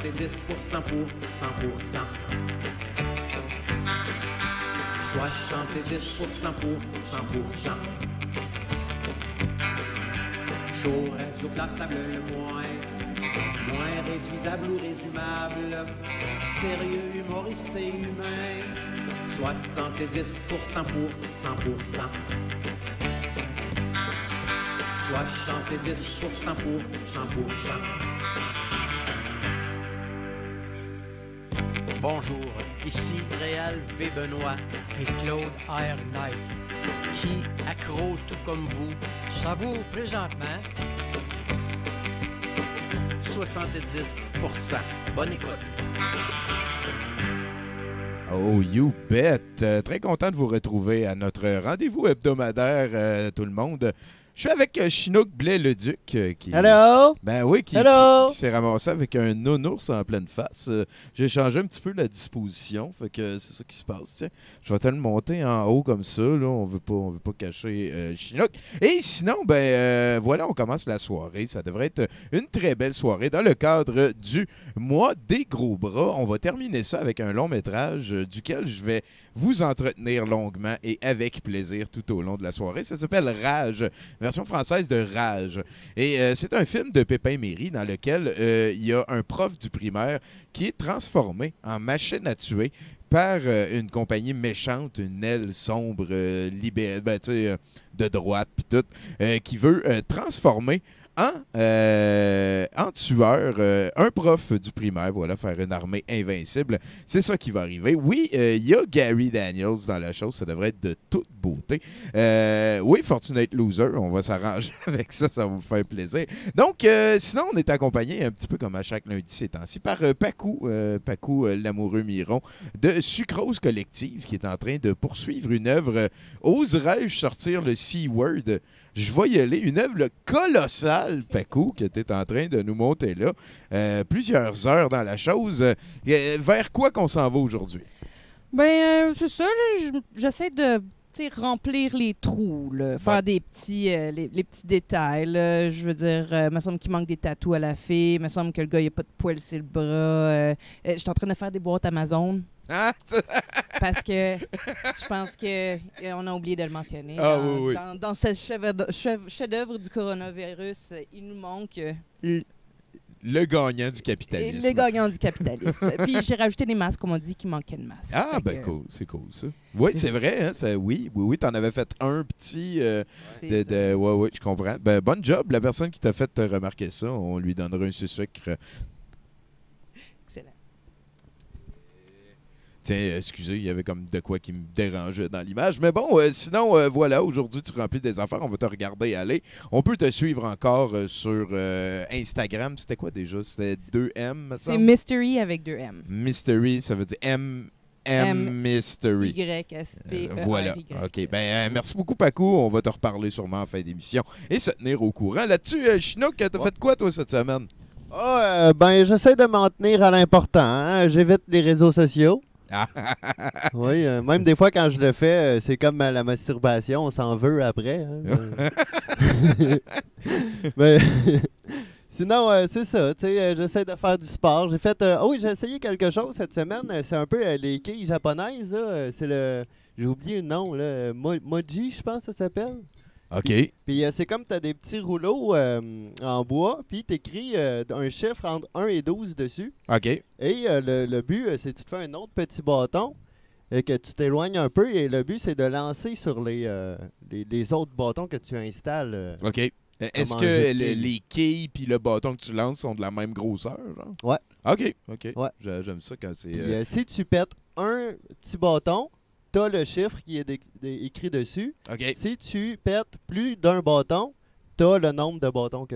70% pour 100%. 70% pour 100%. Chaud, radio classable le moins réduisable ou résumable. Sérieux, humoriste et humain. 70% pour 100%. 70% pour 100%. Bonjour, ici Réal V. Benoît et Claude R. Knight, qui, accro tout comme vous, savoure présentement 70%. Bonne écoute. Oh, you bet! Très content de vous retrouver à notre rendez-vous hebdomadaire, tout le monde. Je suis avec Chinook Blais-le-Duc qui... Hello! Ben oui, qui s'est ramassé avec un nounours en pleine face. J'ai changé un petit peu la disposition, fait que c'est ça qui se passe. Tiens. Je vais te le monter en haut comme ça, là. On veut pas cacher Chinook. Et sinon, voilà, on commence la soirée. Ça devrait être une très belle soirée. Dans le cadre du mois des gros bras, on va terminer ça avec un long métrage duquel je vais vous entretenir longuement et avec plaisir tout au long de la soirée. Ça s'appelle Rage. Version française de Rage. Et c'est un film de Pépin Méry dans lequel il y a un prof du primaire qui est transformé en machine à tuer par une compagnie méchante, une aile sombre, libérée, de droite, puis tout, qui veut transformer en tueur, un prof du primaire, voilà, faire une armée invincible. C'est ça qui va arriver. Oui, il y a Gary Daniels dans la chose, ça devrait être de toute beauté. Oui, Fortunate Loser, on va s'arranger avec ça, ça va vous faire plaisir. Donc, sinon, on est accompagné un petit peu comme à chaque lundi ces temps-ci par Pacou, l'amoureux Miron de Sucrose Collective qui est en train de poursuivre une œuvre. Oserais-je sortir le C-word? Je vais y aller. Une œuvre colossale, Pacou, que tu es en train de nous monter là. Plusieurs heures dans la chose. Vers quoi qu'on s'en va aujourd'hui? C'est ça. J'essaie de remplir les trous, là, faire des petits, les petits détails. Là. Je veux dire, il me semble qu'il manque des tatous à la fille. Il me semble que le gars, il n'a pas de poils sur le bras. Je suis en train de faire des boîtes Amazon. Ah, parce que je pense qu'on a oublié de le mentionner. Ah, oui. Dans ce chef-d'œuvre du coronavirus, il nous manque le gagnant du capitalisme. Le gagnant du capitalisme. Puis j'ai rajouté des masques, on m'a dit qu'il manquait de masques. Ah, cool, c'est cool ça. Oui, c'est vrai, hein, ça, oui, t'en avais fait un petit oui, je comprends. Bon job, la personne qui t'a fait remarquer ça, on lui donnera un sucre. Tiens, excusez, il y avait comme de quoi qui me dérangeait dans l'image. Mais bon, sinon, voilà, aujourd'hui, tu remplis des affaires. On va te regarder aller. On peut te suivre encore sur Instagram. C'était quoi déjà? C'était 2M, c'est Mystery avec 2M. Mystery, ça veut dire M Mystery. Y-S-T-E-R-Y. Voilà. OK. Merci beaucoup, Pacou. On va te reparler sûrement en fin d'émission et se tenir au courant. Là-dessus, Chinook, t'as fait quoi, toi, cette semaine? J'essaie de m'en tenir à l'important. Hein? J'évite les réseaux sociaux. Oui, même des fois quand je le fais, c'est comme la masturbation, on s'en veut après. Hein? Sinon, c'est ça, j'essaie de faire du sport. J'ai essayé quelque chose cette semaine, c'est un peu les quilles japonaises, là. C'est j'ai oublié le nom, là, Moji, je pense que ça s'appelle. OK. Puis c'est comme tu as des petits rouleaux en bois, puis tu écris un chiffre entre 1 et 12 dessus. OK. Et le but, c'est que tu te fais un autre petit bâton et que tu t'éloignes un peu. Et le but, c'est de lancer sur les autres bâtons que tu installes. OK. Est-ce que les quilles puis le bâton que tu lances sont de la même grosseur? Genre? Ouais. OK. Ouais. J'aime ça quand c'est... Puis, si tu pètes un petit bâton, t'as le chiffre qui est écrit dessus. OK. Si tu pètes plus d'un bâton, t'as le nombre de bâtons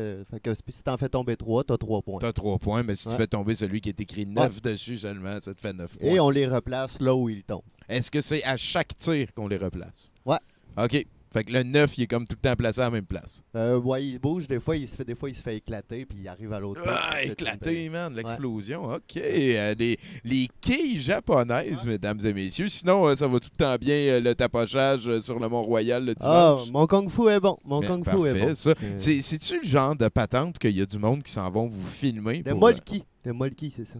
si t'en fais tomber 3, t'as 3 points. T'as 3 points, mais si tu fais tomber celui qui est écrit 9 dessus seulement, ça te fait 9 points. Et on les replace là où ils tombent. Est-ce que c'est à chaque tir qu'on les replace? Ouais. OK. Fait que le 9, il est comme tout le temps placé à la même place. Ouais, il bouge. Des fois, il se fait éclater, puis il arrive à l'autre. Éclater, man. L'explosion. Ouais. OK. Les quilles japonaises, mesdames et messieurs. Sinon, ça va tout le temps bien, le tapochage sur le Mont-Royal le dimanche. Mon kung-fu est bon. Parfait, ça. C'est-tu le genre de patente qu'il y a du monde qui s'en vont vous filmer? Le molki. Le Molki, c'est ça.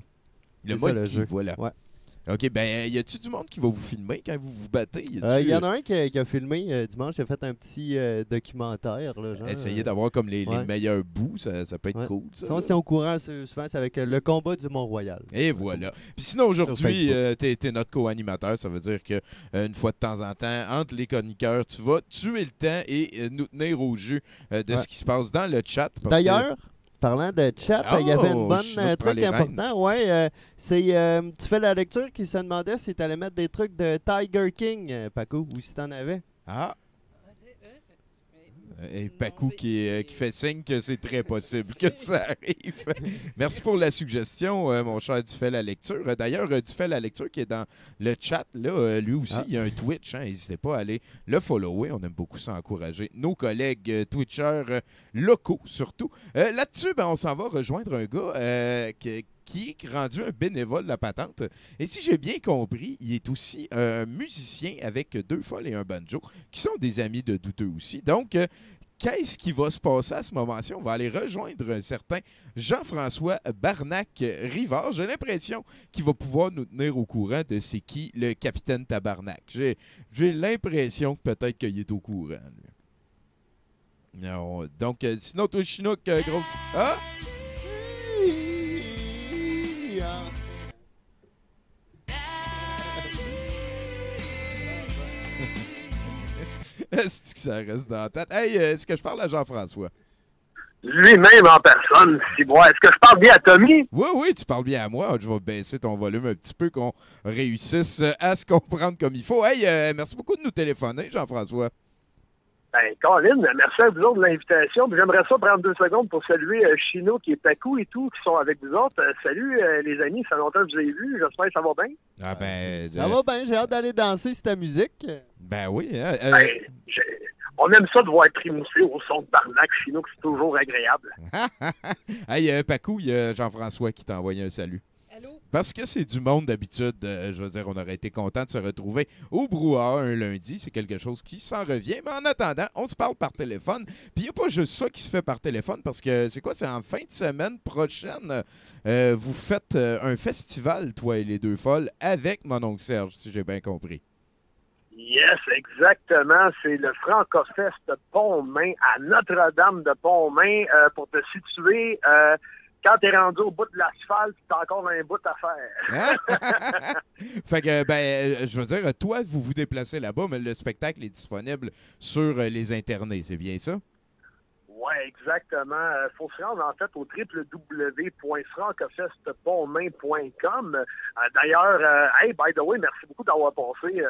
Le C'est ça, le Molki, jeu. voilà. Ouais. OK, ben, y a-tu du monde qui va vous filmer quand vous vous battez? Il y en a un qui a filmé dimanche, il a fait un petit documentaire. Là, genre, Essayer d'avoir comme les ouais. meilleurs bouts, ça peut être Ouais. cool. Ça, Sinon, là. si on courant, souvent, c'est avec le combat du Mont-Royal. Et voilà. Puis sinon, aujourd'hui, Facebook. t'es notre co-animateur. Ça veut dire que une fois de temps en temps, entre les chroniqueurs, tu vas tuer le temps et nous tenir au jus de ce qui se passe dans le chat. parce D'ailleurs, parlant de chat, il y avait une bonne Chinook prend truc les important. Ouais, c'est tu fais la lecture qui se demandait si tu allais mettre des trucs de Tiger King, Paco, ou si tu en avais. Ah, et Pacou qui fait signe que c'est très possible que ça arrive. Merci pour la suggestion, mon cher Dufay la lecture. D'ailleurs, Dufay la lecture qui est dans le chat, là, lui aussi, il y a un Twitch. N'hésitez pas à aller le follower. On aime beaucoup ça encourager nos collègues Twitchers locaux, surtout. Là-dessus, ben, on s'en va rejoindre un gars qui est rendu un bénévole de la patente. Et si j'ai bien compris, il est aussi un musicien avec 2 folles et un banjo, qui sont des amis de Douteux aussi. Donc, qu'est-ce qui va se passer à ce moment-ci? On va aller rejoindre un certain Jean-François Barnac-Rivard. J'ai l'impression qu'il va pouvoir nous tenir au courant de c'est qui le capitaine Tabarnak. J'ai l'impression que peut-être qu'il est au courant. Lui. Non, donc, sinon, toi, Chinook, gros... Ah! Est-ce que ça reste dans la tête? Hey, est-ce que je parle à Jean-François? Lui-même en personne, si bon. Est-ce que je parle bien à Tommy? Oui, tu parles bien à moi. Je vais baisser ton volume un petit peu, qu'on réussisse à se comprendre comme il faut. Hey, merci beaucoup de nous téléphoner, Jean-François. Ben, Colin, merci à vous autres de l'invitation. Puis j'aimerais ça prendre 2 secondes pour saluer Chino, qui est Pacou et tout, qui sont avec vous autres. Salut, les amis, ça fait longtemps que je vous ai vus. J'espère que ça va bien. Ah ben... Ça va bien, j'ai hâte d'aller danser sur ta musique. Ben oui. Hein, on aime ça de voir trémousser au son de Barnac, Chino, que c'est toujours agréable. Hey, Pacou, il y a Jean-François qui t'a envoyé un salut. Allô? Parce que c'est du monde d'habitude. Je veux dire, on aurait été content de se retrouver au brouhaha un lundi. C'est quelque chose qui s'en revient. Mais en attendant, on se parle par téléphone. Puis il n'y a pas juste ça qui se fait par téléphone parce que c'est quoi? C'est en fin de semaine prochaine. Vous faites un festival, toi et les 2 folles, avec mon oncle Serge, si j'ai bien compris. Yes, exactement. C'est le Francofest de Pontmain à Notre-Dame de Pontmain. Pour te situer, quand t'es rendu au bout de l'asphalte, t'as encore un bout à faire. Fait que, ben, je veux dire, toi, vous vous déplacez là-bas, mais le spectacle est disponible sur les internets, c'est bien ça? Oui, exactement. Il faut se rendre en fait au www.francofestpontmain.com. D'ailleurs, hey, by the way, merci beaucoup d'avoir passé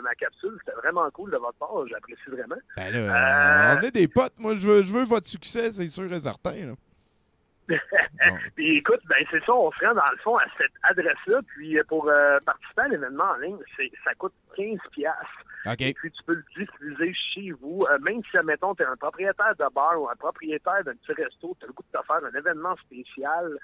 ma capsule. C'était vraiment cool de votre part. J'apprécie vraiment. Ben là, on est des potes. Moi, je veux votre succès, c'est sûr et certain. Là. Bon. Puis écoute, ben c'est ça, on se rend dans le fond à cette adresse-là. Puis pour participer à l'événement en ligne, ça coûte 15$. OK. Et puis tu peux le diffuser chez vous. Même si, admettons, tu es un propriétaire de bar ou un propriétaire d'un petit resto, tu as le goût de te faire un événement spécial.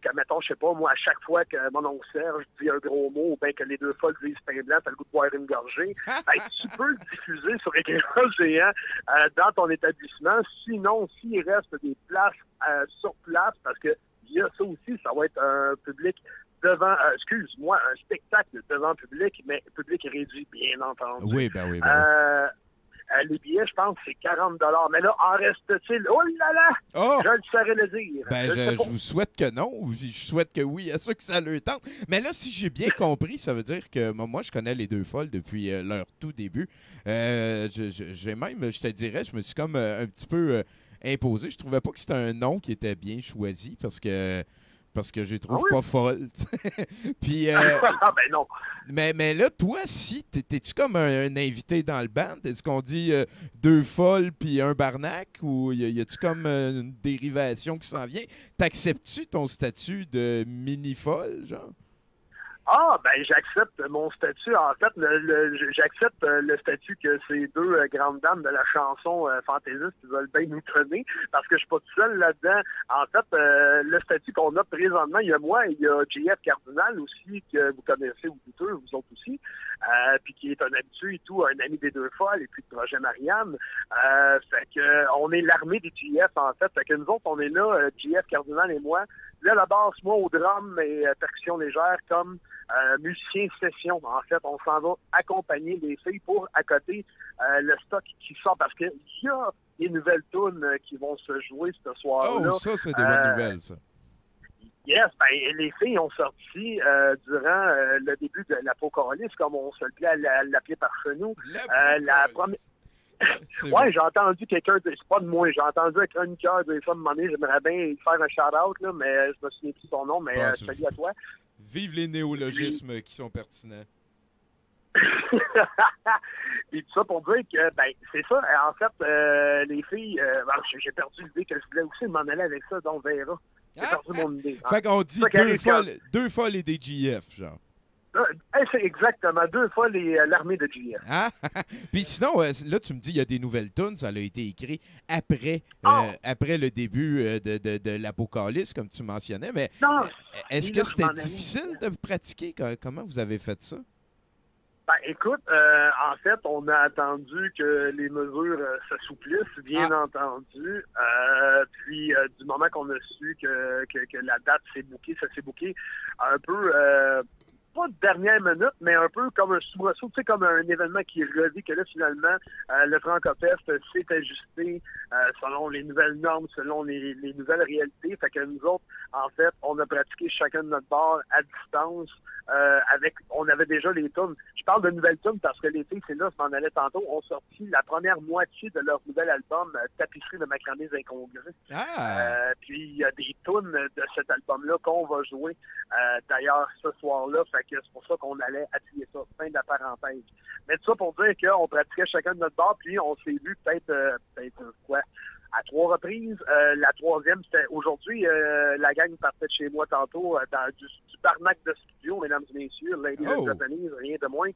Que, mettons, je sais pas, moi, à chaque fois que mon oncle Serge dit un gros mot ou bien que les 2 folles disent pain blanc, tu as le goût de boire une gorgée, ben, tu peux le diffuser sur écran géant dans ton établissement. Sinon, s'il reste des places sur place, parce que il y a ça aussi, ça va être un public devant, excuse-moi, un spectacle devant public, mais public réduit, bien entendu. Oui, ben oui. Les billets, je pense, c'est 40$. Mais là, en reste-t-il? Oh là là! Oh! Je le saurais le dire. Ben, je vous souhaite que non. Je souhaite que oui, à ceux que ça leur tente. Mais là, si j'ai bien compris, ça veut dire que moi, je connais les 2 folles depuis leur tout début. J'ai même, je te dirais, je me suis comme un petit peu imposé. Je trouvais pas que c'était un nom qui était bien choisi parce que je les trouve pas folles. Puis, ben non. Mais là, toi, si, t'es-tu comme un invité dans le band? Est-ce qu'on dit 2 folles puis un Barnac? Ou y a-tu comme une dérivation qui s'en vient? T'acceptes-tu ton statut de mini-folle, genre? Ah, ben j'accepte mon statut. En fait, j'accepte le statut que ces deux grandes dames de la chanson fantaisiste veulent bien nous donner, parce que je suis pas tout seul là-dedans. En fait, le statut qu'on a présentement, il y a moi et il y a JF Cardinal aussi, que vous connaissez, vous douteux, vous autres aussi, puis qui est un habitué et tout, un ami des Deux Folles, et puis de Projet Marianne. Fait que on est l'armée des JF, en fait. Fait que nous autres, on est là, JF Cardinal et moi. Là, la basse, moi, au drum et percussion légère, comme musicien session. En fait, on s'en va accompagner les filles pour accoter le stock qui sort, parce qu'il y a des nouvelles tunes qui vont se jouer ce soir-là. Oh, ça, c'est des bonnes nouvelles, ça. Yes, ben, les filles ont sorti durant le début de l'Apocalypse, comme on se le plaît à l'appeler par chez nous. La première... Ouais, j'ai entendu quelqu'un, c'est pas de moi, j'ai entendu un chroniqueur dire ça à un moment donné, j'aimerais bien faire un shout-out, là, mais je me souviens plus de son nom, mais salut à toi. Vive les néologismes qui sont pertinents. Et tout ça pour dire que, ben, c'est ça, en fait, les filles, j'ai perdu l'idée que je voulais aussi m'en aller avec ça, donc on verra. J'ai perdu mon idée. Fait qu'on dit deux fois les DGF, genre. C'est exactement 2 fois l'armée de JF. Ah? Puis sinon, là, tu me dis il y a des nouvelles tunes, ça a été écrit après, après le début de l'Apocalypse, comme tu mentionnais. Mais est-ce que c'était difficile de pratiquer? Comment vous avez fait ça? Ben, écoute, en fait, on a attendu que les mesures s'assouplissent, bien entendu. Puis, du moment qu'on a su que la date s'est bookée, ça s'est booké un peu... pas de dernière minute, mais un peu comme un soubresaut, tu sais, comme un événement qui revit, que là, finalement, le Francofest s'est ajusté selon les nouvelles normes, selon les nouvelles réalités. Fait que nous autres, en fait, on a pratiqué chacun de notre bord à distance. On avait déjà les tunes. Je parle de nouvelles tunes parce que les filles, c'est là, je m'en allais tantôt, ont sorti la première moitié de leur nouvel album, Tapisserie de macramés incongrus. Puis il y a des tunes de cet album-là qu'on va jouer d'ailleurs ce soir-là. Fait que c'est pour ça qu'on allait appuyer ça. Fin de la parenthèse. Mais tout ça pour dire qu'on pratiquait chacun de notre bord, puis on s'est vu peut-être à 3 reprises. La troisième, c'était aujourd'hui. La gang partait de chez moi tantôt dans du barnac de studio, mesdames et messieurs, Ladies and Japanese, rien de moins.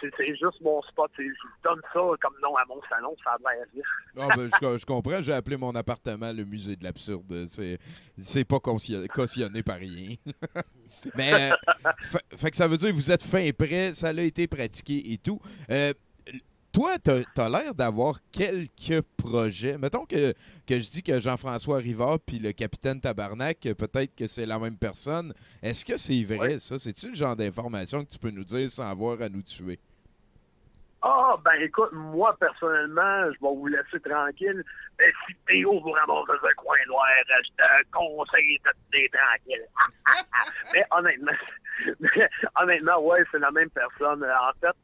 C'est juste mon spot. Je donne ça comme nom à mon salon, ça a l'air riche. Je comprends. J'ai appelé mon appartement le musée de l'absurde. C'est pas cautionné par rien. Mais fait que ça veut dire que vous êtes fin prêt, ça a été pratiqué et tout. Toi, t'as l'air d'avoir quelques projets. Mettons que je dis que Jean-François Rivard puis le capitaine Tabarnak, peut-être que c'est la même personne. Est-ce que c'est vrai, ça? C'est-tu le genre d'information que tu peux nous dire sans avoir à nous tuer? Ah, ben écoute, moi, personnellement, je vais vous laisser tranquille. Ben, si Théo vous ramasse dans un coin noir, je te conseille de te tenir tranquille. Mais honnêtement, ouais, c'est la même personne. En fait,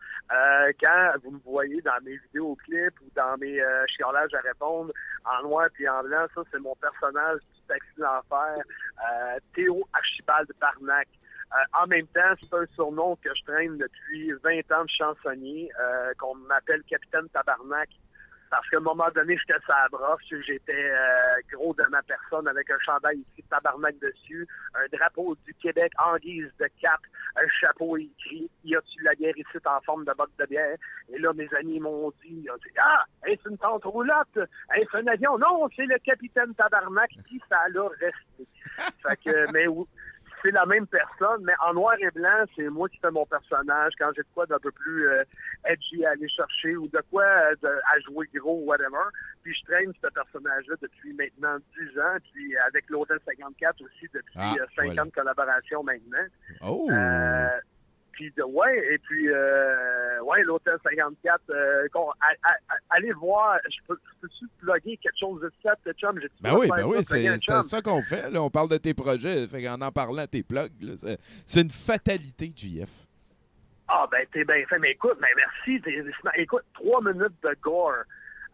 quand vous me voyez dans mes vidéoclips ou dans mes chiolages à répondre en noir puis en blanc, ça, c'est mon personnage du Taxi de l'Enfer, Théo Archibald Barnac. En même temps, c'est un surnom que je traîne depuis 20 ans de chansonnier, qu'on m'appelle Capitaine Tabarnak, parce qu'à un moment donné, j'étais sur la brosse, j'étais gros de ma personne avec un chandail écrit Tabarnak dessus, un drapeau du Québec en guise de cap, un chapeau écrit « Y a-tu la guerre ici en forme de botte de bière? » Et là, mes amis m'ont dit « Ah, est-ce une tente roulotte? Est-ce un avion? Non, c'est le Capitaine Tabarnak. » Puis ça l'a resté. Fait que, mais c'est la même personne, mais en noir et blanc, c'est moi qui fais mon personnage. Quand j'ai de quoi d'un peu plus edgy à aller chercher ou de quoi à jouer gros ou whatever, puis je traîne ce personnage-là depuis maintenant 10 ans, puis avec l'Hôtel 54 aussi depuis 5 ans de collaboration maintenant. Oh! Puis l'Hôtel 54, allez voir, peux-tu plugger quelque chose de ça, chum? Ben oui, c'est ça qu'on fait. Là, on parle de tes projets, en parlant, tes plugs, c'est une fatalité, JF. Ah, ben, t'es bien fait, mais écoute, merci. Écoute, 3 minutes de gore.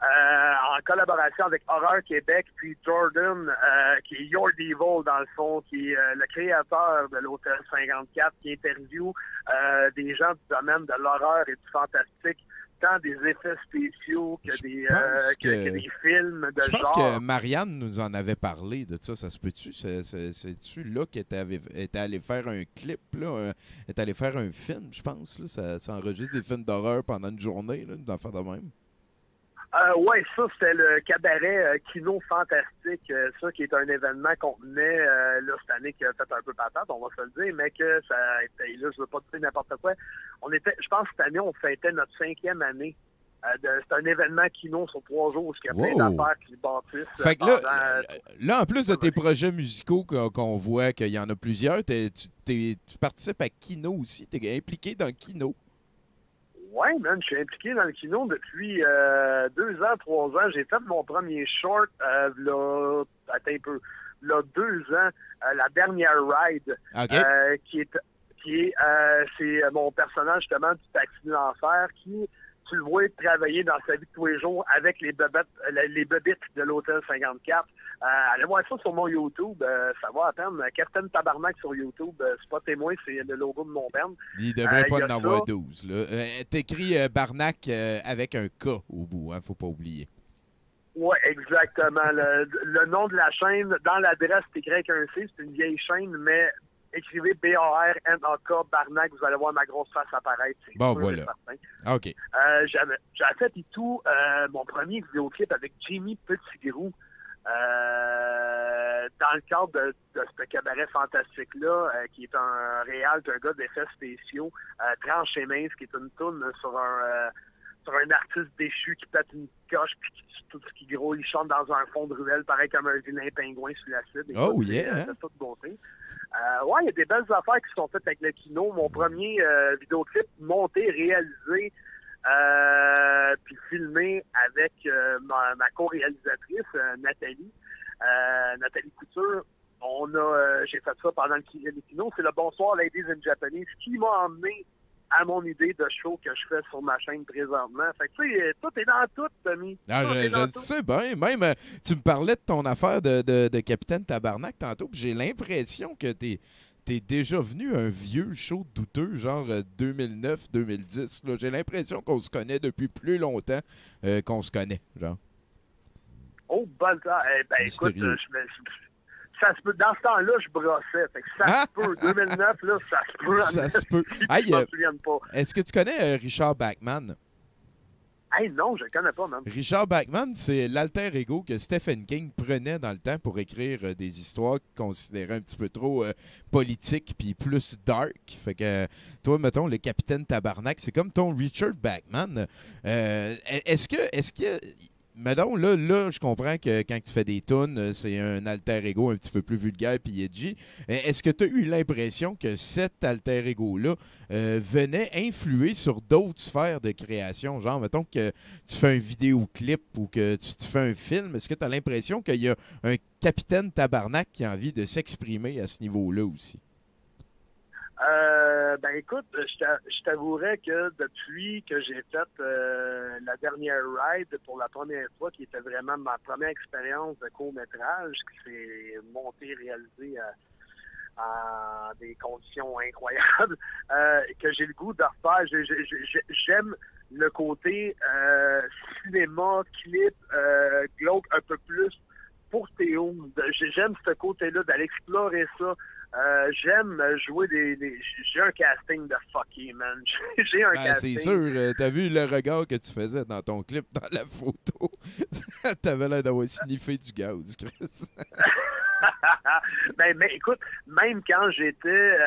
En collaboration avec Horreur Québec, puis Jordan, qui est Your Devil, dans le fond, qui est le créateur de l'Hôtel 54, qui interviewe des gens du domaine de l'horreur et du fantastique tant des effets spéciaux que, que des films de je pense genre. que Marianne nous en avait parlé de ça. Ça se peut-tu? C'est-tu là qu'elle était allée faire un clip, là? Elle est allée faire un film, je pense. Là. Ça enregistre des films d'horreur pendant une journée, là, d'en faire de même. Ouais, ça, c'était le cabaret Kino Fantastique. Ça, qui est un événement qu'on tenait là, cette année qui a fait un peu patate, on va se le dire, mais que ça a été, là, je veux pas dire n'importe quoi. Je pense que cette année, on fêtait notre 5e année. C'est un événement Kino sur 3 jours, ce qui a plein d'affaires qui se bâtissent. Fait que là, en plus de tes projets musicaux qu'on voit qu'il y en a plusieurs, tu participes à Kino aussi. Tu es impliqué dans Kino. Ouais, man, je suis impliqué dans le kino depuis 2 ans, 3 ans. J'ai fait mon premier short, là, attends un peu, là, 2 ans, la dernière ride, c'est mon personnage, justement, du Taxi de l'Enfer, qui, tu le vois travailler dans sa vie de tous les jours avec les bebites de l'Hôtel 54. Allez voir ça sur mon YouTube, ça va à peine. Captain Tabarnak sur YouTube, c'est pas témoin, c'est le logo de mon band. Il devrait pas en avoir 12. T'écris Barnac avec un K au bout, hein, faut pas oublier. Oui, exactement. Le nom de la chaîne, dans l'adresse, c'est écrit avec un C, c'est une vieille chaîne, mais écrivez B-A-R-N-A-K, Barnac, vous allez voir ma grosse face apparaître. Bon, voilà. OK. J'avais fait et tout mon premier vidéoclip avec Jimmy Petitgrou. Dans le cadre de ce cabaret fantastique-là, qui est un réal d'un gars d'effets spéciaux, Tranche et Mince, qui est une toune sur un artiste déchu qui pète une coche puis qui tue tout ce qui gros. Il chante dans un fond de ruelle, pareil comme un vilain pingouin sous l'acide. Oh yeah! C'est toute beauté. Ouais, il y a des belles affaires qui sont faites avec le kino. Mon premier vidéoclip monté, réalisé, puis filmé avec ma co-réalisatrice, Nathalie Couture. J'ai fait ça pendant le kino. C'est le Bonsoir Ladies in Japanese qui m'a emmené à mon idée de show que je fais sur ma chaîne présentement. Fait que tu sais, tout est dans tout, Tommy. Je sais bien. Même, tu me parlais de ton affaire de Capitaine Tabarnak tantôt, puis j'ai l'impression que t'es déjà venu un vieux show douteux, genre 2009-2010. J'ai l'impression qu'on se connaît depuis plus longtemps qu'on se connaît, genre. Oh, ben écoute, ça se peut. Dans ce temps-là, je brossais. Fait que ça se peut. 2009, là, ça se peut. Ça se peut. Je m'en souviens pas. Est-ce que tu connais Richard Bachman? Hey, non, je le connais pas, man. Richard Bachman, c'est l'alter ego que Stephen King prenait dans le temps pour écrire des histoires qu'il considérait un petit peu trop politiques puis plus dark. Fait que toi, mettons, le Capitaine Tabarnak, c'est comme ton Richard Bachman. Est-ce que mettons, là, je comprends que quand tu fais des tunes, c'est un alter ego un petit peu plus vulgaire puis edgy. Est-ce que tu as eu l'impression que cet alter ego-là venait influer sur d'autres sphères de création? Genre, mettons que tu fais un vidéoclip ou que tu fais un film, est-ce que tu as l'impression qu'il y a un Capitaine Tabarnak qui a envie de s'exprimer à ce niveau-là aussi? Ben écoute, je t'avouerais que depuis que j'ai fait la dernière ride pour la première fois, qui était vraiment ma première expérience de court-métrage, qui s'est monté, réalisé à des conditions incroyables, que j'ai le goût de refaire. J'aime le côté cinéma, clip, glauque un peu plus pour Théo. J'aime ce côté-là, d'aller explorer ça. J'aime jouer j'ai un casting de fucky, man. J'ai un casting. C'est sûr, t'as vu le regard que tu faisais dans ton clip, dans la photo. T'avais l'air d'avoir sniffé du gaz, Chris. mais écoute, même quand j'étais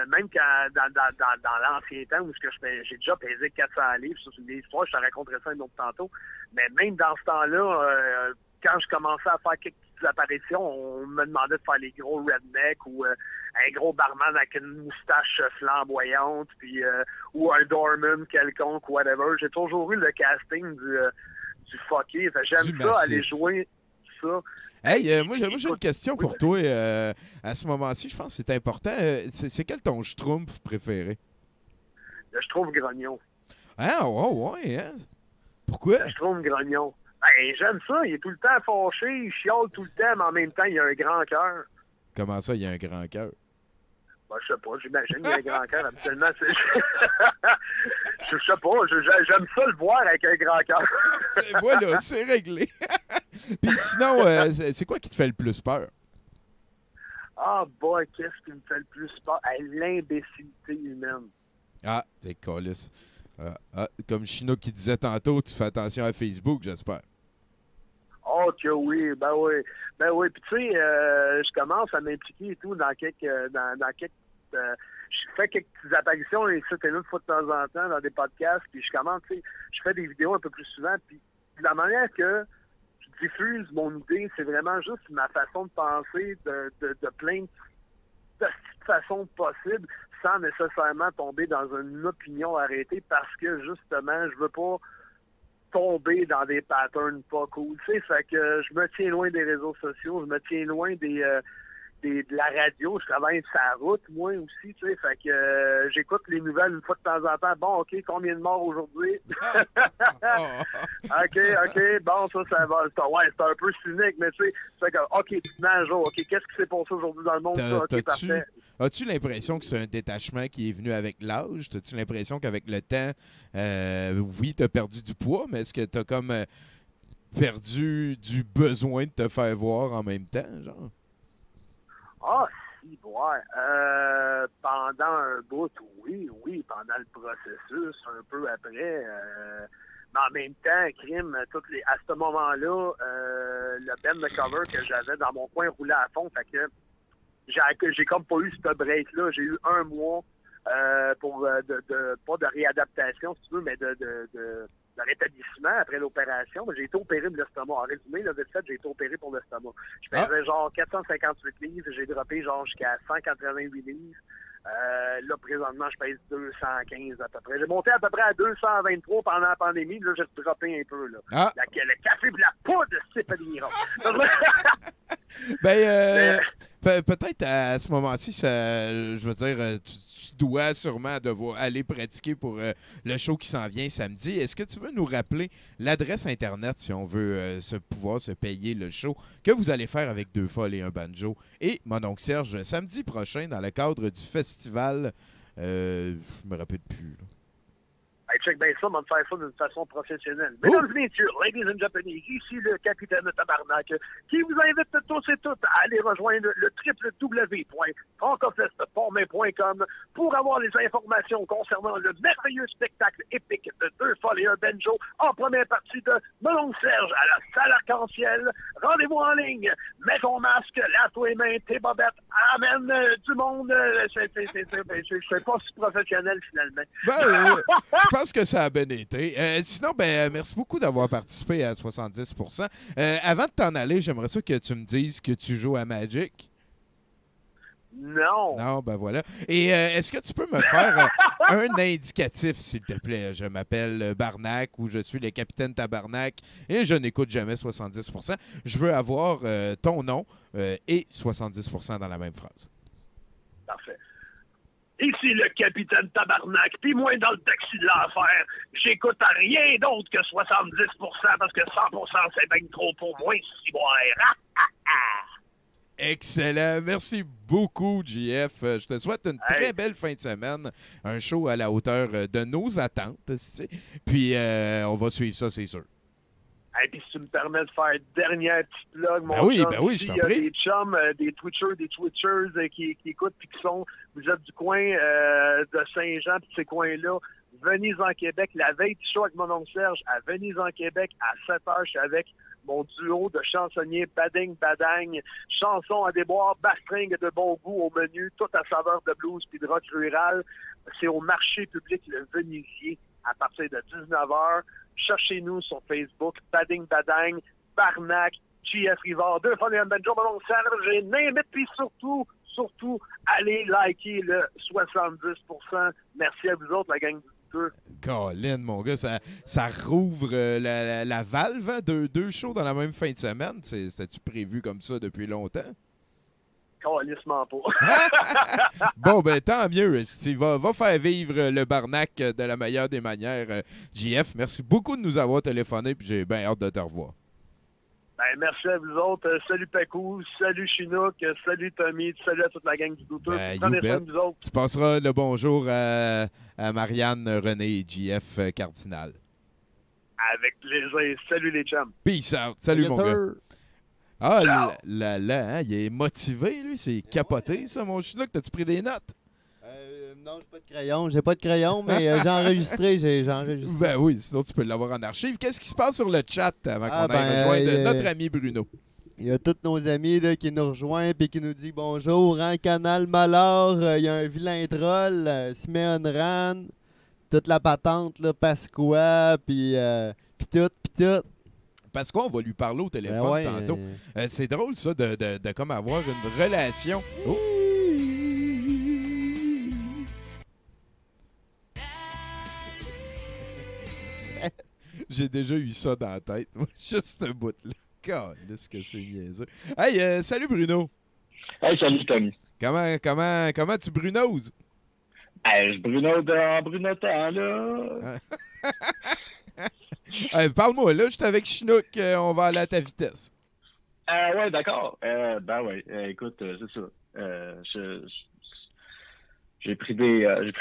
dans l'ancien temps où j'ai déjà pesé 400 livres, sur des histoires, je te raconterai ça un autre tantôt, mais même dans ce temps-là, quand je commençais à faire quelques petites apparitions, on me demandait de faire les gros rednecks ou un gros barman avec une moustache flamboyante, puis ou un doorman quelconque, whatever. J'ai toujours eu le casting du fucké. J'aime ça, aller jouer ça. Hey, moi j'ai une question pour toi. À ce moment-ci, je pense que c'est important. C'est quel ton schtroumpf préféré? Le schtroumpf grognon. Ah, ouais, hein? Pourquoi? Le schtroumpf grognon. Ben, j'aime ça. Il est tout le temps fâché, il chiale tout le temps, mais en même temps, il a un grand cœur. Comment ça, il a un grand cœur? Ben, je sais pas, j'imagine qu'il y a un grand cœur, habituellement. Je sais pas, j'aime ça le voir avec un grand cœur. Voilà, c'est réglé. Puis sinon, c'est quoi qui te fait le plus peur? Ah, boy, qu'est-ce qui me fait le plus peur? L'imbécilité humaine. Ah, t'es calisse. Comme Chino qui disait tantôt, tu fais attention à Facebook, j'espère. Oh que oui, ben oui. Ben oui, puis tu sais, je commence à m'impliquer et tout dans quelques... je fais quelques petites apparitions et ça, une fois de temps en temps dans des podcasts, puis je commence, tu sais, je fais des vidéos un peu plus souvent, puis de la manière que je diffuse mon idée, c'est vraiment juste ma façon de penser de plein de façons possibles, sans nécessairement tomber dans une opinion arrêtée, parce que justement, je veux pas tomber dans des patterns pas cool. Tu sais, fait que je me tiens loin des réseaux sociaux, je me tiens loin de la radio, je travaille sur la route, moi aussi, tu sais, fait que j'écoute les nouvelles une fois de temps en temps. Bon, OK, combien de morts aujourd'hui? OK, bon, ça va. Ouais, c'est un peu cynique, mais tu sais, fait que, OK, tu te mets à jour. OK, qu'est-ce qui s'est passé aujourd'hui dans le monde? OK, parfait. As-tu l'impression que c'est un détachement qui est venu avec l'âge? As-tu l'impression qu'avec le temps, oui, tu as perdu du poids, mais est-ce que tu as comme perdu du besoin de te faire voir en même temps, genre? Ah, si, ouais. Pendant un bout, oui, pendant le processus, un peu après. Mais en même temps, crime, à ce moment-là, le band de cover que j'avais dans mon coin roulait à fond, fait que j'ai comme pas eu ce break-là. J'ai eu un mois pour pas de réadaptation, si tu veux, mais de rétablissement après l'opération. J'ai été opéré de l'estomac. En résumé, là, de fait, j'ai été opéré pour l'estomac. Je pesais genre 458 livres, j'ai droppé genre jusqu'à 188 livres. Là, présentement, je pèse 215 à peu près. J'ai monté à peu près à 223 pendant la pandémie. Là, j'ai droppé un peu. Là. Le café et la poudre, c'est pas des peut-être à ce moment-ci, je veux dire, tu dois sûrement devoir aller pratiquer pour le show qui s'en vient samedi. Est-ce que tu veux nous rappeler l'adresse Internet si on veut pouvoir se payer le show que vous allez faire avec Deux Folles et un Banjo et mon oncle Serge samedi prochain dans le cadre du festival, je me rappelle plus, là. Hey, check bien ça, on va faire ça d'une façon professionnelle. Mesdames et messieurs, ladies and Japanese, ici le capitaine de Tabarnak, qui vous invite tous et toutes à aller rejoindre le www.francofestformain.com pour avoir les informations concernant le merveilleux spectacle épique de Deux Folles et un Banjo en première partie de Melon Serge à la salle Arc-en-Ciel. Rendez-vous en ligne, mets ton masque, lave-toi les mains, tes bobettes, amène du monde. C'est pas si professionnel finalement. Je pense que ça a bien été. Sinon, merci beaucoup d'avoir participé à 70%. Avant de t'en aller, j'aimerais ça que tu me dises que tu joues à Magic. Non. Non, ben voilà. Et est-ce que tu peux me faire un indicatif, s'il te plaît? Je m'appelle Barnac ou je suis le capitaine Tabarnak et je n'écoute jamais 70%. Je veux avoir ton nom et 70% dans la même phrase. Parfait. Ici le capitaine Tabarnak, puis moi dans le taxi de l'enfer, j'écoute à rien d'autre que 70% parce que 100% c'est bien trop pour moi, si boire. Excellent. Merci beaucoup, JF. Je te souhaite une très belle fin de semaine. Un show à la hauteur de nos attentes. Puis, on va suivre ça, c'est sûr. Et puis, si tu me permets de faire dernière petite plug, mon oui, je t'en prie. Il y a des chums, des Twitchers qui écoutent puis qui sont, vous êtes du coin de Saint-Jean puis ces coins-là, venez en Québec. La veille du show avec mon oncle Serge, à Venise en Québec, à 7h, je suis avec mon duo de chansonniers Bading Badang, chansons à déboire, bastringue de bon goût au menu, tout à saveur de blues puis de rock rural. C'est au marché public Le Venisier à partir de 19h. Cherchez-nous sur Facebook, Bading Badang, Barnac, JF Rivard, Deux Folles et un Banjo, mon oncle Serge, et n'importe, puis surtout, allez liker le 70%. Merci à vous autres, la gang du deux. Colin, mon gars, ça rouvre la valve, hein? Deux shows dans la même fin de semaine. C'était-tu prévu comme ça depuis longtemps? Calissement pas. Bon, tant mieux. Va faire vivre le Barnac de la meilleure des manières. JF, merci beaucoup de nous avoir téléphoné, puis j'ai bien hâte de te revoir. Ben, merci à vous autres. Salut Pacou, salut Chinook, salut Tommy, salut à toute la gang du douteux. Prenez soin de vous autres. Tu passeras le bonjour à Marianne, René et JF Cardinal. Avec plaisir. Salut les chums. Peace out. Salut, Yes, mon sir. gars. Ah, Ciao. là, hein, il est motivé, lui. C'est capoté, ça, mon Chinook. T'as-tu pris des notes? Non, j'ai pas de crayon, mais j'ai enregistré. Ben oui, sinon tu peux l'avoir en archive. Qu'est-ce qui se passe sur le chat avant Ah, qu'on aille ben, rejoindre notre ami Bruno? Il y a tous nos amis là, qui nous rejoignent et qui nous disent bonjour, hein, Canal Malheur, il y a un vilain troll, Simeon Ran, toute la patente, là, Pasqua, puis tout. Parce qu'on va lui parler au téléphone Ben ouais, tantôt. C'est drôle, ça, de comme avoir une relation. Oh. J'ai déjà eu ça dans la tête. Juste un bout là. Calisse que c'est niaiseux. Hey, salut Bruno. Hey, salut Tommy. Comment tu brunoses? Hey, je brunaude en brunotant, là. Hey, parle-moi, là, je suis avec Chinook, on va aller à ta vitesse. Ouais, d'accord. Ben ouais, écoute, c'est ça. J'ai pris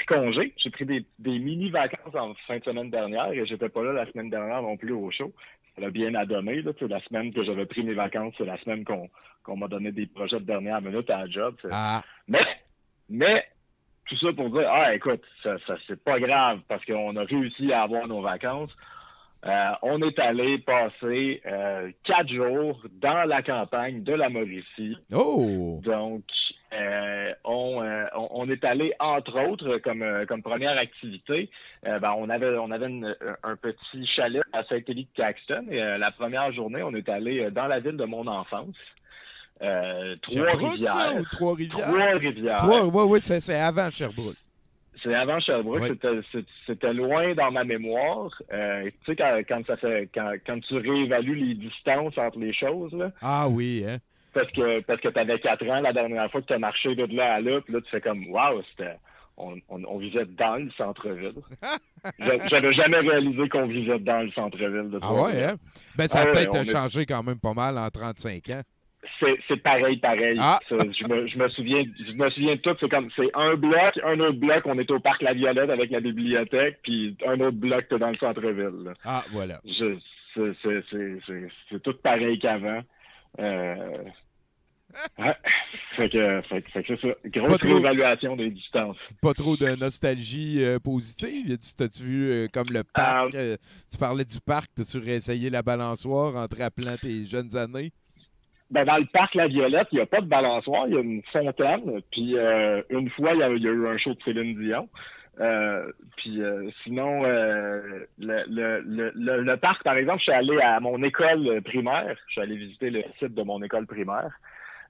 congé. J'ai pris des mini-vacances en fin de semaine dernière et j'étais pas là la semaine dernière non plus au show. Ça l'a bien à donner, là. La semaine que j'avais pris mes vacances, c'est la semaine qu'on m'a donné des projets de dernière minute à la job. Ah. Mais, tout ça pour dire, écoute, ça c'est pas grave parce qu'on a réussi à avoir nos vacances. On est allé passer 4 jours dans la campagne de la Mauricie. Oh! Donc, on est allé, entre autres, comme première activité, on avait un petit chalet à Saint-Élie-de-Caxton. Et la première journée, on est allé dans la ville de mon enfance. Sherbrooke, ça, ou Trois-Rivières. Trois-Rivières. Oui, c'est avant Sherbrooke. C'est avant Sherbrooke, oui. C'était loin dans ma mémoire. Tu sais, quand tu réévalues les distances entre les choses, là. Ah oui, hein? Parce que t'avais 4 ans la dernière fois que t'as marché de là à là, puis là, tu fais comme, wow, on vivait dans le centre-ville. J'avais jamais réalisé qu'on vivait dans le centre-ville de Ah ouais, hein? Ben, ça a peut-être changé quand même pas mal en 35 ans. C'est pareil. Ah. Ça, je me souviens de tout. C'est un autre bloc, on est au parc La Violette avec la bibliothèque, puis un autre bloc, t'es dans le centre-ville. Là. Ah, voilà. C'est tout pareil qu'avant. Ouais. Fait que c'est ça. Grosse réévaluation des distances. Pas trop de nostalgie positive? T'as-tu vu comme le parc? Tu parlais du parc, t'as-tu réessayé la balançoire en te rappelant tes jeunes années? Ben, dans le parc La Violette, il n'y a pas de balançoire, il y a une fontaine. Puis une fois, il y a eu un show de Céline Dion. Sinon, le parc, par exemple, je suis allé à mon école primaire. Je suis allé visiter le site de mon école primaire.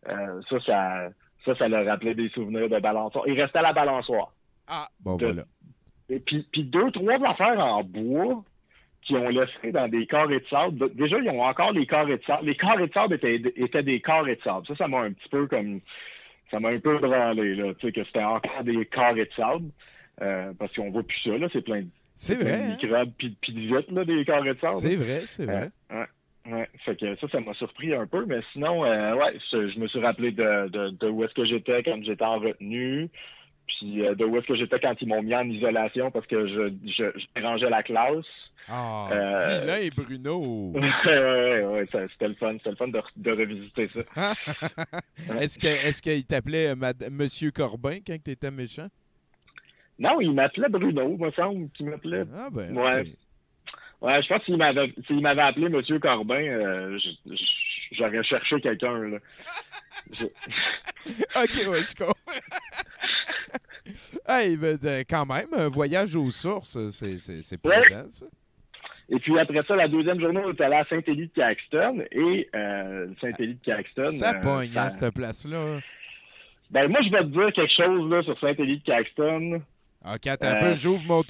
Ça leur rappelait des souvenirs de balançoire. Il restait à la balançoire. Ah, bon, voilà. Et puis 2-3 affaires en bois qui ont laissé dans des carrés de sable. Déjà, ils ont encore les carrés de sable. Les carrés de sable étaient des carrés de sable. Ça m'a un petit peu comme... Ça m'a un peu branlé, là, tu sais, que c'était encore des carrés de sable. Parce qu'on voit plus ça, là. C'est plein de microbes puis de vitres, là, des carrés de sable. C'est vrai. Ouais, fait que ça m'a surpris un peu, mais sinon, je me suis rappelé de où est-ce que j'étais quand j'étais en retenue, puis de où est-ce que j'étais quand ils m'ont mis en isolation parce que je dérangeais la classe. Ah, vilain Bruno! ouais, c'était le fun de revisiter ça. Est-ce qu'il t'appelait Monsieur Corbin quand t'étais méchant? Non, il m'appelait Bruno, il me semble qu'il m'appelait. Ah ben, ouais. Okay. Ouais, je pense s'il m'avait appelé Monsieur Corbin, j'aurais cherché quelqu'un, là. OK, ouais, je comprends. Hey, ben, quand même, un voyage aux sources, c'est plaisant, ça. Et puis après ça, la deuxième journée, on est allé à Saint-Élie-de-Caxton. Et Saint-Élie-de-Caxton... Ça pogne, cette place-là. Ben, moi, je vais te dire quelque chose là sur Saint-Élie-de-Caxton. OK, attends un peu, j'ouvre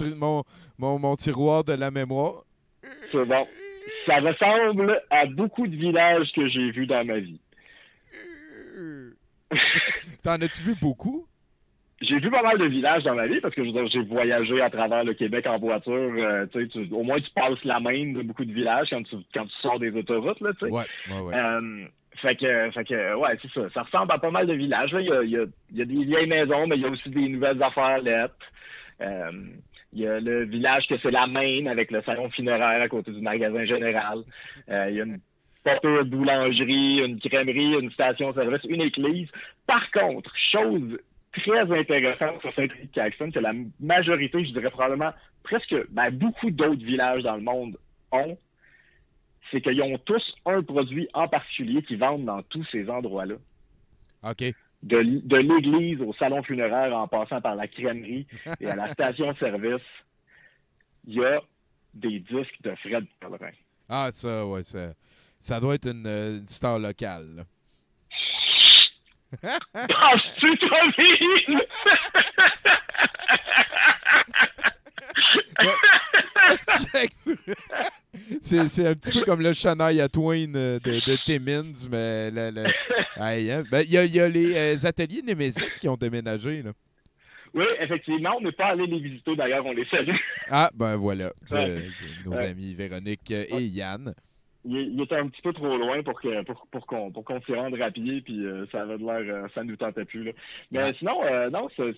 mon tiroir de la mémoire. C'est bon. Ça ressemble à beaucoup de villages que j'ai vus dans ma vie. T'en as-tu vu beaucoup? j'ai vu pas mal de villages dans ma vie parce que je veux dire, j'ai voyagé à travers le Québec en voiture. Au moins, tu passes la main de beaucoup de villages quand tu sors des autoroutes, là, tu sais. Ouais. Fait que, ouais, c'est ça. Ça ressemble à pas mal de villages. Là. Il y a des vieilles maisons, mais il y a aussi des nouvelles affaires lettres. Il y a le village que c'est la Maine avec le salon funéraire à côté du magasin général. Il y a une pas peu de boulangerie, une crèmerie, une station-service, une église. Par contre, chose très intéressante sur Saint-Élie-de-Caxton, que la majorité, je dirais probablement presque beaucoup d'autres villages dans le monde ont, c'est qu'ils ont tous un produit en particulier qu'ils vendent dans tous ces endroits-là. OK. De l'église au salon funéraire en passant par la crèmerie et à la station-service, il y a des disques de Fred Pellerin. Ah, ça, ouais, ça doit être une star locale, là. Penses-tu, Tommy? C'est un petit peu comme le Shania Twain de Timmins, mais hey, hein? Ben, y a les ateliers Nemesis qui ont déménagé, là. Oui, effectivement, on n'est pas allé les visiter, d'ailleurs, on les salue. Ah, ben voilà, Ouais. c'est nos amis Véronique et Yann. Il était un petit peu trop loin pour qu'on s'y rende à pied, puis ça avait de l'air, ça nous tentait plus, là. Mais Ouais. sinon, non, c'est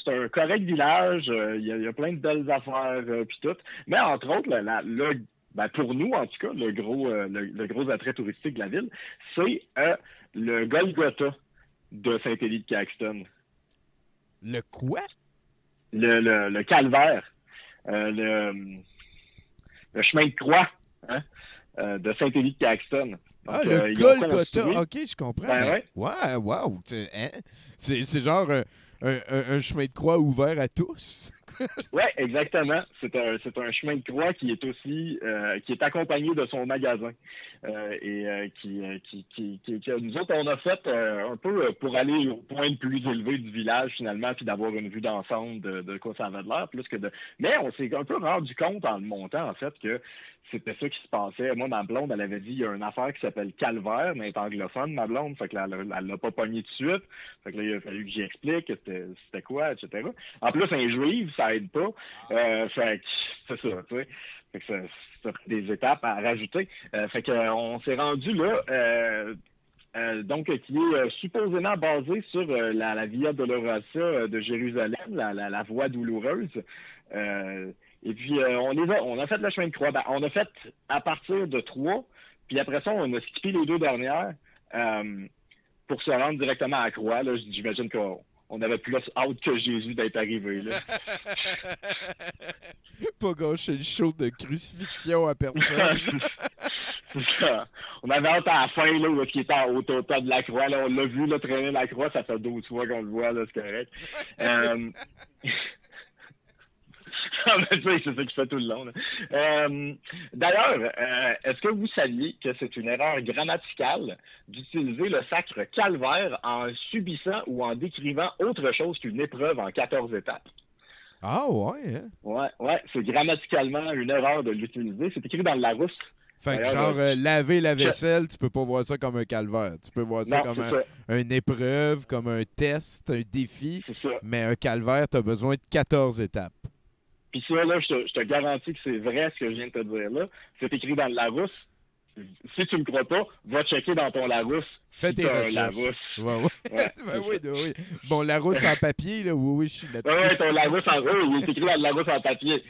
un correct village, il y a plein de belles affaires, puis tout. Mais entre autres, pour nous, en tout cas, le gros attrait touristique de la ville, c'est le Golgotha de Saint-Élie-de-Caxton. Le quoi? Le calvaire, le chemin de croix, hein, de Saint-Élie-de-Caxton. Ah, Donc, le ils ont Golgotha, construit- OK, je comprends. Ben mais- ouais. Ouais, wow. C'est genre un chemin de croix ouvert à tous. Oui, exactement. C'est un chemin de croix qui est aussi qui est accompagné de son magasin. Nous autres, on a fait un peu pour aller au point le plus élevé du village, finalement, puis d'avoir une vue d'ensemble de quoi ça avait de l'air, Mais on s'est un peu rendu compte en le montant, en fait, que c'était ça qui se passait. Moi, ma blonde, elle avait dit, il y a une affaire qui s'appelle Calvaire, mais elle est anglophone, ma blonde, fait que là, elle l'a pas pogné tout de suite. Fait que là, il a fallu que j'y explique que c'était quoi, etc. En plus, un juif, ça aide pas. Fait que c'est ça, tu sais. Fait que ça fait des étapes à rajouter. Fait que on s'est rendu là, donc qui est supposément basé sur la Via Dolorosa de Jérusalem, la voie douloureuse. Et puis, on a fait le chemin de croix. On a fait à partir de 3, puis après ça, on a skippé les 2 dernières pour se rendre directement à la croix. Là, j'imagine qu'on avait plus hâte que Jésus d'être arrivé. Là. Pas gâcher le show de crucifixion à personne. C'est ça. On avait hâte à la fin, là, où il était au top de la croix. Là, on l'a vu là, traîner la croix, ça fait 12 fois qu'on le voit, là, c'est correct. C'est ça qu'il fait tout le long. D'ailleurs, est-ce que vous saviez que c'est une erreur grammaticale d'utiliser le sacre calvaire en subissant ou en décrivant autre chose qu'une épreuve en 14 étapes? Ah ouais, hein? Ouais, c'est grammaticalement une erreur de l'utiliser. C'est écrit dans le Larousse. Fait que D'ailleurs, genre, laver la vaisselle, tu peux pas voir ça comme un calvaire. Tu peux voir ça Non, comme c'est une épreuve, comme un test, un défi. C'est ça. Mais un calvaire, t'as besoin de 14 étapes. Puis ça, là, je te garantis que c'est vrai ce que je viens de te dire là. C'est écrit dans le Larousse. Si tu me crois pas, va checker dans ton Larousse. Fais si tes t'as un recherches. Larousse. Ouais. Ouais, Ben oui. Bon, Larousse en papier, là, oui, je suis là-dessus. Ouais, ton Larousse en gros, il est écrit dans le Larousse en papier.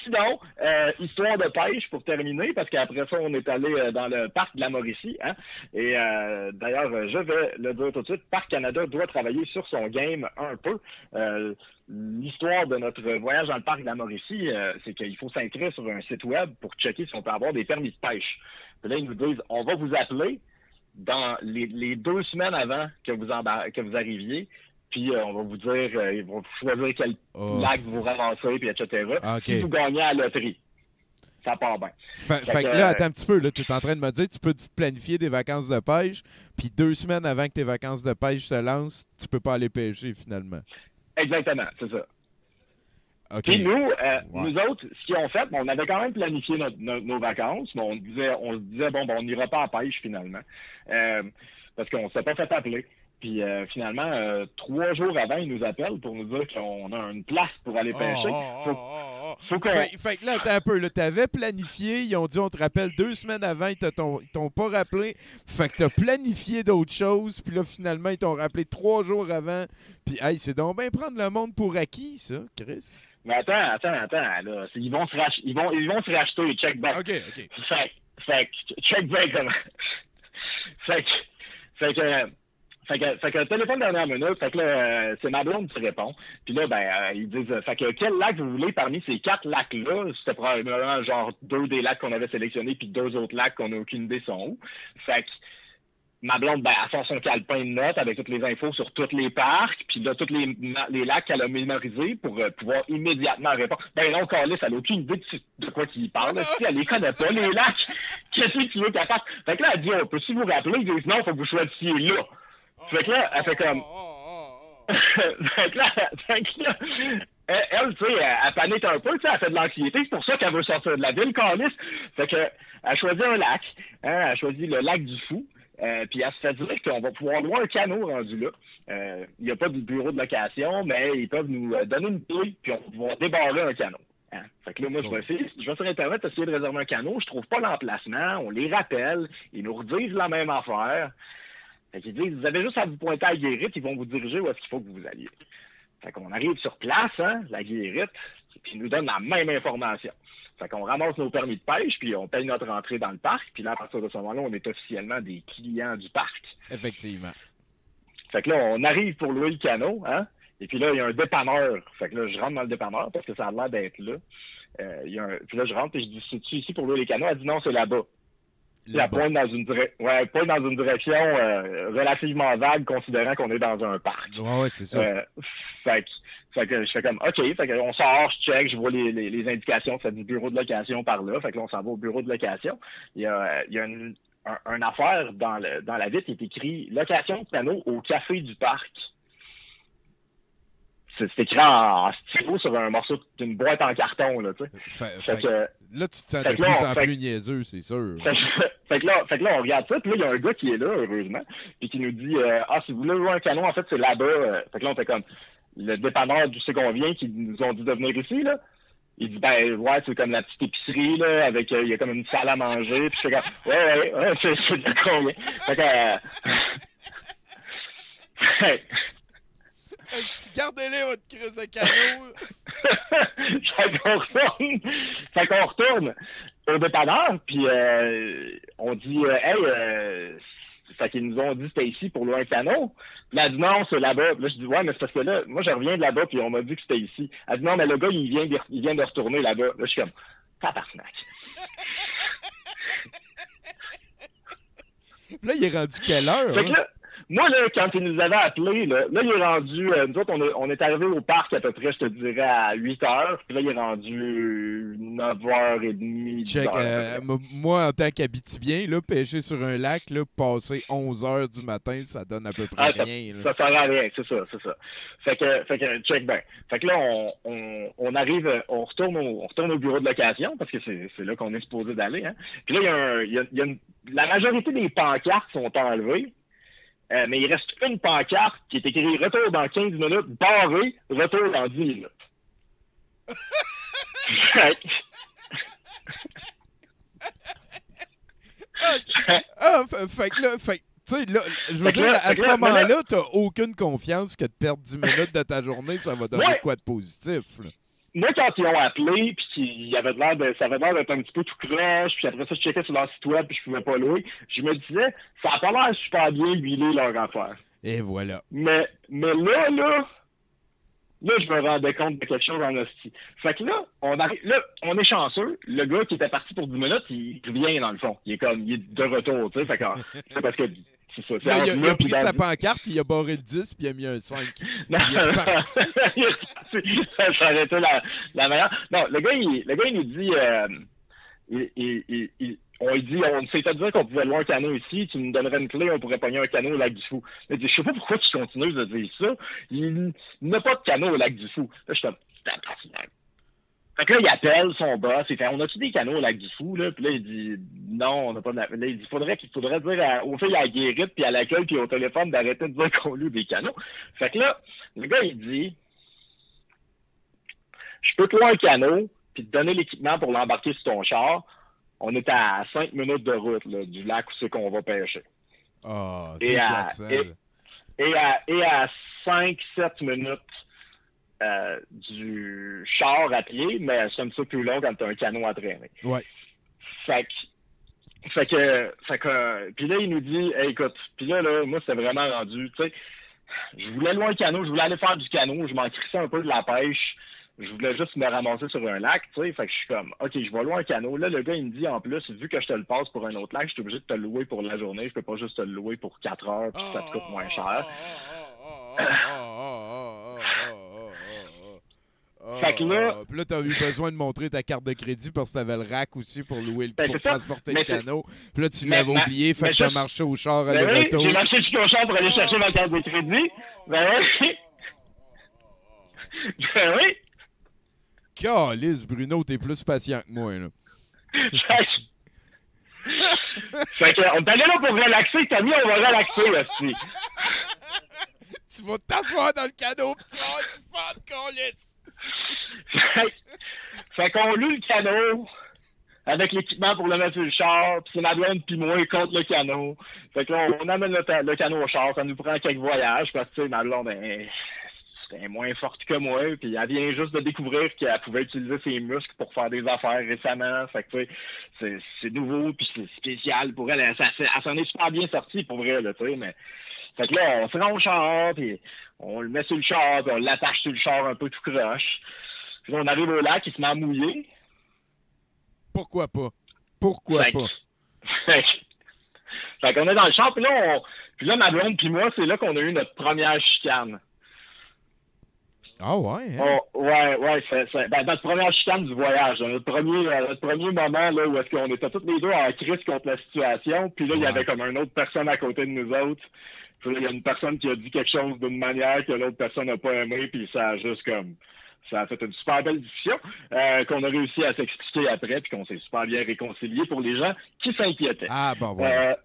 Sinon, histoire de pêche pour terminer, parce qu'après ça, on est allé dans le parc de la Mauricie. Hein? Et d'ailleurs, je vais le dire tout de suite, Parc Canada doit travailler sur son game un peu. L'histoire de notre voyage dans le parc de la Mauricie, c'est qu'il faut s'inscrire sur un site web pour checker si on peut avoir des permis de pêche. Puis là, ils nous disent, on va vous appeler dans les 2 semaines avant que vous arriviez. Puis on va vous dire, ils vont choisir quel lac vous ramassez, puis etc. OK. Si vous gagnez à la loterie. Ça part bien. Fait que là, attends un petit peu, là, tu es en train de me dire tu peux te planifier des vacances de pêche, puis 2 semaines avant que tes vacances de pêche se lancent, tu peux pas aller pêcher finalement. Exactement, c'est ça. OK. Puis nous, nous autres, ce qu'ils ont fait, on avait quand même planifié nos vacances, mais on se disait, bon, on n'ira pas à pêche finalement. Parce qu'on ne s'est pas fait appeler. Puis finalement, 3 jours avant, ils nous appellent pour nous dire qu'on a une place pour aller pêcher. Faut qu'on... Fait que là, attends un peu. Là, t'avais planifié. Ils ont dit on te rappelle 2 semaines avant. Ils t'ont pas rappelé. Fait que t'as planifié d'autres choses. Puis là, finalement, ils t'ont rappelé 3 jours avant. Puis, hey, c'est donc bien prendre le monde pour acquis, ça, Chris. Mais attends. Là, ils vont se racheter. Check back. OK. Fait que check back comment. Fait que téléphone dernière minute, fait que là, c'est ma blonde qui répond. Puis là, ils disent, fait que quel lac vous voulez parmi ces 4 lacs-là? C'était probablement genre 2 des lacs qu'on avait sélectionnés, puis 2 autres lacs qu'on n'a aucune idée sont où. Fait que ma blonde, elle sort son calepin de notes avec toutes les infos sur tous les parcs, puis là, tous les lacs qu'elle a mémorisés pour pouvoir immédiatement répondre. Ben non, Carlis, elle n'a aucune idée de quoi qu'il parle. Si elle les connaît pas, les lacs, qu'est-ce que tu veux qu'elle fasse? Fait que là, elle dit, on peut-tu vous rappeler? Ils disent, non, faut que vous choisissiez là. Fait que là, elle fait comme... fait que là, elle, tu sais, elle panique un peu, tu sais, elle fait de l'anxiété. C'est pour ça qu'elle veut sortir de la ville, Carlis. Fait que, elle choisit un lac. Hein, elle choisit le lac du Fou. Puis elle se fait dire qu'on va pouvoir louer un canot rendu là. Il n'y a pas de bureau de location, mais ils peuvent nous donner une clé, puis on va pouvoir débarrer un canot. Hein? Fait que là, moi, je vais sur Internet essayer de réserver un canot. Je trouve pas l'emplacement. On les rappelle. Ils nous redisent la même affaire. Fait qu'ils disent, vous avez juste à vous pointer à la Guérite, ils vont vous diriger où est-ce qu'il faut que vous alliez. Fait qu'on arrive sur place, hein, la Guérite, puis ils nous donnent la même information. Fait qu'on ramasse nos permis de pêche, puis on paye notre entrée dans le parc, puis là, à partir de ce moment-là, on est officiellement des clients du parc. Effectivement. Fait que là, on arrive pour louer le canot, hein, et puis là, il y a un dépanneur. Fait que là, je rentre dans le dépanneur, parce que ça a l'air d'être là. Puis là, je rentre, et je dis, c'est-tu ici pour louer les canots? Elle dit, non, c'est là-bas. Elle pointe dans une direction relativement vague, considérant qu'on est dans un parc. Ouais, c'est ça. Fait que je fais comme, OK, fait qu'on sort, je check, je vois les indications, ça dit bureau de location par là. Fait que là, on s'en va au bureau de location. Il y a une affaire dans la vitre qui est écrit location de canot au café du parc. C'est écrit en stylo sur un morceau d'une boîte en carton, là, tu sais. Là, tu te sens de plus en plus niaiseux, c'est sûr. Fait que là, on regarde ça, puis là, il y a un gars qui est là, heureusement, puis qui nous dit si vous voulez louer un canot, en fait, c'est là-bas. Fait que là, on fait comme le dépanneur d'où c'est qu'on vient, qui nous ont dit de venir ici, là. Il dit, ouais, c'est comme la petite épicerie, là, avec, il y a comme une salle à manger, puis je fais comme, ouais, c'est de combien. Fait que, si tu gardez-les, votre crise de canot. Fait qu'on retourne au dépanneur, puis on dit, fait qu'ils nous ont dit c'était ici pour louer un canot. Puis elle dit non, c'est là-bas. Puis là, je dis ouais, mais c'est parce que là, moi je reviens de là-bas, puis on m'a dit que c'était ici. Elle dit non, mais le gars, il vient de retourner là-bas. Là, je suis comme, tabarnak. Là, il est rendu quelle heure? Fait que là, moi, là, quand ils nous avaient appelés, là il est rendu... nous autres, on est arrivé au parc à peu près, je te dirais, à 8 heures. Puis là, il est rendu 9h30. Check. Moi, en tant qu'habitibien, là, pêcher sur un lac, là, passer 11 heures du matin, ça donne à peu près rien. Ça sert à rien, c'est ça. Fait que check bien. Fait que là, on arrive, on retourne au bureau de location, parce que c'est là qu'on est supposé d'aller. Hein. Puis là, la majorité des pancartes sont enlevées. Mais il reste une pancarte qui est écrite « Retour dans 15 minutes, barré, retour dans 10 minutes. » Fait que là, tu sais, là, je veux dire, à ce moment-là, t'as aucune confiance que de perdre 10 minutes de ta journée, ça va donner quoi de positif, là. Moi, quand ils ont appelé, puis ça avait l'air d'être un petit peu tout croche, puis après ça, je checkais sur leur site web, puis je pouvais pas louer, je me disais, ça a pas l'air super bien huilé leur affaire. Et voilà. Mais là, je me rendais compte de quelque chose en hostie. Fait que là, on est chanceux. Le gars qui était parti pour 10 minutes, il revient dans le fond. Il est de retour, tu sais. Fait que c'est parce que c'est ça. Là, il a pris sa pancarte, il a barré le 10, puis il a mis un 5. Il est reparti. Ça aurait été la meilleure. Non, le gars, il nous dit, on lui dit, on s'est dit qu'on pouvait louer un canot ici, tu nous donnerais une clé, on pourrait pogner un canot au lac du Fou. Il dit, je sais pas pourquoi tu continues de dire ça. Il n'a pas de canot au lac du Fou. Là, je suis comme, Fait que là, il appelle son boss, il fait, on a-tu des canots au lac du Fou, là? Puis là, il dit, non, on n'a pas de... Là, il dit, faudrait dire aux filles à la guérite, puis à l'accueil, puis au téléphone, d'arrêter de dire qu'on loue des canots. Fait que là, le gars, il dit, je peux te louer un canot, puis te donner l'équipement pour l'embarquer sur ton char. On est à 5 minutes de route, là, du lac où c'est qu'on va pêcher. Ah, c'est glaçant. Et à 5-7 minutes du char à pied, mais c'est un petit peu plus long quand t'as un canot à traîner. Ouais. Fait que, puis là, il nous dit, hey, écoute, puis là, moi, c'était vraiment rendu, tu sais, je voulais louer un canot, je voulais aller faire du canot, je m'en crissais un peu de la pêche, je voulais juste me ramasser sur un lac, tu sais, fait que je suis comme, OK, je vais louer un canot. Là, le gars, il me dit, en plus, vu que je te le passe pour un autre lac, je suis obligé de te le louer pour la journée, je peux pas juste te le louer pour 4 heures, puis ça te coûte moins cher. Fait que là... Puis là, t'as eu besoin de montrer ta carte de crédit parce que t'avais le rack aussi pour louer pour transporter le canot. Puis là, tu l'avais oublié, fait que t'as marché au char à retour. J'ai marché jusqu'au char pour aller chercher ma carte de crédit. Ben oui. Ben oui. Calisse, Bruno, t'es plus patient que moi, là. Fait que, on est allé là pour relaxer, Tommy, on va relaxer, là-dessus. Tu vas t'asseoir dans le canot pis tu vas avoir du fun, calisse. Fait qu'on loue le canot avec l'équipement pour le mettre sur le char, pis c'est ma blonde pis moi contre le canot. Fait que là, on amène le canot au char, ça nous prend quelques voyages, parce que, tu sais, ma blonde, elle est moins forte que moi, puis elle vient juste de découvrir qu'elle pouvait utiliser ses muscles pour faire des affaires récemment. Fait que, tu sais, c'est nouveau, puis c'est spécial pour elle. Elle s'en est super bien sortie, pour vrai, là, tu sais, mais... Fait que là, on se rend au char, puis on le met sur le char, puis on l'attache sur le char un peu tout croche. Puis là, on arrive au lac, il se met à mouiller. Pourquoi pas? Pourquoi pas? Fait qu'on est dans le char, puis là, ma blonde puis moi, c'est là qu'on a eu notre première chicane. Ah ouais, hein? Oh, ouais, c'est notre première chicane du voyage. Notre premier moment là où est-ce qu'on était tous les deux en crise contre la situation, puis là, il y avait comme une autre personne à côté de nous autres. Puis là, il y a une personne qui a dit quelque chose d'une manière que l'autre personne n'a pas aimé, puis ça a juste comme... Ça a fait une super belle discussion qu'on a réussi à s'expliquer après, puis qu'on s'est super bien réconcilié pour les gens qui s'inquiétaient. Ah, bon, voilà.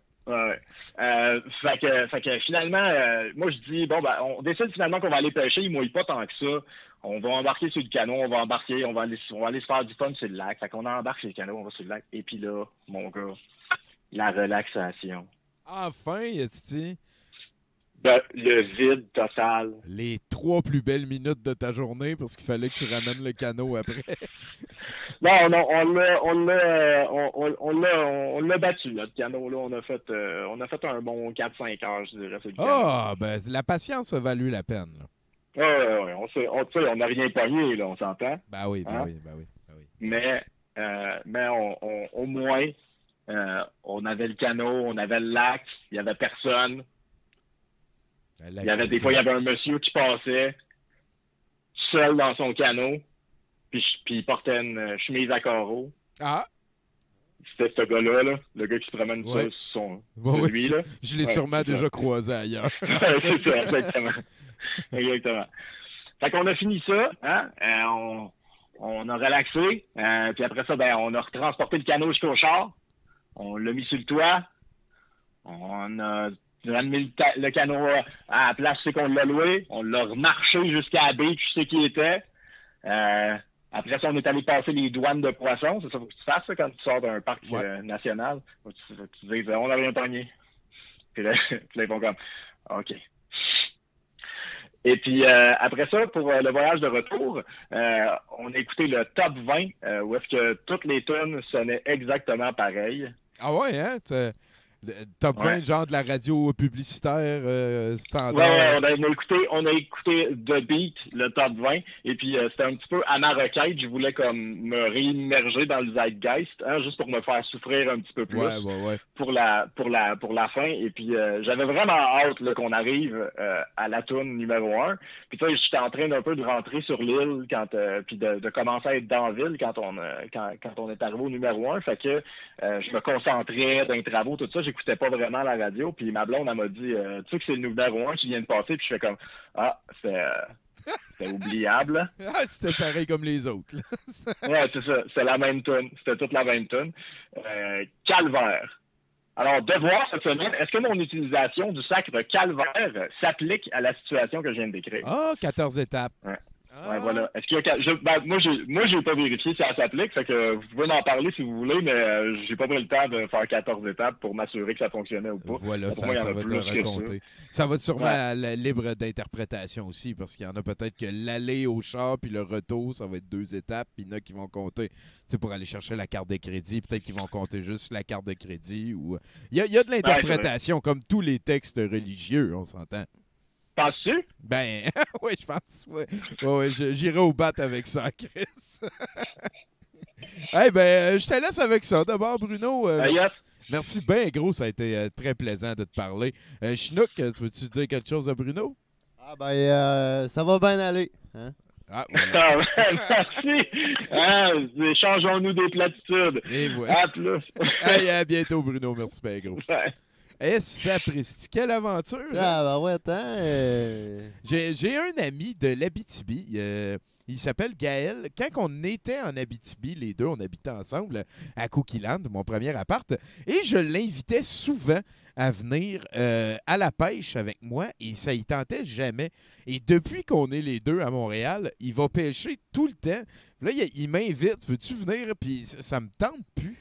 Fait que finalement, moi je dis, bon, ben, on décide finalement qu'on va aller pêcher, il mouille pas tant que ça. On va embarquer sur le canot, on va aller se faire du fun sur le lac. Fait qu'on embarque sur le canot, on va sur le lac. Et puis là, mon gars, la relaxation. Enfin, Esti. Le vide total. Les 3 plus belles minutes de ta journée parce qu'il fallait que tu ramènes le canot après. Non, on l'a battu, là, le canot, là. On a fait un bon 4-5 heures, je dirais. Ah, ben, la patience a valu la peine, là. Ouais, on n'a rien pogné, là, on s'entend. Ben oui. Mais au moins, on avait le canot, on avait le lac, il y avait personne. Des fois, il y avait un monsieur qui passait seul dans son canot, puis il portait une chemise à carreaux. Ah! C'était ce gars-là, là, le gars qui se promène sur lui. Là. Je l'ai sûrement déjà croisé ailleurs. C'est ça, exactement. Fait qu'on a fini ça, hein? On a relaxé, puis après ça, ben, on a retransporté le canot jusqu'au char. On l'a mis sur le toit. On a mis le canot à la place qu'on l'a loué. On l'a remarché jusqu'à la baie, tu sais qui était. Après ça, on est allé passer les douanes de poissons. C'est ça que tu fasses ça, quand tu sors d'un parc national. Tu dis, on n'a rien pogné. Puis là, ils font comme, OK. Et puis, après ça, pour le voyage de retour, on a écouté le top 20, où est-ce que toutes les tunes sonnaient exactement pareil. Ah ouais, hein? C'est le top 20, genre de la radio publicitaire standard. Ouais, on a écouté The Beat, le top 20, et puis c'était un petit peu à ma requête. Je voulais comme me réimmerger dans le zeitgeist, hein, juste pour me faire souffrir un petit peu plus pour la fin. Et puis j'avais vraiment hâte là, qu'on arrive à la tune numéro 1. Puis tu sais, j'étais en train d'un peu de rentrer sur l'île puis de commencer à être dans la ville quand on est arrivé au numéro 1. Fait que je me concentrais dans les travaux, tout ça. J'écoutais pas vraiment la radio, puis ma blonde, elle m'a dit tu sais que c'est le numéro 1 qui vient de passer, puis je fais comme c'était C'était oubliable. Ah, c'était pareil comme les autres. Là. Ouais, c'est ça. C'est la même tune. C'était toute la même tune. Calvaire. Alors, devoir cette semaine, est-ce que mon utilisation du sacre calvaire s'applique à la situation que je viens de décrire? Ah, 14 étapes. Ouais. Ah. Ouais, voilà. Est-ce qu'il y a moi, j'ai pas vérifié si ça s'applique, fait que vous pouvez en parler si vous voulez, mais j'ai pas pris le temps de faire 14 étapes pour m'assurer que ça fonctionnait ou pas. Voilà, ça va te raconter. Ça va être sûrement libre d'interprétation aussi, parce qu'il y en a peut-être que l'aller au char puis le retour, ça va être 2 étapes, puis il y en a qui vont compter, pour aller chercher la carte de crédit, peut-être qu'ils vont compter juste la carte de crédit. Ou il y a de l'interprétation, comme tous les textes religieux, on s'entend. Penses-tu? Ben, oui, je pense. Ouais, j'irai au bat avec ça, Chris. Ben, je te laisse avec ça. D'abord, Bruno, merci bien, gros. Ça a été très plaisant de te parler. Chinook, veux-tu dire quelque chose à Bruno? Ah, ben, ça va bien aller. Hein? Ah, voilà. Merci. Changeons-nous des platitudes. Et voilà. À plus. Hey, à bientôt, Bruno. Merci bien, gros. Sapristi, quelle aventure! Ah, ben ouais, attends. J'ai un ami de l'Abitibi. Il s'appelle Gaël. Quand on était en Abitibi, les deux, on habitait ensemble à Coquilland, mon premier appart, et je l'invitais souvent à venir à la pêche avec moi, et ça y tentait jamais. Et depuis qu'on est les deux à Montréal, il va pêcher tout le temps. Là, il m'invite, veux-tu venir? Puis ça me tente plus.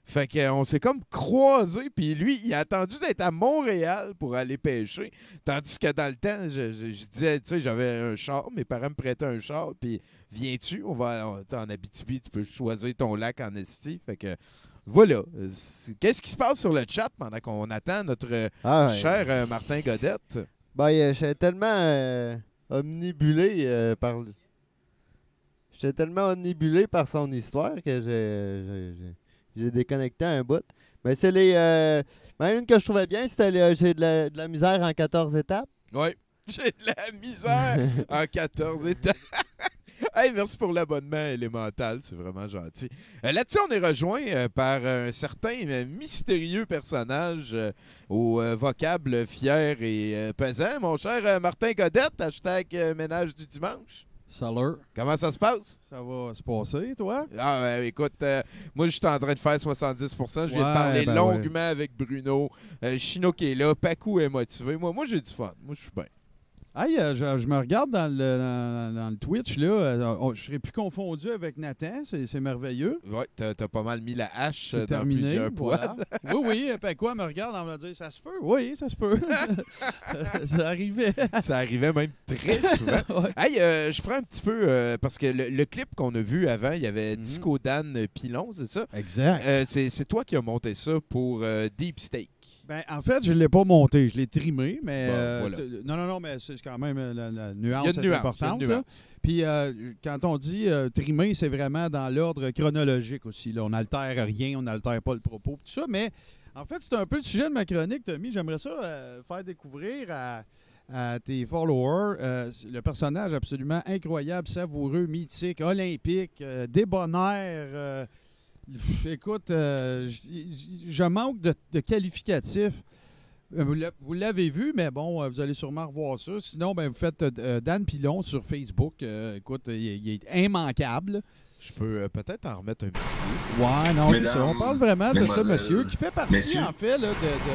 Fait qu'on s'est comme croisés, puis lui, il a attendu d'être à Montréal pour aller pêcher. Tandis que dans le temps, je disais, tu sais, j'avais un char, mes parents me prêtaient un char, puis viens-tu? En Abitibi, tu peux choisir ton lac en esti. Fait que voilà. Qu'est-ce qui se passe sur le chat pendant qu'on attend notre cher Martin Godette? Ben, j'étais tellement omnibulé par... J'étais tellement omnibulé par son histoire que j'ai déconnecté un bout. Mais c'est les... une que je trouvais bien, c'était j'ai de la misère en 14 étapes. Oui, j'ai de la misère en 14 étapes. Hey, merci pour l'abonnement élémental, c'est vraiment gentil. Là-dessus, on est rejoint par un certain mystérieux personnage au vocable fier et pesant, mon cher Martin Godette, #ménage du dimanche. Salut. Comment ça se passe? Ça va se passer, toi? Ah, écoute, moi, je suis en train de faire 70%. Je viens de parler longuement avec Bruno. Chino qui est là. Pacou est motivé. Moi j'ai du fun. Moi, je suis bien. Hey, je me regarde dans le Twitch, là. Je serais plus confondu avec Nathan. C'est merveilleux. Oui, t'as pas mal mis la hache dans terminé, plusieurs voilà. Oui, Pacou me regarde, on va dire, ça se peut? Oui, ça se peut. Ça arrivait. Ça arrivait même très souvent. Ouais. Hey, je prends un petit peu, parce que le clip qu'on a vu avant, il y avait Disco Dan Pilon, c'est ça? Exact. C'est toi qui as monté ça pour Deep Steak. Ben, en fait, je ne l'ai pas monté, je l'ai trimé, mais voilà. non, mais c'est quand même la nuance il y a une nuance, importante. Il y a une nuance. Puis quand on dit trimer, c'est vraiment dans l'ordre chronologique aussi. Là. On n'altère rien, on n'altère pas le propos, tout ça. Mais en fait, c'est un peu le sujet de ma chronique, Tommy. J'aimerais ça faire découvrir à tes followers le personnage absolument incroyable, savoureux, mythique, olympique, débonnaire. Écoute, je manque de qualificatifs. Vous l'avez vu, mais bon, vous allez sûrement revoir ça. Sinon, ben, vous faites Dan Pilon sur Facebook. Écoute, il est immanquable. Je peux peut-être en remettre un petit peu. Ouais, non, c'est ça. On parle vraiment de ce monsieur qui fait partie, en fait, là,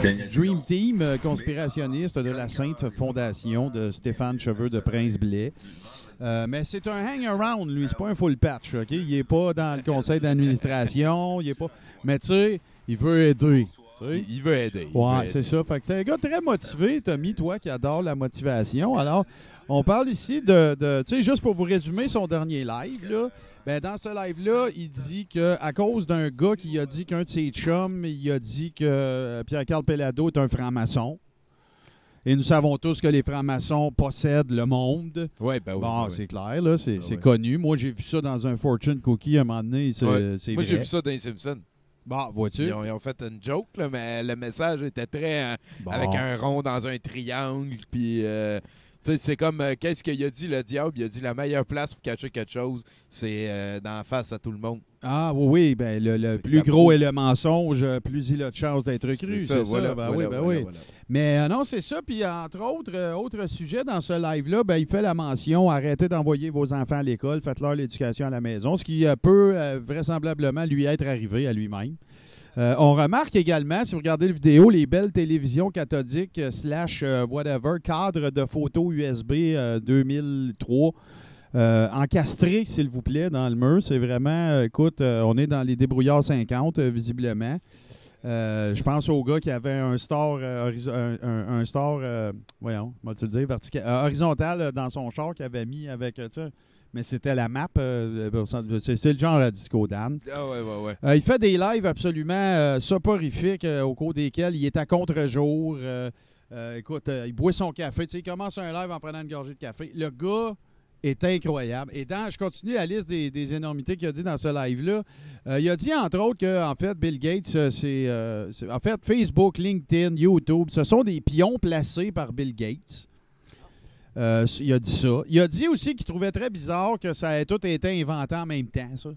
du Dream Team conspirationniste de la Sainte Fondation de Stéphane Cheveux de Prince-Blais. Mais c'est un hang-around, lui. C'est pas un full patch, OK? Il est pas dans le conseil d'administration. Il est pas... Mais tu sais, il veut aider. Il veut aider. Ouais, c'est ça. Fait que c'est un gars très motivé, Tommy, toi qui adore la motivation. Alors, on parle ici de tu sais, juste pour vous résumer son dernier live, là. Ben, dans ce live-là, il dit qu'à cause d'un gars qui a dit qu'un de ses chums, il a dit que Pierre-Carl Pellado est un franc-maçon. Et nous savons tous que les francs-maçons possèdent le monde. Oui, ben oui. Bon, c'est clair, là, c'est connu. Moi, j'ai vu ça dans un Fortune Cookie à un moment donné. C'est vrai. Moi, j'ai vu ça dans les Simpsons. Bon, vois-tu? Ils ont fait une joke, là, mais le message était très... avec un rond dans un triangle, puis... sais, c'est comme, qu'est-ce qu'il a dit, le diable? Il a dit la meilleure place pour cacher quelque chose, c'est d'en face à tout le monde. Ah oui, ben le plus ça gros prouve. est le mensonge, plus il a de chances d'être cru. C'est ça, voilà. Ben voilà, oui, ben voilà, oui. voilà. Mais non, c'est ça. Puis entre autres, autre sujet dans ce live-là, ben, il fait la mention, arrêtez d'envoyer vos enfants à l'école, faites-leur l'éducation à la maison, ce qui peut vraisemblablement lui être arrivé à lui-même. On remarque également, si vous regardez la vidéo, les belles télévisions cathodiques / whatever, cadre de photos USB 2003, encastré, s'il vous plaît, dans le mur. C'est vraiment, écoute, on est dans les débrouillards 50, visiblement. Je pense au gars qui avait un store, voyons, comment-tu le dire, horizontal dans son char qu'il avait mis avec, tu sais, mais c'était la map, c'est le genre à Disco Dan. Ah ouais. Il fait des lives absolument soporifiques au cours desquels il est à contre-jour. Écoute, il boit son café. Tu sais, il commence un live en prenant une gorgée de café. Le gars est incroyable. Et je continue la liste des énormités qu'il a dit dans ce live-là. Il a dit, entre autres, que en fait, Bill Gates, en fait, Facebook, LinkedIn, YouTube, ce sont des pions placés par Bill Gates. Il a dit ça. Il a dit aussi qu'il trouvait très bizarre que ça ait tout été inventé en même temps, ça.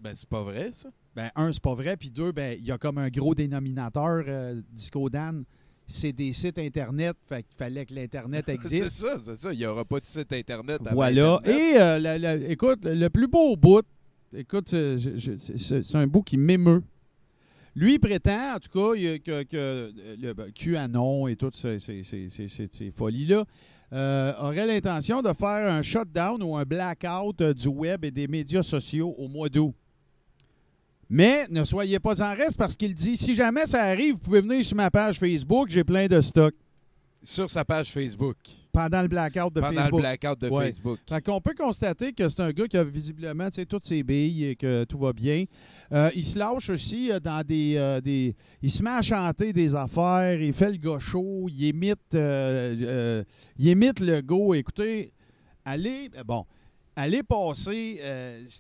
Ben, c'est pas vrai, ça. Ben, un, c'est pas vrai. Puis deux, ben, il y a comme un gros dénominateur, Disco Dan. C'est des sites Internet. Fait qu'il fallait que l'Internet existe. c'est ça. Il n'y aura pas de site Internet avant Voilà. Internet. Et, écoute, le plus beau bout, écoute, c'est un bout qui m'émeut. Lui, il prétend, en tout cas, que le QAnon et toutes ces folies-là aurait l'intention de faire un shutdown ou un blackout du web et des médias sociaux au mois d'août. Mais ne soyez pas en reste parce qu'il dit, si jamais ça arrive, vous pouvez venir sur ma page Facebook, j'ai plein de stock. Sur sa page Facebook. Pendant le blackout de Facebook. Pendant le blackout de Facebook. Fait qu'on peut constater que c'est un gars qui a visiblement toutes ses billes et que tout va bien. Il se lâche aussi dans des... Il se met à chanter des affaires, il fait le gars chaud, il imite le go. Écoutez, allez passer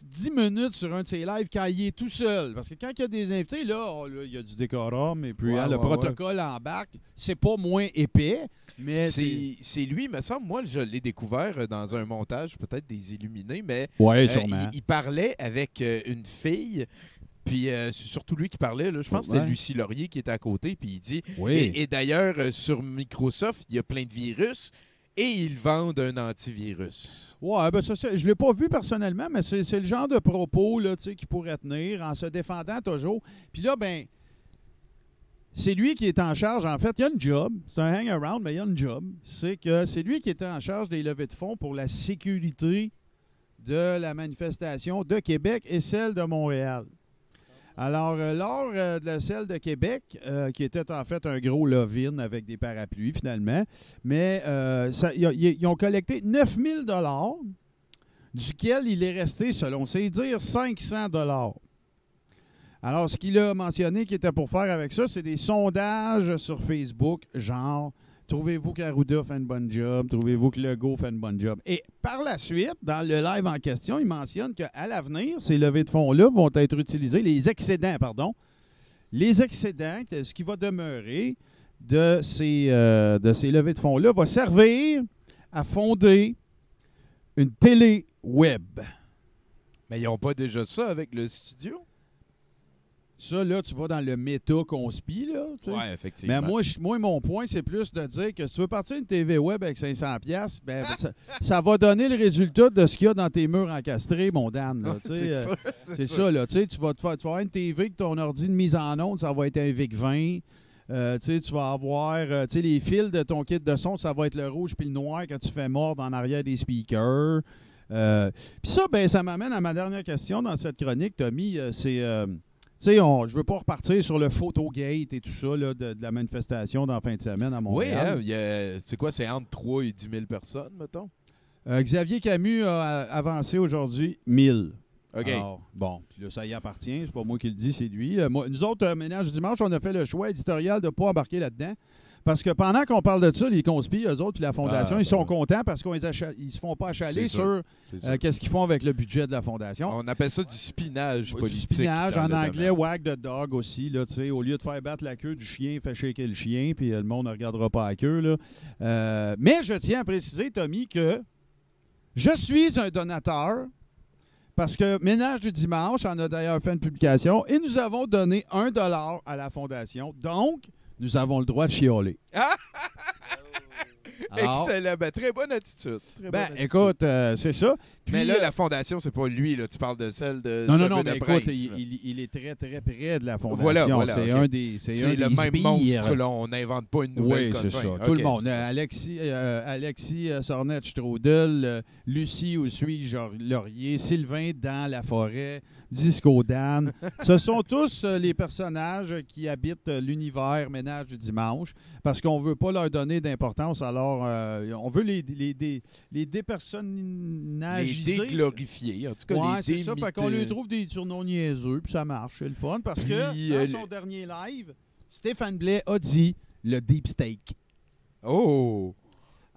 10 minutes sur un de ses lives quand il est tout seul. Parce que quand il y a des invités, là, il y a du décorum et puis le protocole embarque. C'est pas moins épais, mais c'est lui, me semble. Moi, je l'ai découvert dans un montage, peut-être des Illuminés, mais sûrement. Il parlait avec une fille. Puis c'est surtout lui qui parlait. Là. Je pense que c'était Lucie Laurier qui était à côté. Puis il dit... Oui. Et d'ailleurs, sur Microsoft, il y a plein de virus. Et ils vendent un antivirus. Ouais, ben ça, je ne l'ai pas vu personnellement, mais c'est le genre de propos là, qu'il pourrait tenir en se défendant toujours. Puis là, ben, c'est lui qui est en charge. En fait, il y a une job. C'est un hang-around, mais il y a une job. C'est que c'est lui qui était en charge des levées de fonds pour la sécurité de la manifestation de Québec et celle de Montréal. Alors, lors de celle de Québec, qui était en fait un gros love-in avec des parapluies, finalement, mais ils ont collecté 9 000 $, duquel il est resté, selon ses dires, 500 $. Alors, ce qu'il a mentionné qu'il était pour faire avec ça, c'est des sondages sur Facebook, genre... Trouvez-vous qu'Arruda fait une bonne job? Trouvez-vous que Legault fait une bonne job? Et par la suite, dans le live en question, il mentionne qu'à l'avenir, ces levées de fonds-là vont être utilisées, les excédents, ce qui va demeurer de ces levées de fonds-là, va servir à fonder une télé web. Mais ils n'ont pas déjà ça avec le studio? Ça, là, tu vas dans le méta-conspi, là. Oui, effectivement. Mais moi, mon point, c'est plus de dire que si tu veux partir une TV web avec 500$, ben, ça va donner le résultat de ce qu'il y a dans tes murs encastrés, mon Dan. Là, c'est ça, là. Tu vas avoir une TV que ton ordi de mise en onde, ça va être un VIC-20. Tu vas avoir les fils de ton kit de son, ça va être le rouge puis le noir quand tu fais mordre en arrière des speakers. Puis ça, ben, ça m'amène à ma dernière question dans cette chronique, Tommy. C'est... je ne veux pas repartir sur le Photogate et tout ça là, de la manifestation dans la fin de semaine à Montréal. Oui, c'est quoi? C'est entre 3 et 10 000 personnes, mettons? Xavier Camus a avancé aujourd'hui 1000. OK. Alors, bon, puis là, ça y appartient. C'est pas moi qui le dis, c'est lui. Nous autres, Ménage Dimanche, on a fait le choix éditorial de ne pas embarquer là-dedans Parce que pendant qu'on parle de ça, les conspis, eux autres, puis la Fondation, Ah, ils sont ben contents parce qu'ils ne se font pas achaler C'est sûr. sur qu'est-ce qu'ils font avec le budget de la Fondation. On appelle ça du spinage Du politique. spinage, dans en le anglais, domaine. wag the dog aussi. Là, au lieu de faire battre la queue du chien, fait shaker le chien, puis le monde ne regardera pas la queue. Là. Mais je tiens à préciser, Tommy, que je suis un donateur. Parce que Ménage du Dimanche en a d'ailleurs fait une publication et nous avons donné 1 $ à la Fondation. Donc, nous avons le droit de chialer. Alors, Excellent. Ben, très bonne attitude. Très bonne attitude. écoute, c'est ça. Puis, Mais là, la Fondation, c'est pas lui. Là. Tu parles de celle de non, Cheveux mais de écoute, Prince, là. il est très, très près de la Fondation. Voilà, c'est ok. un des C'est le des même sbires. monstre, là. On n'invente pas une nouvelle Oui, c'est consigne. ça. Ok, Tout le monde. c'est ça. Alexis Sornet-Strudel, Lucie où suis-je Laurier, Sylvain dans la forêt, Disco Dan. Ce sont tous les personnages qui habitent l'univers Ménage du Dimanche parce qu'on ne veut pas leur donner d'importance. Alors, on veut les dépersonnagiser. Les déglorifier. En tout cas, Ouais, les c'est ça. démiter. Fait qu'on lui trouve des surnoms niaiseux, puis ça marche. C'est le fun. Parce que Puis, dans son dernier live, Stéphane Blais a dit le deep steak. Oh!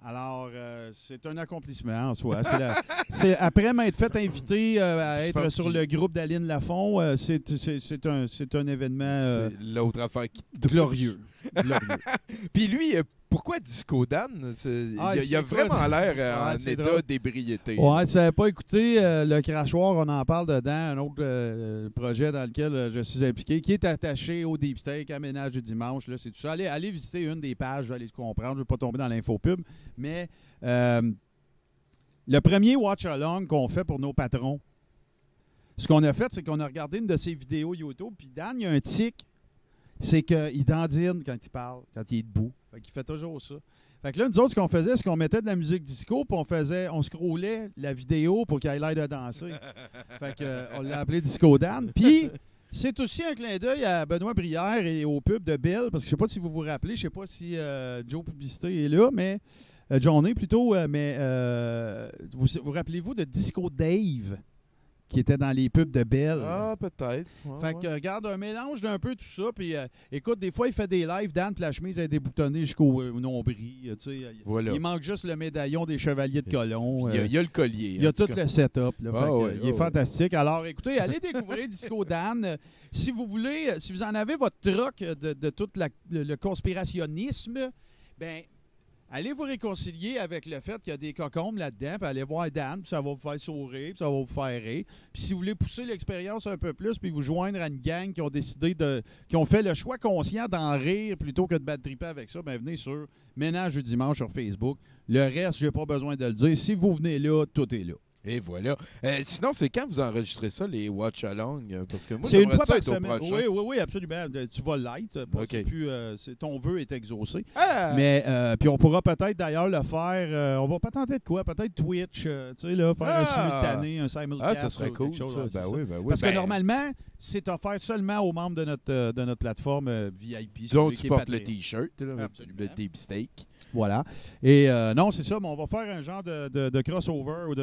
Alors, c'est un accomplissement en soi. C'est après m'être fait inviter à Je être pense sur qu'il- le groupe d'Aline Lafont, c'est un événement C'est l'autre affaire qui glorieux. Glorieux. Puis lui, pourquoi Disco Dan? Ah, il a c'est vraiment cool. l'air Ouais, en c'est état drôle. d'ébriété. Ouais, si vous n'avez pas écouté le crachoir, on en parle dedans, un autre projet dans lequel je suis impliqué, qui est attaché au Deep Steak, à Ménage du Dimanche. Là, c'est tout ça. Allez visiter une des pages, vous allez comprendre. Je ne vais pas tomber dans l'infopub. Mais le premier watch-along qu'on fait pour nos patrons, ce qu'on a fait, c'est qu'on a regardé une de ses vidéos YouTube, puis Dan, il y a un tic, c'est qu'il dandine quand il parle, quand il est debout. Fait qu'il fait toujours ça. Fait que là, nous autres, ce qu'on faisait, c'est qu'on mettait de la musique disco, puis on scrollait la vidéo pour qu'il ait l'air de danser. Fait que, on l'a appelé Disco Dan. Puis, c'est aussi un clin d'œil à Benoît Brière et au pub de Bill, parce que je sais pas si vous vous rappelez, je sais pas si Joe Publicité est là, mais Johnny plutôt, mais vous rappelez-vous de Disco Dave, qui était dans les pubs de Bell? Ah, peut-être. Ouais, Fait que, regarde, un mélange d'un peu tout ça. Puis, écoute, des fois, il fait des lives. Dan, puis la chemise est déboutonnée jusqu'au nombril. Tu sais, Voilà. il manque juste le médaillon des Chevaliers de Colomb. Il y a le collier. il y a en tout tout cas. le setup. Là, Ah, fait que, ouais, il est ouais. fantastique. Alors, écoutez, allez découvrir Disco Dan. Si vous voulez, si vous en avez votre troc de tout le conspirationnisme, ben allez vous réconcilier avec le fait qu'il y a des cocombes là-dedans, puis allez voir Dan, puis ça va vous faire sourire, puis ça va vous faire rire. Puis si vous voulez pousser l'expérience un peu plus, puis vous joindre à une gang qui ont décidé qui ont fait le choix conscient d'en rire plutôt que de battre triper avec ça, ben venez sur Ménage du Dimanche sur Facebook. Le reste, j'ai pas besoin de le dire. Si vous venez là, tout est là. Et voilà. Sinon, c'est quand vous enregistrez ça, les Watch Along? Parce que moi, C'est une j'aimerais fois ça par être au semaine. prochain. Oui, absolument. Tu vas light. OK. C'est plus, ton vœu est exaucé. Ah! Mais puis on pourra peut-être d'ailleurs le faire. On va pas tenter de quoi? Peut-être Twitch, tu sais, là, faire un simultané, un simulcast. Ah, ça serait ou cool, quelque chose, ça. ouais, c'est Ben oui, ben oui. Parce que Ben, normalement, c'est offert seulement aux membres de notre plateforme VIP. si vous donc, voulez, tu qui est portes le Patreon. T-shirt, là, avec Absolument. le deep steak. Voilà. Et non, c'est ça, mais on va faire un genre de crossover ou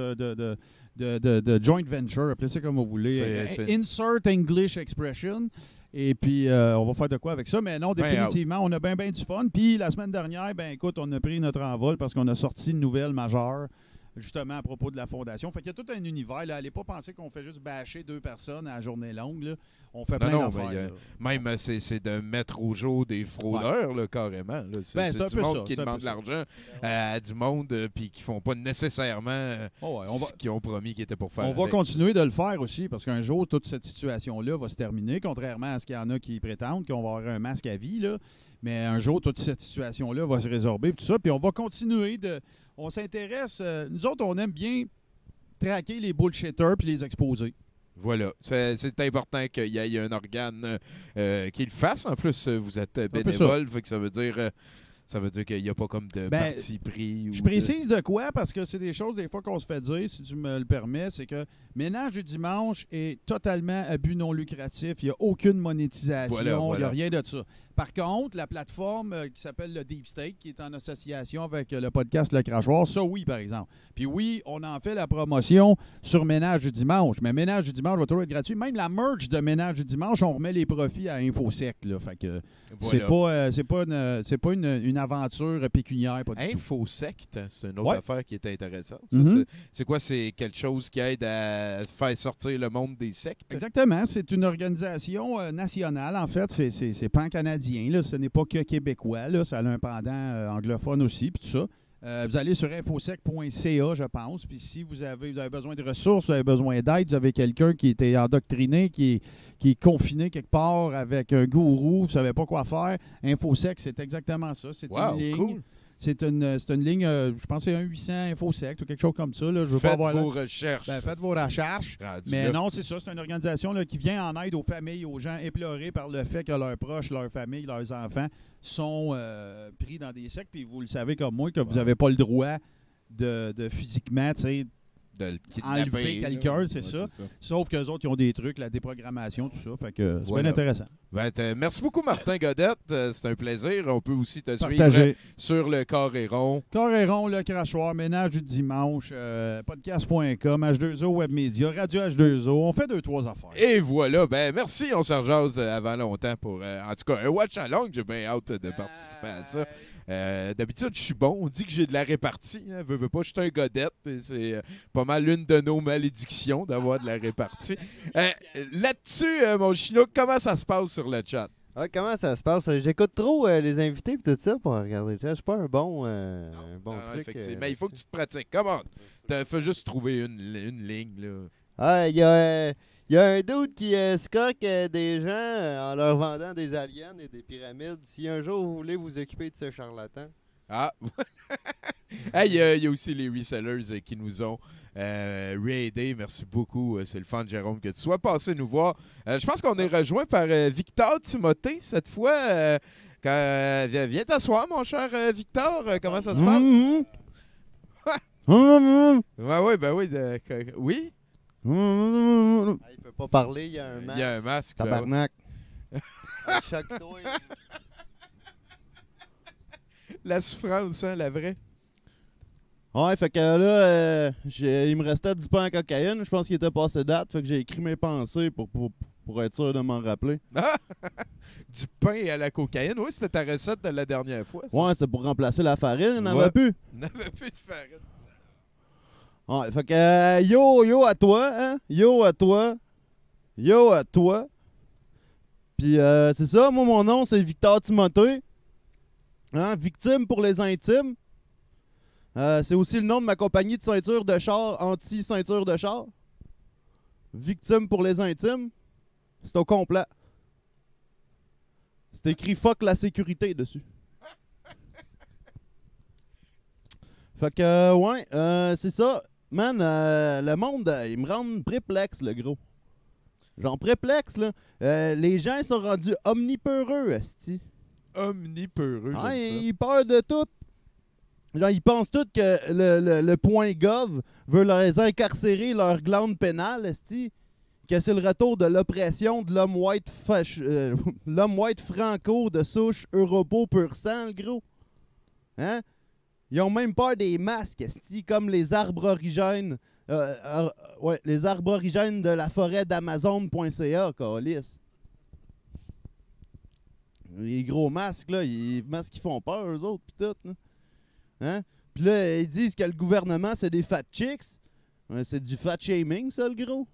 de joint venture, appelez ça comme vous voulez. C'est- Insert English expression. Et puis, on va faire de quoi avec ça. Mais non, définitivement, on a bien du fun. Puis, la semaine dernière, ben écoute, on a pris notre envol parce qu'on a sorti une nouvelle majeure, justement, à propos de la Fondation. Fait qu'il y a tout un univers. Là. Allez pas penser qu'on fait juste bâcher 2 personnes à la journée longue. Là. On fait plein Non, d'affaires. mais là. même, c'est de mettre au jour des fraudeurs, là, carrément. Là. Ben, C'est c'est un du peu monde ça, qui c'est un demande peu de ça. l'argent à du monde puis qui font pas nécessairement Oh, ouais, on va- ce qu'ils ont promis qu'ils étaient pour faire. On va avec. continuer de le faire aussi parce qu'un jour, toute cette situation-là va se terminer, contrairement à ce qu'il y en a qui prétendent qu'on va avoir un masque à vie. Là. Mais un jour, toute cette situation-là va se résorber. Tout ça. Puis on va continuer de. On s'intéresse. Nous autres, on aime bien traquer les bullshitters puis les exposer. Voilà. C'est important qu'il y ait un organe qui le fasse. En plus, vous êtes peu bénévole, fait que ça veut dire qu'il n'y a pas comme de Ben, parti pris. Je précise de quoi, parce que c'est des choses des fois qu'on se fait dire, si tu me le permets, c'est que Ménage du Dimanche est totalement à but non lucratif. Il n'y a aucune monétisation, Voilà, il n'y voilà. a rien de ça. Par contre, la plateforme qui s'appelle le Deep Steak, qui est en association avec le podcast Le Crachoir, ça oui, par exemple. Puis oui, on en fait la promotion sur Ménage du dimanche. Mais Ménage du dimanche va toujours être gratuit. Même la merch de Ménage du dimanche, on remet les profits à InfoSec. Là. Fait que Voilà. c'est pas une aventure pécuniaire, pas du tout. InfoSect, c'est une autre Ouais. affaire qui est intéressante. Ça. Mhm. C'est quoi? C'est quelque chose qui aide à faire sortir le monde des sectes? Exactement. C'est une organisation nationale, en fait. C'est pan-canadien. Là. Ce n'est pas que québécois. Là. Ça a un pendant anglophone aussi, puis tout ça. Vous allez sur infosec.ca, je pense. Puis si vous avez besoin de ressources, vous avez besoin d'aide, vous avez quelqu'un qui était endoctriné, qui est confiné quelque part avec un gourou, vous ne savez pas quoi faire, Infosec, c'est exactement ça. C'est Wow, une ligne. cool. C'est une ligne, je pense que c'est un 800 Infosec ou quelque chose comme ça. Là. Je veux pas Faites avoir vos recherches. faites vos recherches. Rendu Mais là. non, c'est ça. C'est une organisation là, qui vient en aide aux familles, aux gens éplorés par le fait que leurs proches, leurs familles, leurs enfants sont pris dans des sectes. Puis vous le savez comme moi que vous n'avez pas le droit de physiquement, tu sais, De le kidnapper, enlever là. quelqu'un, c'est Ouais, ça. Sauf qu'eux autres, ils ont des trucs, la déprogrammation, tout ça. Fait que c'est Voilà. bien intéressant. Merci beaucoup, Martin Godette. C'est un plaisir. On peut aussi te suivre Partagez. sur le Carré Rond. Carré Rond, Le Crachoir, Ménage du dimanche, podcast.com, H2O, Webmedia, Radio H2O. On fait 2-3 affaires. Et voilà. Ben merci, on se rejase avant longtemps pour, en tout cas, un watch-along. J'ai bien hâte de participer à ça. D'habitude, je suis bon. On dit que j'ai de la répartie. Hein. Veux pas, je suis un godette. Et c'est pas mal l'une de nos malédictions d'avoir de la répartie. Là-dessus, mon chinook, comment ça se passe sur le chat? Ah, comment ça se passe? J'écoute trop les invités et tout ça pour regarder le chat. Je suis pas un bon truc. Effectivement. Mais il faut que tu te pratiques. Comment? Fais juste trouver une ligne. Là. Ah, il y a un dude qui scroque des gens en leur vendant des aliens et des pyramides. Si un jour vous voulez vous occuper de ce charlatan. Ah! Il y a aussi les resellers qui nous ont raidés. Merci beaucoup. C'est le fan, Jérôme, que tu sois passé nous voir. Je pense qu'on est rejoint par Victor Timothée cette fois. Viens t'asseoir, mon cher Victor. Comment ça se passe? Oui. Oui? Ah, il peut pas parler, il y a un masque. Il y a un masque. là. Tabarnak. Ah, choque-toi. La souffrance, hein, la vraie. Ouais, fait que là, il me restait 10 pains à cocaïne. Je pense qu'il était passé date. Fait que j'ai écrit mes pensées pour être sûr de m'en rappeler. Du pain à la cocaïne. Oui, c'était ta recette de la dernière fois. Ça. Ouais, c'est pour remplacer la farine. Il n'en Ouais. avait plus. On n'avait plus de farine. Ouais, fait que yo à toi, hein? Yo à toi. Yo à toi. Puis c'est ça, moi mon nom c'est Victor Timothée. Hein? Victime pour les intimes. C'est aussi le nom de ma compagnie de ceinture de char, anti-ceinture de char. Victime pour les intimes. C'est au complet. C'est écrit fuck la sécurité dessus. Fait que, ouais, c'est ça. Man, le monde, il me rend préplexe, le gros. Genre préplexe, là. Les gens ils sont rendus omnipeureux, esti. Omnipeureux, Ah, j'aime ça. ils peur de tout. Genre, ils pensent tous que le point .gov veut les incarcérer leur glande pénale, esti. Que c'est le retour de l'oppression de l'homme white l'homme white franco de souche europo pur sang, le gros. Hein? Ils ont même peur des masques, esti, comme les arbres origènes. Ouais, les arbres origènes de la forêt d'Amazon.ca, câlisse. Les gros masques, là, les masques qui font peur, eux autres, pis tout. Là. Hein? Pis là, ils disent que le gouvernement, c'est des fat chicks. Ouais, c'est du fat shaming, ça, le gros.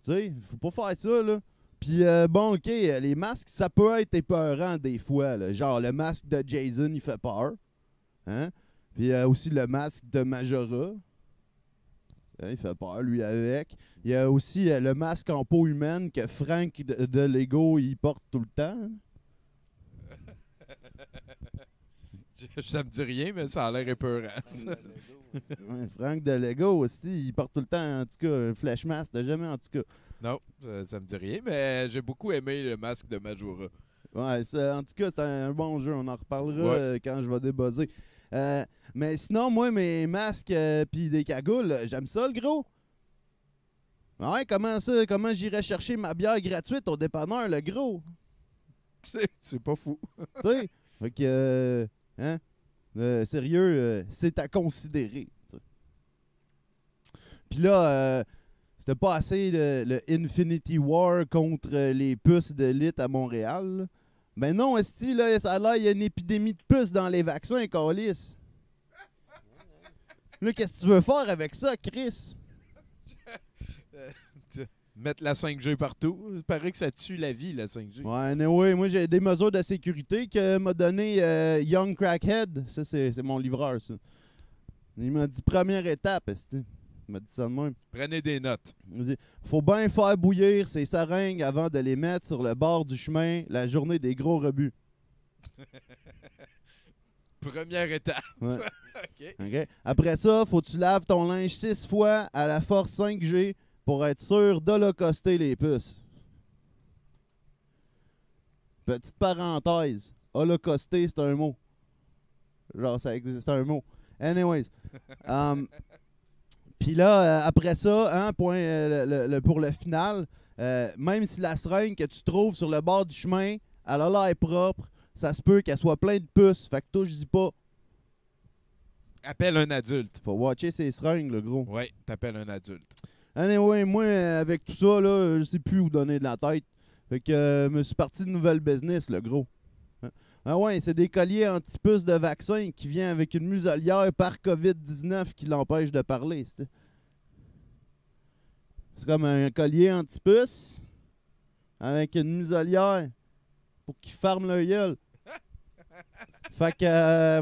Tu sais, faut pas faire ça, là. Puis bon, OK, les masques, ça peut être épeurant des fois, là. Genre, le masque de Jason, il fait peur. Hein? Puis aussi le masque de Majora. Hein, il fait peur, lui, avec. Il y a aussi le masque en peau humaine que Frank de Lego, il porte tout le temps. Hein? Ça me dit rien, mais ça a l'air épeurant, ça. Ouais, Frank de Lego aussi, il porte tout le temps, en tout cas, un flash mask, t'as jamais, en tout cas. Non, ça me dit rien, mais j'ai beaucoup aimé le masque de Majora. Ouais, en tout cas, c'est un bon jeu, on en reparlera quand je vais débuzzer. Mais sinon, moi, mes masques pis des cagoules, j'aime ça, le gros. Ouais, comment ça? Comment j'irais chercher ma bière gratuite au dépanneur, le gros? C'est pas fou. Tu sais? Fait que, sérieux, c'est à considérer. T'sais. Puis là, c'était pas assez le Infinity War contre les puces de lit à Montréal. Là. Ben non, esti, là, ça a l'air, il y a une épidémie de puces dans les vaccins, câlisse. Là, qu'est-ce que tu veux faire avec ça, Chris? Mettre la 5G partout. Il paraît que ça tue la vie, la 5G. Ouais, anyway, moi, j'ai des mesures de sécurité que m'a donné Young Crackhead. Ça, c'est mon livreur, ça. Il m'a dit première étape, esti. Il m'a dit ça de même. Prenez des notes. Il dit faut bien faire bouillir ces seringues avant de les mettre sur le bord du chemin la journée des gros rebuts. Première étape. Ouais. OK. Okay. Après ça, faut que tu laves ton linge 6 fois à la force 5G pour être sûr d'holocauster les puces. Petite parenthèse. Holocauster, c'est un mot. Genre, ça existe, c'est un mot. Anyways. Puis là, après ça, pour le final, même si la seringue que tu trouves sur le bord du chemin, elle a l'air propre, ça se peut qu'elle soit pleine de puces. Fait que touche-y pas. Appelle un adulte. Faut watcher ses seringues, le gros. Ouais, t'appelles un adulte. Anyway, moi, avec tout ça, là, je sais plus où donner de la tête. Fait que je me suis parti de nouvelle business, le gros. Ah ouais, c'est des colliers anti-puces de vaccin qui viennent avec une muselière par COVID-19 qui l'empêche de parler. C'est comme un collier anti-puce avec une muselière pour qu'il ferme le gueule. Fait que,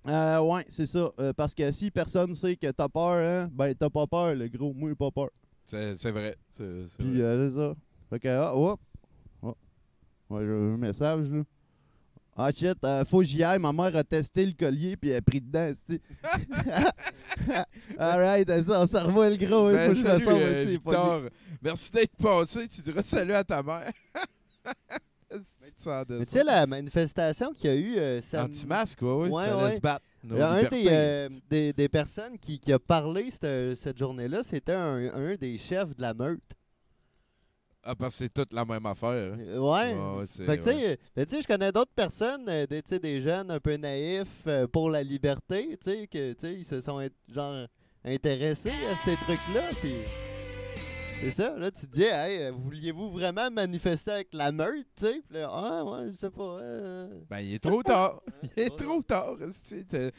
ouais, c'est ça. Parce que si personne sait que t'as peur, hein, ben t'as pas peur, le gros. Moi, j'ai pas peur. C'est vrai. Puis, c'est ça. Fait que, ouais, j'ai un message, là. Ah shit, faut que j'y aille. Ma mère a testé le collier puis elle a pris dedans, c'ti. Alright, on se revoit le gros. Ben, Faut que je salut, ressors aussi. Victor. Merci d'être passé. Tu diras salut à ta mère. Mais tu sais, la manifestation qu'il y a eu anti-masque, oui. Ouais, fallait se battre. Il y a un des personnes qui a parlé cette journée-là, c'était un des chefs de la meute. Ah, parce que c'est toute la même affaire. Ouais. Fait que, tu sais, je connais d'autres personnes, des jeunes un peu naïfs pour la liberté, tu sais, que, ils se sont genre intéressés à ces trucs-là, puis c'est ça, là, tu te dis, hey, vouliez-vous vraiment manifester avec la meute, tu sais? Puis là, ouais, je sais pas. Ben, il est trop tard. Il est trop tard. Si tu te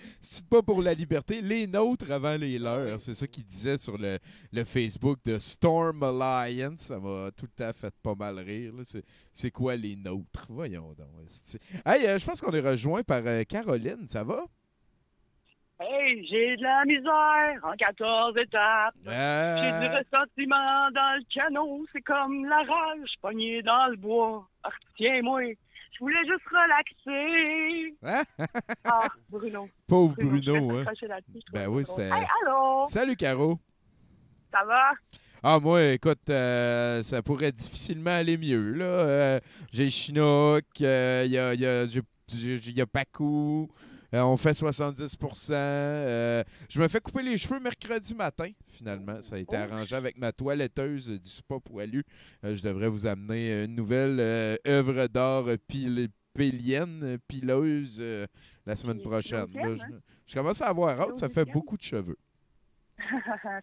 bats pour la liberté, les nôtres avant les leurs. C'est ça qu'il disait sur le Facebook de Storm Alliance. Ça m'a tout le temps fait pas mal rire. C'est quoi les nôtres? Voyons donc. Hey, je pense qu'on est rejoint par Caroline. Ça va? Hey, j'ai de la misère en 14 étapes. J'ai du ressentiment dans le canot. C'est comme la rage pognée dans le bois. Ah, tiens-moi, je voulais juste relaxer. Ah, Bruno. Pauvre Bruno, hein? Ben oui, c'est... Hey, allô? Salut, Caro. Ça va? Ah, moi, écoute, ça pourrait difficilement aller mieux, là. J'ai Chinook, il y a Pacu. On fait 70%. Je me fais couper les cheveux mercredi matin, finalement. Ça a été arrangé avec ma toiletteuse du spa poilu. Je devrais vous amener une nouvelle œuvre d'art pileuse la semaine prochaine. Là, je commence à avoir hâte. Ça fait beaucoup de cheveux.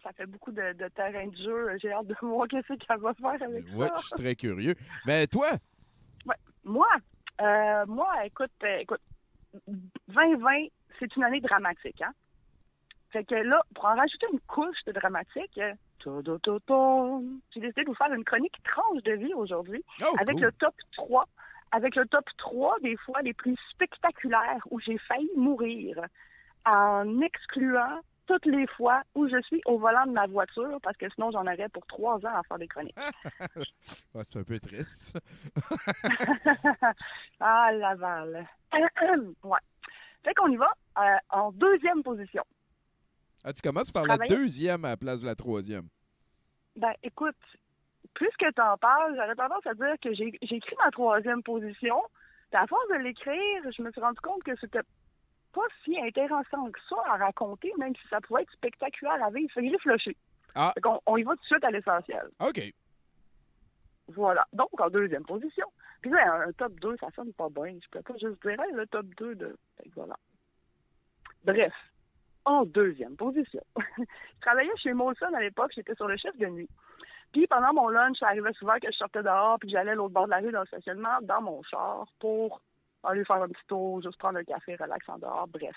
Ça fait beaucoup de terrain de jeu. J'ai hâte de voir qu'est-ce qu'elle va faire avec ça. Oui, je suis très curieux. Mais toi? Ouais, moi, écoute, 2020, c'est une année dramatique, hein? Fait que là, pour en rajouter une couche de dramatique, j'ai décidé de vous faire une chronique tranche de vie aujourd'hui avec le top 3. Avec le top 3 des fois les plus spectaculaires où j'ai failli mourir, en excluant toutes les fois où je suis au volant de ma voiture, parce que sinon j'en aurais pour 3 ans à faire des chroniques. Ouais, c'est un peu triste, ça. Ah, Laval. Ouais. Fait qu'on y va en deuxième position. Ah, tu commences par la deuxième à la place de la troisième. Ben, écoute, plus que t'en parles, j'aurais tendance à dire que j'ai écrit ma troisième position. Puis à force de l'écrire, je me suis rendu compte que c'était pas si intéressant que ça à raconter, même si ça pouvait être spectaculaire à vivre. Fait que j'ai flushé. Ah. Fait qu'on on y va tout de suite à l'essentiel. OK. Voilà. Donc, en deuxième position. Puis là, un top 2, ça sonne pas bien. Je peux pas juste dire, hey, le top 2 de... Fait que voilà. Bref, en deuxième position. Je travaillais chez Molson à l'époque, j'étais sur le chef de nuit. Puis pendant mon lunch, ça arrivait souvent que je sortais dehors puis que j'allais à l'autre bord de la rue dans le stationnement, dans mon char, pour aller faire un petit tour, juste prendre un café, relax en dehors, bref.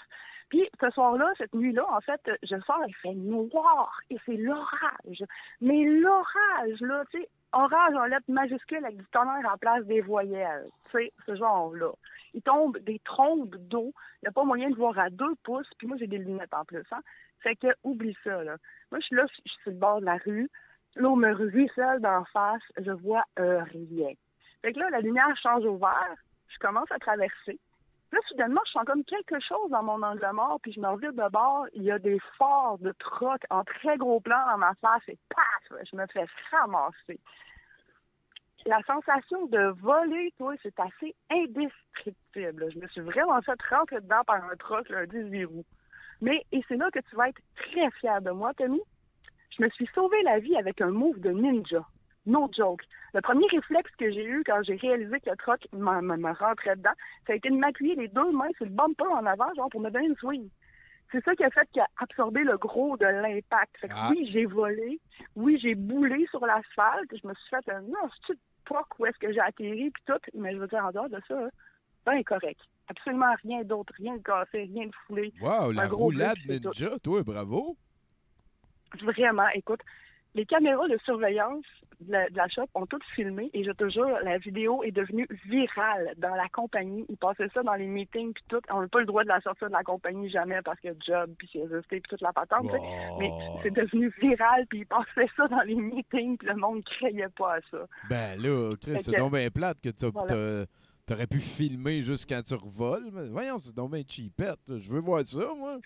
Puis ce soir-là, cette nuit-là, en fait, je sors, il fait noir et c'est l'orage. Mais l'orage, là, tu sais, orage en lettres majuscules avec du tonnerre en place des voyelles, tu sais, ce genre-là. Il tombe des trombes d'eau, il n'y a pas moyen de voir à 2 pouces, puis moi j'ai des lunettes en plus, hein. Fait que, oublie ça, là. Moi, je suis là, je suis sur le bord de la rue, l'eau me ruisselle d'en face, je vois rien. Fait que là, la lumière change au vert, je commence à traverser. Là, soudainement, je sens comme quelque chose dans mon angle mort, puis je me revire de bord. Il y a des phares de troc en très gros plan dans ma face, et paf, je me fais ramasser. La sensation de voler, toi, c'est assez indescriptible. Je me suis vraiment fait rentrer dedans par un troc, un 18 roues. Mais, et c'est là que tu vas être très fier de moi, Tommy, je me suis sauvé la vie avec un move de ninja. No joke. Le premier réflexe que j'ai eu quand j'ai réalisé que le troc me rentrait dedans, ça a été de m'appuyer les 2 mains sur le bumper en avant, genre pour me donner une swing. C'est ça qui a fait qu'il a absorbé le gros de l'impact. Fait que oui, j'ai volé, oui, j'ai boulé sur l'asphalte, je me suis fait un petit poc où est-ce que j'ai atterri puis tout, mais je veux dire, en dehors de ça, ben correct. Absolument rien d'autre, rien de cassé, rien de foulé. Wow, la roulade but, ninja, toi, bravo. Vraiment, écoute, les caméras de surveillance de la shop ont toutes filmé et je te jure, la vidéo est devenue virale dans la compagnie. Ils passaient ça dans les meetings puis tout. On n'a pas le droit de la sortir de la compagnie jamais parce que job puis CSST puis toute la patente. Oh. Mais c'est devenu viral puis ils passaient ça dans les meetings puis le monde criait pas à ça. Ben là, Chris, c'est donc bien plate que t'aurais pu filmer juste quand tu revoles. Mais voyons, c'est donc bien cheapette. Je veux voir ça, moi.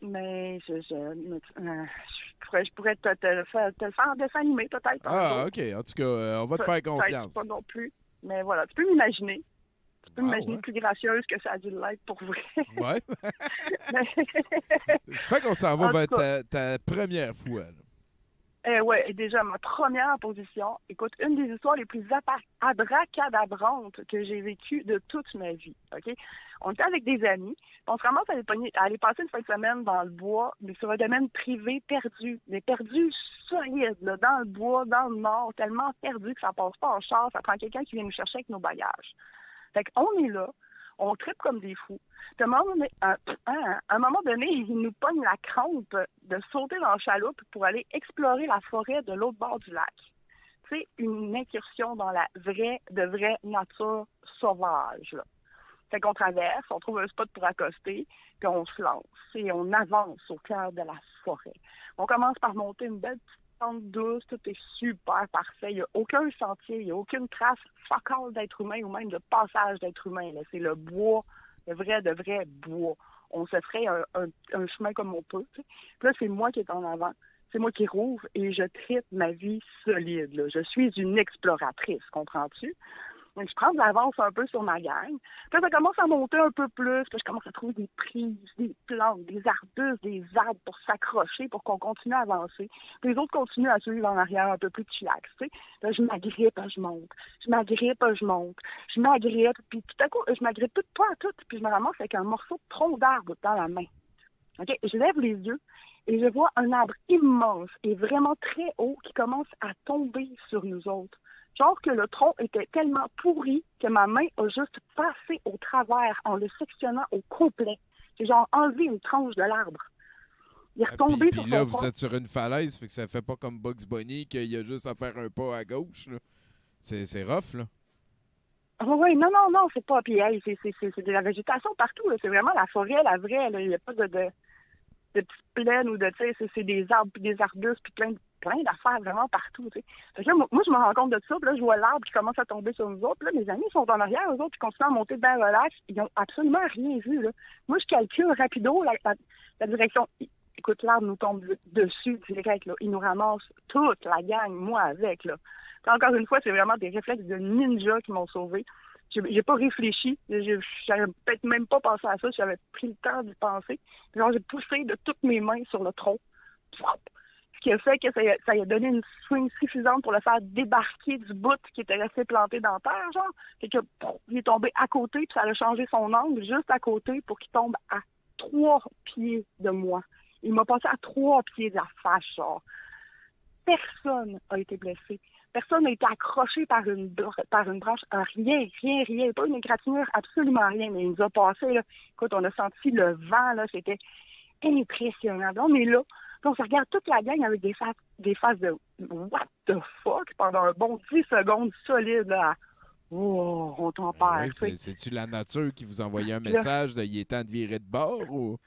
Mais je pourrais te le faire en dessin animé, peut-être. Ah, OK. En tout cas, on va te faire confiance. Pas non plus. Mais voilà, tu peux m'imaginer. Tu peux m'imaginer plus gracieuse que ça a dû l'être pour vrai. Ouais. Fait qu'on s'en va vers ta première fois. Ouais, déjà, ma première position, écoute, une des histoires les plus abracadabrantes que j'ai vécues de toute ma vie, OK? On était avec des amis, on se ramasse à aller passer une fin de semaine dans le bois, mais sur un domaine privé perdu, mais perdu solide, là, dans le bois, dans le nord, tellement perdu que ça passe pas en char, ça prend quelqu'un qui vient nous chercher avec nos bagages. Fait qu'on est là, on tripe comme des fous. Puis à un moment donné, il nous pogne la crampe de sauter dans la chaloupe pour aller explorer la forêt de l'autre bord du lac. C'est une incursion dans la vraie nature sauvage, là. Fait qu'on traverse, on trouve un spot pour accoster, puis on se lance et on avance au cœur de la forêt. On commence par monter une belle petite pente douce, tout est super parfait. Il n'y a aucun sentier, il n'y a aucune trace focale d'être humain ou même de passage d'être humain. Là. C'est le bois, le vrai bois. On se ferait un chemin comme on peut. T'sais. Puis là, c'est moi qui est en avant. C'est moi qui rouvre et je tripe ma vie solide. Là. Je suis une exploratrice, comprends-tu? Donc, je prends de l'avance un peu sur ma gang. Puis là, ça commence à monter un peu plus. Puis je commence à trouver des prises, des plantes, des arbustes, des arbres pour s'accrocher, pour qu'on continue à avancer. Puis les autres continuent à suivre en arrière un peu plus chillax, tu sais. Là, je m'agrippe, je monte. Je m'agrippe, je monte. Je m'agrippe, puis tout à coup, je m'agrippe tout pas à tout. Puis je me ramasse avec un morceau de tronc d'arbre dans la main. OK? Je lève les yeux et je vois un arbre immense et vraiment très haut qui commence à tomber sur nous autres. Genre que le tronc était tellement pourri que ma main a juste passé au travers en le sectionnant au complet. J'ai genre enlevé une tranche de l'arbre. Il est retombé sur son là, tronc. Vous êtes sur une falaise, fait que ça fait pas comme Bugs Bunny qu'il y a juste à faire un pas à gauche. Là. C'est rough, là. Oui, non, c'est pas. Puis hey, c'est de la végétation partout. Là. C'est vraiment la forêt, la vraie. Là. Il n'y a pas de petites plaines ou de, tu sais, c'est des arbres, puis des arbustes, puis plein d'affaires vraiment partout, tu sais. Fait que là, moi, je me rends compte de ça, puis là, je vois l'arbre qui commence à tomber sur nous autres, puis là, mes amis sont en arrière, eux autres, puis continuent à monter bien relax, ils n'ont absolument rien vu, là. Moi, je calcule rapido la direction. Écoute, l'arbre nous tombe dessus direct, là. Il nous ramasse toute la gang, moi avec, là. Puis encore une fois, c'est vraiment des réflexes de ninja qui m'ont sauvé. J'ai pas réfléchi. J'avais peut-être même pas pensé à ça. J'avais pris le temps d'y penser. Genre, j'ai poussé de toutes mes mains sur le tronc. qui a fait que ça lui a donné une swing suffisante pour le faire débarquer du bout qui était resté planté dans terre, genre. Fait que, il est tombé à côté, puis ça a changé son angle juste à côté pour qu'il tombe à 3 pieds de moi. Il m'a passé à 3 pieds de la face, genre. Personne n'a été blessé. Personne n'a été accroché par une branche. Rien. Pas une égratignure, absolument rien. Mais il nous a passé, là. Écoute, on a senti le vent, là. C'était impressionnant. On est là. Puis on se regarde toute la gang avec des faces de what the fuck pendant un bon 10 secondes solide, là. Oh, on t'en perd. Oui, c'est-tu la nature qui vous envoyait un message de « il est temps de virer de bord » ou...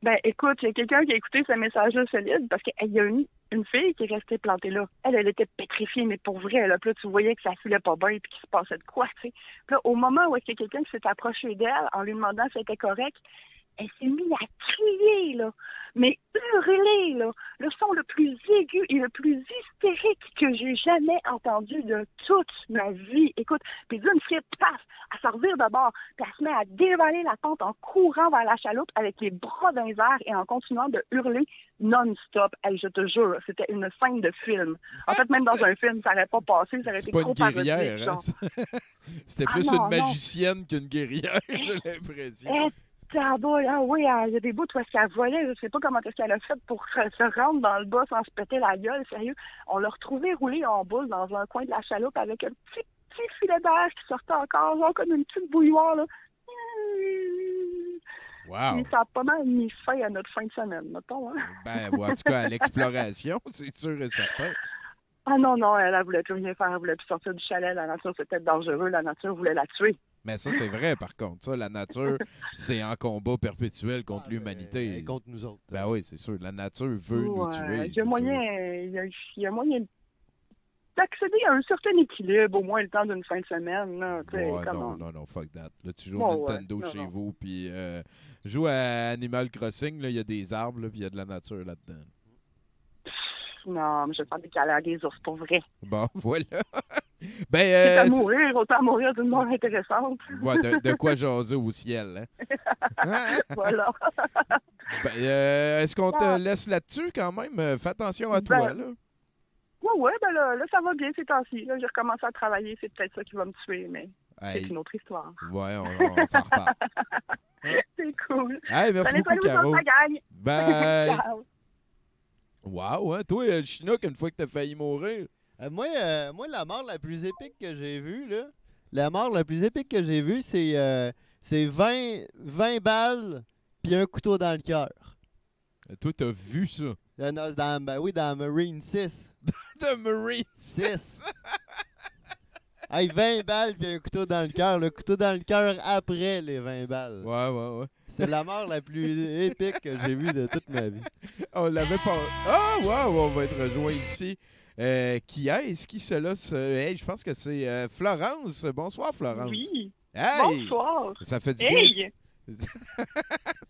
Ben, écoute, il y a quelqu'un qui a écouté ce message-là solide parce qu'il y a une fille qui est restée plantée là. Elle était pétrifiée, mais pour vrai, là. Puis là, tu voyais que ça filait pas bien et qu'il se passait de quoi, tu sais. Puis là, au moment où est-ce qu'il y a quelqu'un qui s'est approché d'elle en lui demandant si c'était correct, elle s'est mise à crier, là. Mais hurler, là. Le son le plus aigu et le plus hystérique que j'ai jamais entendu de toute ma vie. Écoute, puis d'une frite, paf, elle se revire de bord, puis elle se met à dévaler la pente en courant vers la chaloupe avec les bras dans les airs et en continuant de hurler non-stop. Hey, je te jure, c'était une scène de film. En fait, même dans un film, ça n'aurait pas passé, ça aurait été trop parodique. C'est pas une guerrière, hein? C'était plus une magicienne qu'une guerrière, j'ai l'impression. Ah oui, il y a des bouts où est-ce qu'elle volait. Je sais pas comment est-ce qu'elle a fait pour se rendre dans le bas sans se péter la gueule, sérieux. On l'a retrouvée roulée en boule dans un coin de la chaloupe avec un petit filet d'air qui sortait encore, genre comme une petite bouilloire, là. Wow! Et ça a pas mal mis fin à notre fin de semaine, mettons. Hein? Ben, en tout cas, à l'exploration, c'est sûr et certain. Ah non, elle voulait plus rien faire, elle voulait plus sortir du chalet, la nature c'était dangereux, la nature voulait la tuer. Mais ça, c'est vrai, par contre. Ça, la nature, c'est un combat perpétuel contre l'humanité. Et contre nous autres. Ben oui, c'est sûr. La nature veut nous tuer. Il y a moyen d'accéder à un certain équilibre, au moins le temps d'une fin de semaine. Là, non, fuck that. Là, tu joues à Nintendo chez vous, puis joue à Animal Crossing, il y a des arbres, puis il y a de la nature là-dedans. Non, mais je vais faire des câlins à des ours, pour vrai. Bon, voilà. Ben, autant mourir d'une mort intéressante. Ouais, de quoi jaser au ciel, hein? Voilà. Ben, est-ce qu'on te laisse là-dessus quand même? Fais attention à toi, là. Oui, ben là, ça va bien ces temps-ci. J'ai recommencé à travailler, c'est peut-être ça qui va me tuer, mais c'est une autre histoire. Ouais, on s'en reparle. C'est cool. Hey, merci beaucoup, Caro. Bye. Ciao. Wow, hein? Toi, le Chinook, une fois que t'as failli mourir. Moi, la mort la plus épique que j'ai vue, là, c'est 20 balles puis un couteau dans le cœur. Toi, t'as vu ça? Dans Marine 6. Dans Marine 6? Hey, 20 balles puis un couteau dans le cœur. Le couteau dans le cœur après les 20 balles. Ouais. C'est la mort la plus épique que j'ai vue de toute ma vie. On l'avait pas... Ah, wow, on va être rejoint ici. Qui est-ce qui cela? Hey, je pense que c'est Florence. Bonsoir, Florence. Oui. Hey! Bonsoir. Ça fait du bien.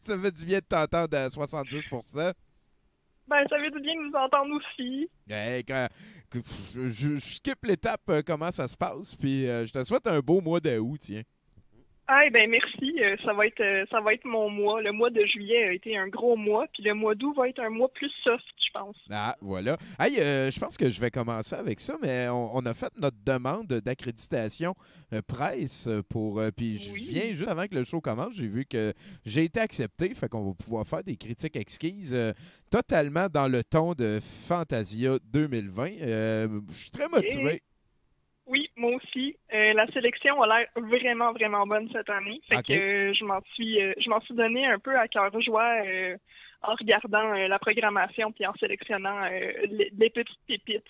Ça fait du bien de t'entendre à 70%. Ben, ça fait du bien de nous entendre aussi. Hey, je skip l'étape comment ça se passe, puis je te souhaite un beau mois d'août, tiens. Ah, ben merci. Ça va être mon mois. Le mois de juillet a été un gros mois, puis le mois d'août va être un mois plus soft, je pense. Ah, voilà. Hey, je pense que je vais commencer avec ça, mais on a fait notre demande d'accréditation presse pour... puis je viens juste avant que le show commence, j'ai vu que j'ai été accepté, fait qu'on va pouvoir faire des critiques exquises totalement dans le ton de Fantasia 2020. Je suis très motivé. Oui, moi aussi. La sélection a l'air vraiment, vraiment bonne cette année. Fait que je m'en suis donné un peu à cœur joie en regardant la programmation puis en sélectionnant les petites pépites.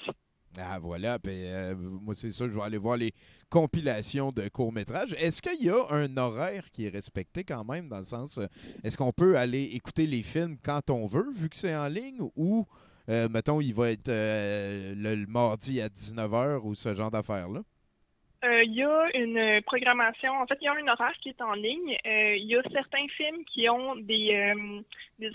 Ah, voilà. Puis, moi, c'est sûr, je vais aller voir les compilations de courts-métrages. Est-ce qu'il y a un horaire qui est respecté quand même, dans le sens, est-ce qu'on peut aller écouter les films quand on veut, vu que c'est en ligne, ou... mettons, il va être le mardi à 19h ou ce genre d'affaires-là? Il y a une programmation, en fait, il y a un horaire qui est en ligne. Il y a certains films qui ont des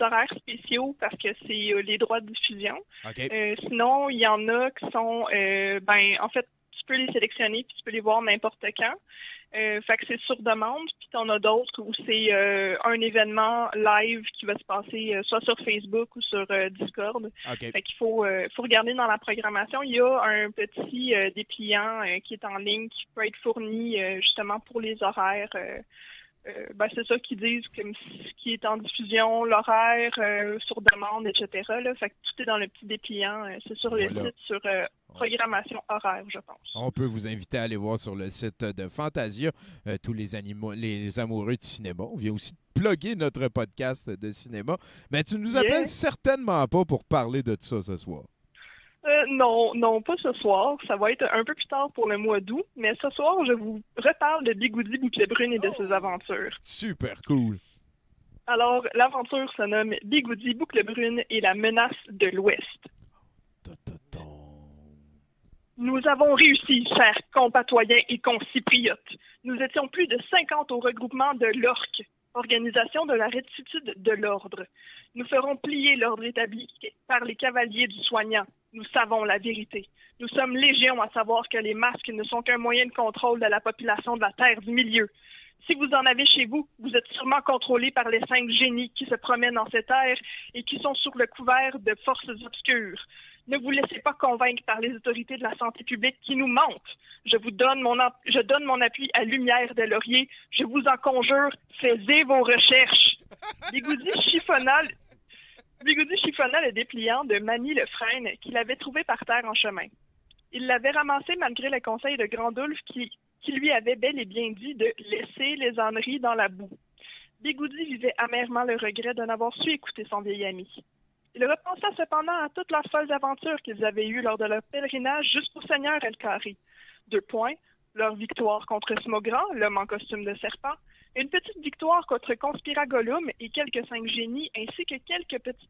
horaires spéciaux parce que c'est les droits de diffusion. Okay. Sinon, il y en a qui sont, en fait, tu peux les sélectionner puis tu peux les voir n'importe quand. Fait que c'est sur demande. Puis t'en as d'autres où c'est un événement live qui va se passer soit sur Facebook ou sur Discord. Okay. Fait qu'il faut regarder dans la programmation. Il y a un petit dépliant qui est en ligne qui peut être fourni justement pour les horaires. C'est ça qu'ils disent, comme ce qui est en diffusion, l'horaire, sur demande, etc. Là. Fait que tout est dans le petit dépliant. C'est sur le site, sur programmation horaire, je pense. On peut vous inviter à aller voir sur le site de Fantasia tous les amoureux de cinéma. On vient aussi de plugger notre podcast de cinéma. Mais tu nous appelles certainement pas pour parler de ça ce soir. Non, pas ce soir. Ça va être un peu plus tard pour le mois d'août. Mais ce soir, je vous reparle de Bigoudi Bouclet Brune et de ses aventures. Super cool. Alors, l'aventure se nomme Bigoudi Bouclet Brune et la menace de l'Ouest. Nous avons réussi, chers compatoyens et concitoyotes. Nous étions plus de 50 au regroupement de l'ORC, Organisation de la Rectitude de l'Ordre. Nous ferons plier l'ordre établi par les cavaliers du soignant. Nous savons la vérité. Nous sommes légion à savoir que les masques ne sont qu'un moyen de contrôle de la population de la Terre du Milieu. Si vous en avez chez vous, vous êtes sûrement contrôlés par les 5 génies qui se promènent dans cette ère et qui sont sous le couvert de forces obscures. Ne vous laissez pas convaincre par les autorités de la santé publique qui nous mentent. Je donne mon appui à Lumière de Laurier. Je vous en conjure, faites vos recherches. Bigoudi chiffonna le dépliant de Mamie Lefrêne qu'il avait trouvé par terre en chemin. Il l'avait ramassé malgré le conseil de Grandulf qui lui avait bel et bien dit de laisser les âneries dans la boue. Bigoudi vivait amèrement le regret de n'avoir su écouter son vieil ami. Il repensa cependant à toutes leurs folles aventures qu'ils avaient eues lors de leur pèlerinage jusqu'au Seigneur El-Khari. 2 points, leur victoire contre Smogran, l'homme en costume de serpent, une petite victoire contre Conspira Gollum et quelques 5 génies, ainsi que quelques petits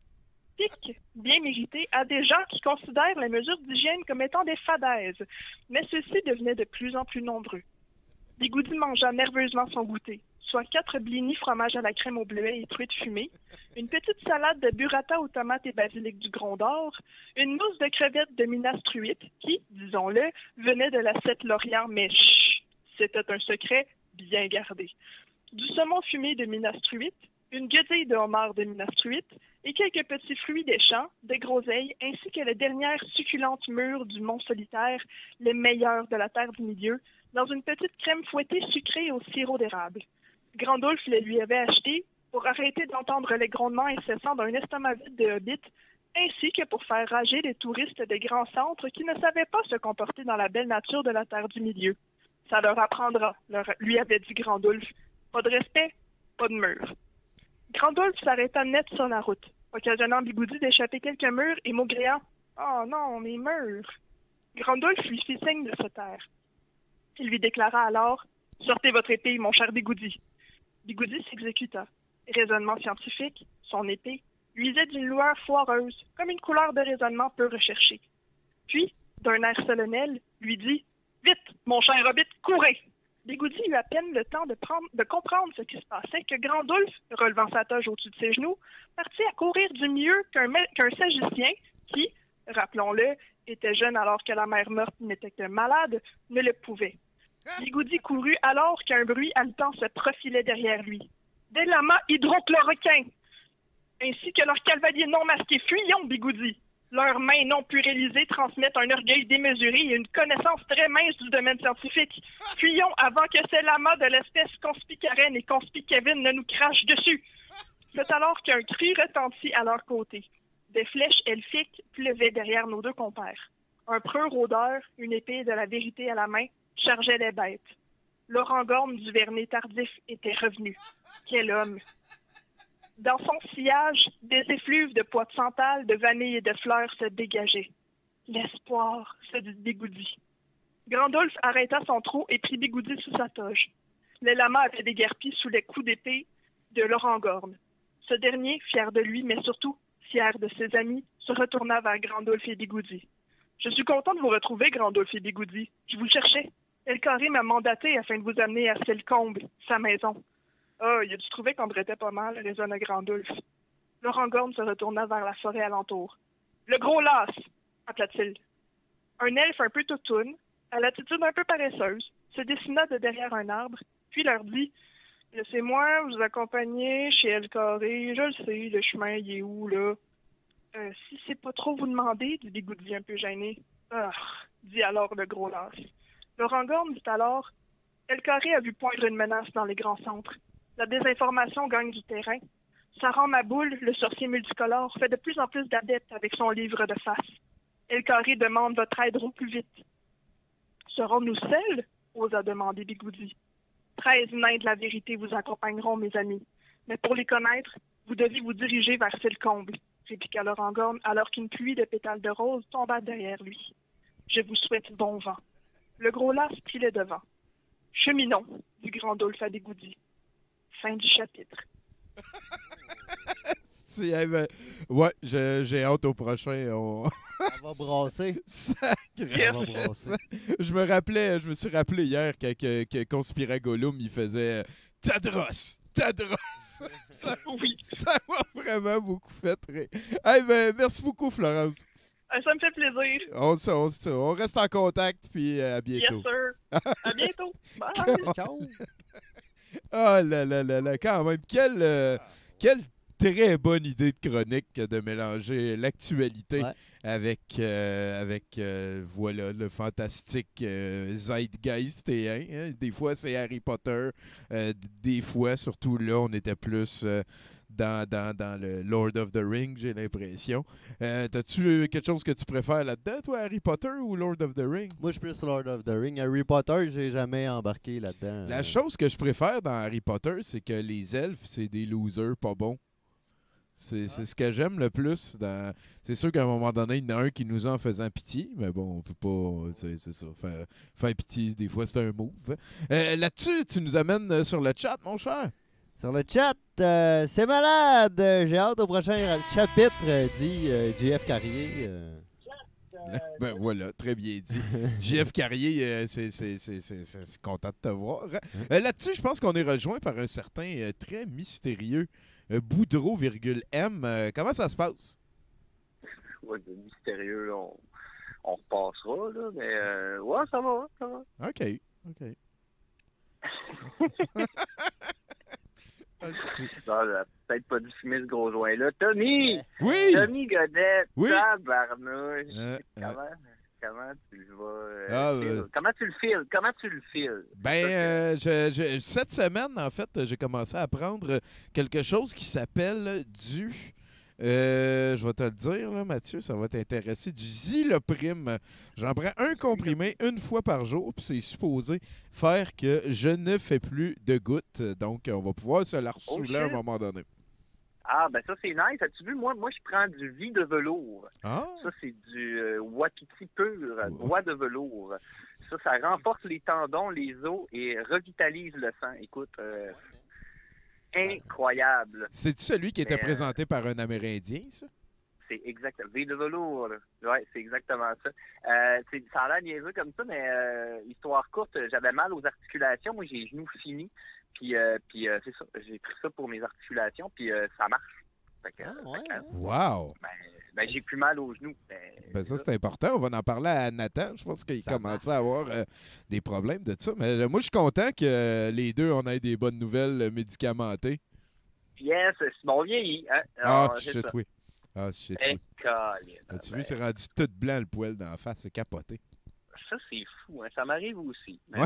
pics bien mérités à des gens qui considèrent les mesures d'hygiène comme étant des fadaises. Mais ceux-ci devenaient de plus en plus nombreux. Bigoudi mangea nerveusement son goûter, soit 4 blinis fromage à la crème au bleuet et truites fumées, une petite salade de burrata aux tomates et basilic du Grondor, une mousse de crevettes de Minas Truite qui, disons-le, venait de la Sept-Lorient, mais chut, c'était un secret bien gardé. Du saumon fumé de Minas Truite, une guedille de homard de Minas Truite et quelques petits fruits des champs, des groseilles, ainsi que les dernières succulentes mûres du Mont Solitaire, les meilleures de la Terre du Milieu, dans une petite crème fouettée sucrée au sirop d'érable. Grandulf les lui avait achetés pour arrêter d'entendre les grondements incessants d'un estomac vide de hobbit, ainsi que pour faire rager les touristes des grands centres qui ne savaient pas se comporter dans la belle nature de la Terre du Milieu. Ça leur apprendra, lui avait dit Grandulf. Pas de respect, pas de mur. Grandulf s'arrêta net sur la route, occasionnant Bigoudi d'échapper quelques murs et maugréant « Oh non, mes murs !» Grandulf lui fit signe de se taire. Il lui déclara alors « Sortez votre épée, mon cher Bigoudi !» Bigoudi s'exécuta. Raisonnement scientifique, son épée, luisait d'une lueur foireuse, comme une couleur de raisonnement peu recherchée. Puis, d'un air solennel, lui dit « Vite, mon cher hobbit, courez !» Bigoudi eut à peine le temps de comprendre ce qui se passait que Grandulf, relevant sa toge au-dessus de ses genoux, partit à courir du mieux qu'un sagicien qui, rappelons-le, était jeune alors que la mère morte n'était que malade, ne le pouvait. Bigoudi courut alors qu'un bruit haletant se profilait derrière lui. Des lamas hydrochloroquins, ainsi que leurs cavaliers non masqués. Fuyons, Bigoudi! Leurs mains non purélisées transmettent un orgueil démesuré et une connaissance très mince du domaine scientifique. Fuyons avant que ces lamas de l'espèce Conspicaren et Conspicavine ne nous crachent dessus. C'est alors qu'un cri retentit à leur côté. Des flèches elfiques pleuvaient derrière nos 2 compères. Un preux rôdeur, une épée de la vérité à la main, chargeait les bêtes. L'orangorn du Vernet tardif était revenu. Quel homme! Dans son sillage, des effluves de pois de santal, de vanille et de fleurs se dégageaient. L'espoir, se dit Bigoudi. Grandulf arrêta son trot et prit Bigoudi sous sa toge. Les lamas avaient déguerpi sous les coups d'épée de l'orangorn. Ce dernier, fier de lui, mais surtout fier de ses amis, se retourna vers Grandulf et Bigoudi. « Je suis content de vous retrouver, Grandulf et Bigoudi. Je vous cherchais. El-Khari m'a mandaté afin de vous amener à Selcombe, sa maison. » « Ah, il a dû trouver qu'on brétait pas mal, résonna Grandulf. L'orangorn se retourna vers la forêt alentour. « Le gros las !» appela-t-il. Un elfe un peu toutoune, à l'attitude un peu paresseuse, se dessina de derrière un arbre, puis leur dit « Laissez-moi vous accompagner chez El Carré, je le sais, le chemin, il est où, là? » Si c'est pas trop vous demander, dit Bigoudi un peu gêné. « Ah, dit alors le gros las. » Laurent Gorme dit alors « El Carré a vu poindre une menace dans les grands centres. La désinformation gagne du terrain. Sarah Maboul, le sorcier multicolore, fait de plus en plus d'adeptes avec son livre de face. El Carré demande votre aide au plus vite. » « Serons-nous seuls? » osa demander Bigoudi. « 13 nains de la vérité vous accompagneront, mes amis. Mais pour les connaître, vous devez vous diriger vers Silcombe, » répliqua Laurent Gorme alors qu'une pluie de pétales de rose tomba derrière lui. « Je vous souhaite bon vent. » Le gros las pilait devant. « Cheminons, » dit Grandolphe à Bigoudi. Fin du chapitre. Ouais, j'ai hâte au prochain. On va brasser. Sacré. On va brasser. Je me suis rappelé hier que Conspiragolum, il faisait Tadros. Ça m'a vraiment beaucoup fait rire. Hey, ben, merci beaucoup, Florence. Ça me fait plaisir. On reste en contact, puis à bientôt. Yes, sir. À bientôt. Bye. Ciao. Oh là là là là, quand même, quelle très bonne idée de chronique de mélanger l'actualité avec voilà, le fantastique zeitgeist. Hein? Des fois, c'est Harry Potter. Des fois, surtout là, on était plus dans le Lord of the Rings, j'ai l'impression. T'as-tu quelque chose que tu préfères là-dedans, toi, Harry Potter ou Lord of the Rings? Moi, je suis plus Lord of the Rings. Harry Potter, j'ai jamais embarqué là-dedans. La chose que je préfère dans Harry Potter, c'est que les elfes, c'est des losers pas bons. C'est ce que j'aime le plus. C'est sûr qu'à un moment donné, il y en a un qui nous en faisant pitié, mais bon, on peut pas. C'est ça. Faire pitié, des fois, c'est un move. Là-dessus, tu nous amènes sur le chat, mon cher. Sur le chat, c'est malade. J'ai hâte au prochain chapitre, dit JF Carrier. Ben voilà, très bien dit. JF Carrier, c'est content de te voir. Là-dessus, je pense qu'on est rejoint par un certain très mystérieux Boudreau, M. Comment ça se passe? Ouais, de mystérieux, on repassera, là, mais ouais, ça va. OK. Peut-être pas dû fumer ce gros joint-là. Tommy! Oui! Tommy Godette! Oui! Tabarnouche! Comment tu le vas? Comment tu le files? Ben, cette semaine, en fait, j'ai commencé à prendre quelque chose qui s'appelle du... je vais te le dire, là, Mathieu, ça va t'intéresser. Du Ziloprime. J'en prends un comprimé une fois par jour, puis c'est supposé faire que je ne fais plus de gouttes. Donc, on va pouvoir se la ressouler à un moment donné. Ah, ben ça, c'est nice. As-tu vu, moi, je prends du vie de velours. Ah. Ça, c'est du Wapiti pur, bois de velours. Ça renforce les tendons, les os et revitalise le sang. Écoute, incroyable. C'est-tu celui qui était présenté par un Amérindien, ça? C'est exact. V de velours. Oui, c'est exactement ça. Ça a l'air niaiseux comme ça, mais histoire courte, j'avais mal aux articulations. Moi, j'ai les genoux finis. Puis c'est ça. J'ai pris ça pour mes articulations, puis ça marche. Wow! Ben, j'ai plus mal aux genoux. Ben ça, c'est important. On va en parler à Nathan. Je pense qu'il commençait à avoir des problèmes de ça. Mais moi, je suis content que les deux, on ait des bonnes nouvelles médicamentées. Yes, c'est bon vieilli. Hein? Ah, shit, oui. Tu Ben, vu, c'est rendu tout blanc le poil d'en face. C'est capoté. Ça, c'est fou. Hein? Ça m'arrive aussi. Mais bon.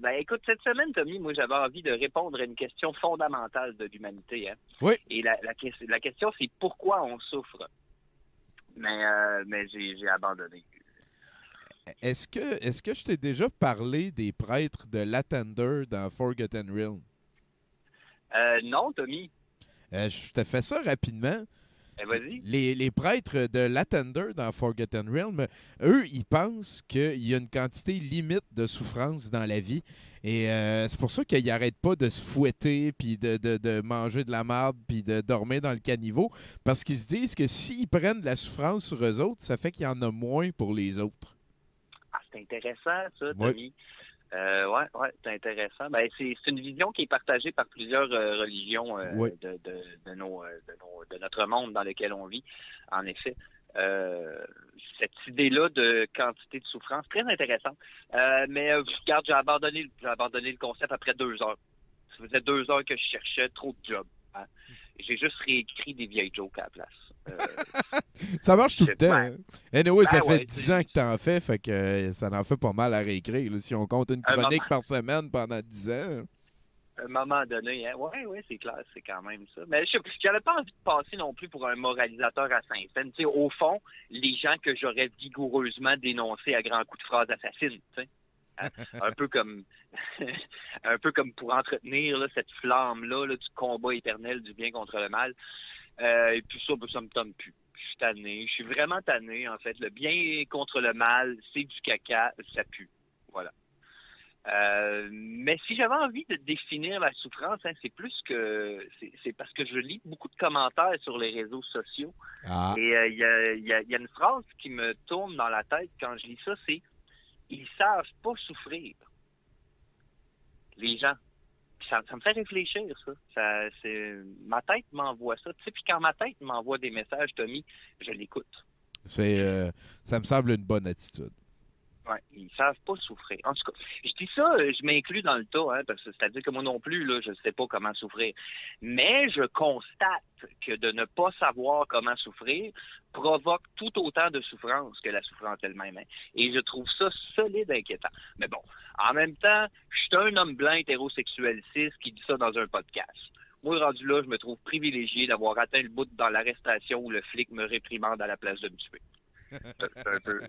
Ben, écoute, cette semaine, Tommy, moi, j'avais envie de répondre à une question fondamentale de l'humanité. Hein? Oui. Et la question, c'est pourquoi on souffre? Mais j'ai abandonné. Est-ce que je t'ai déjà parlé des prêtres de Latender dans Forgotten Realm? Non, Tommy. Je te fais ça rapidement. Vas-y. Les prêtres de Latender dans Forgotten Realm, eux, ils pensent qu'il y a une quantité limite de souffrance dans la vie. Et c'est pour ça qu'ils n'arrêtent pas de se fouetter, puis de manger de la marde, puis de dormir dans le caniveau. Parce qu'ils se disent que s'ils prennent de la souffrance sur eux autres, ça fait qu'il y en a moins pour les autres. Ah, c'est intéressant, ça, Tommy. Ouais, c'est intéressant. Ben, c'est une vision qui est partagée par plusieurs religions de notre monde dans lequel on vit, en effet. cette idée-là de quantité de souffrance, très intéressante. Mais regarde, j'ai abandonné le concept après 2 heures. Ça faisait 2 heures que je cherchais trop de jobs. Hein. J'ai juste réécrit des vieilles jokes à la place. Ça marche tout le temps. Hein. Anyway, ça fait 10 ans que t'en fais, fait que ça en fait pas mal à réécrire. Là, si on compte une chronique par semaine pendant 10 ans. À un moment donné, hein? Oui, c'est clair, c'est quand même ça. Mais j'avais pas envie de passer non plus pour un moralisateur à Saint-Saëns. Au fond, les gens que j'aurais vigoureusement dénoncés à grands coups de phrases assassines, hein? un peu comme pour entretenir là, cette flamme-là là, du combat éternel du bien contre le mal. Et puis ça me tente plus. Je suis tanné. Je suis vraiment tanné, en fait. Le bien contre le mal, c'est du caca, ça pue. Voilà. Mais si j'avais envie de définir la souffrance, hein, c'est plus que c'est parce que je lis beaucoup de commentaires sur les réseaux sociaux. Ah. Et il y a une phrase qui me tourne dans la tête quand je lis ça, c'est ils savent pas souffrir. Les gens. Ça me fait réfléchir, ça. Ma tête m'envoie ça. Tu sais, puis quand ma tête m'envoie des messages, Tommy, je l'écoute. Ça me semble une bonne attitude. Oui, ils savent pas souffrir. En tout cas, je dis ça, je m'inclus dans le tas, hein, parce que c'est-à-dire que moi non plus, là, je ne sais pas comment souffrir. Mais je constate que de ne pas savoir comment souffrir provoque tout autant de souffrance que la souffrance elle-même. Hein. Et je trouve ça solide inquiétant. Mais bon, en même temps, je suis un homme blanc hétérosexuel cis qui dit ça dans un podcast. Moi, rendu là, je me trouve privilégié d'avoir atteint le bout dans l'arrestation où le flic me réprimande à la place de me tuer. C'est un peu...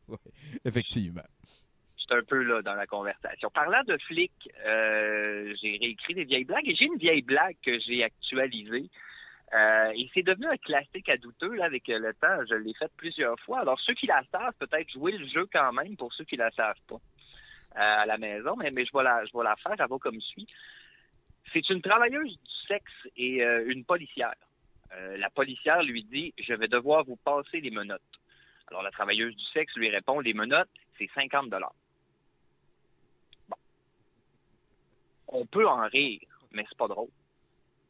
Oui, effectivement. Je suis un peu là dans la conversation. Parlant de flics, j'ai réécrit des vieilles blagues et j'ai une vieille blague que j'ai actualisée. Et c'est devenu un classique à douteux là, avec le temps. Je l'ai fait plusieurs fois. Alors, ceux qui la savent, peut-être jouer le jeu quand même pour ceux qui la savent pas à la maison. Mais je vais la faire. Elle va comme suit. C'est une travailleuse du sexe et une policière. La policière lui dit « Je vais devoir vous passer les menottes ». Alors, la travailleuse du sexe lui répond, les menottes, c'est 50 $. Bon. On peut en rire, mais c'est pas drôle.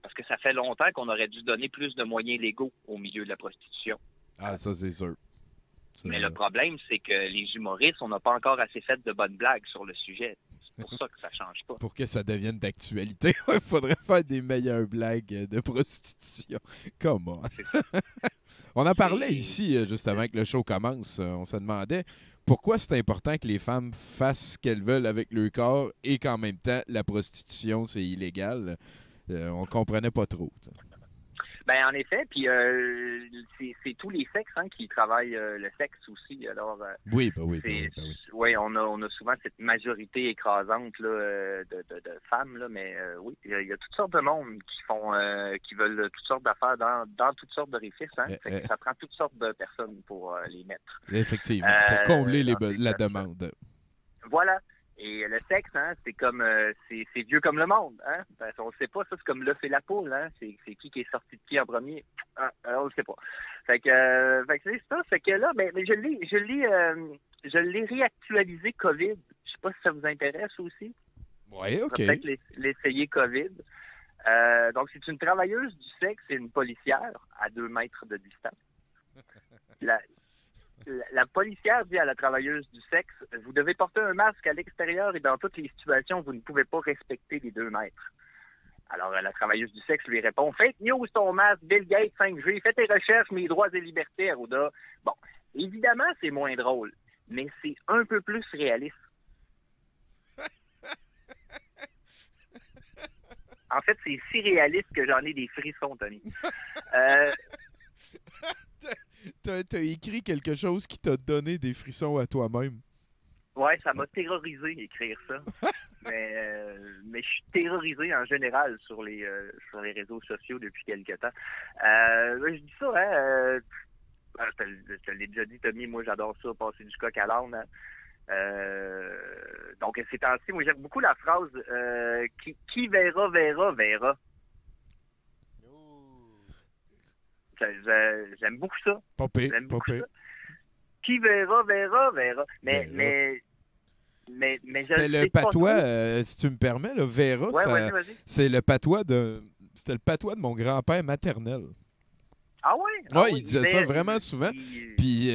Parce que ça fait longtemps qu'on aurait dû donner plus de moyens légaux au milieu de la prostitution. Ah, ça, c'est sûr. Mais le problème, c'est que les humoristes, on n'a pas encore assez fait de bonnes blagues sur le sujet. C'est pour ça que ça change pas. Pour que ça devienne d'actualité, il faudrait faire des meilleures blagues de prostitution. Comment? On en parlait ici, juste avant que le show commence. On se demandait pourquoi c'est important que les femmes fassent ce qu'elles veulent avec leur corps et qu'en même temps, la prostitution, c'est illégal. On comprenait pas trop. T'sais. Ben en effet, puis c'est tous les sexes qui travaillent le sexe aussi. Alors oui. Oui, on a souvent cette majorité écrasante là, de femmes là, mais oui, il y a toutes sortes de monde qui veulent toutes sortes d'affaires dans toutes sortes d'orifices. Fait que ça prend toutes sortes de personnes pour les mettre. Effectivement, pour combler la demande. Voilà. Et le sexe, c'est comme c'est vieux comme le monde, hein. Parce qu'on ne sait pas, ça c'est comme l'œuf et la poule, hein. C'est qui est sorti de qui en premier. On ne sait pas. Fait que c'est ça, fait que là, mais je l'ai réactualisé COVID. Je sais pas si ça vous intéresse aussi. Oui, OK. Peut-être l'essayer COVID. Donc c'est une travailleuse du sexe et une policière à 2 mètres de distance. La policière dit à la travailleuse du sexe, vous devez porter un masque à l'extérieur et dans toutes les situations, vous ne pouvez pas respecter les 2 mètres. Alors, la travailleuse du sexe lui répond, fake news ton masque, Bill Gates 5G, fais tes recherches, mes droits et libertés, Arruda. Bon, évidemment, c'est moins drôle, mais c'est un peu plus réaliste. En fait, c'est si réaliste que j'en ai des frissons, Tony. T'as écrit quelque chose qui t'a donné des frissons à toi-même. Ouais, ça m'a terrorisé écrire ça. mais je suis terrorisé en général sur les réseaux sociaux depuis quelque temps. Je dis ça, je te l'ai déjà dit, Tommy, moi j'adore ça, passer du coq à l'âne. Donc ces temps-ci, moi j'aime beaucoup la phrase qui verra, verra, verra. J'aime beaucoup ça. J'aime beaucoup ça. Qui verra, verra, verra. Mais c'était le patois, si tu me permets, le verra, vas-y. c'est le patois c'était le patois de mon grand-père maternel. Ah ouais? Ouais, il disait ça vraiment souvent. Puis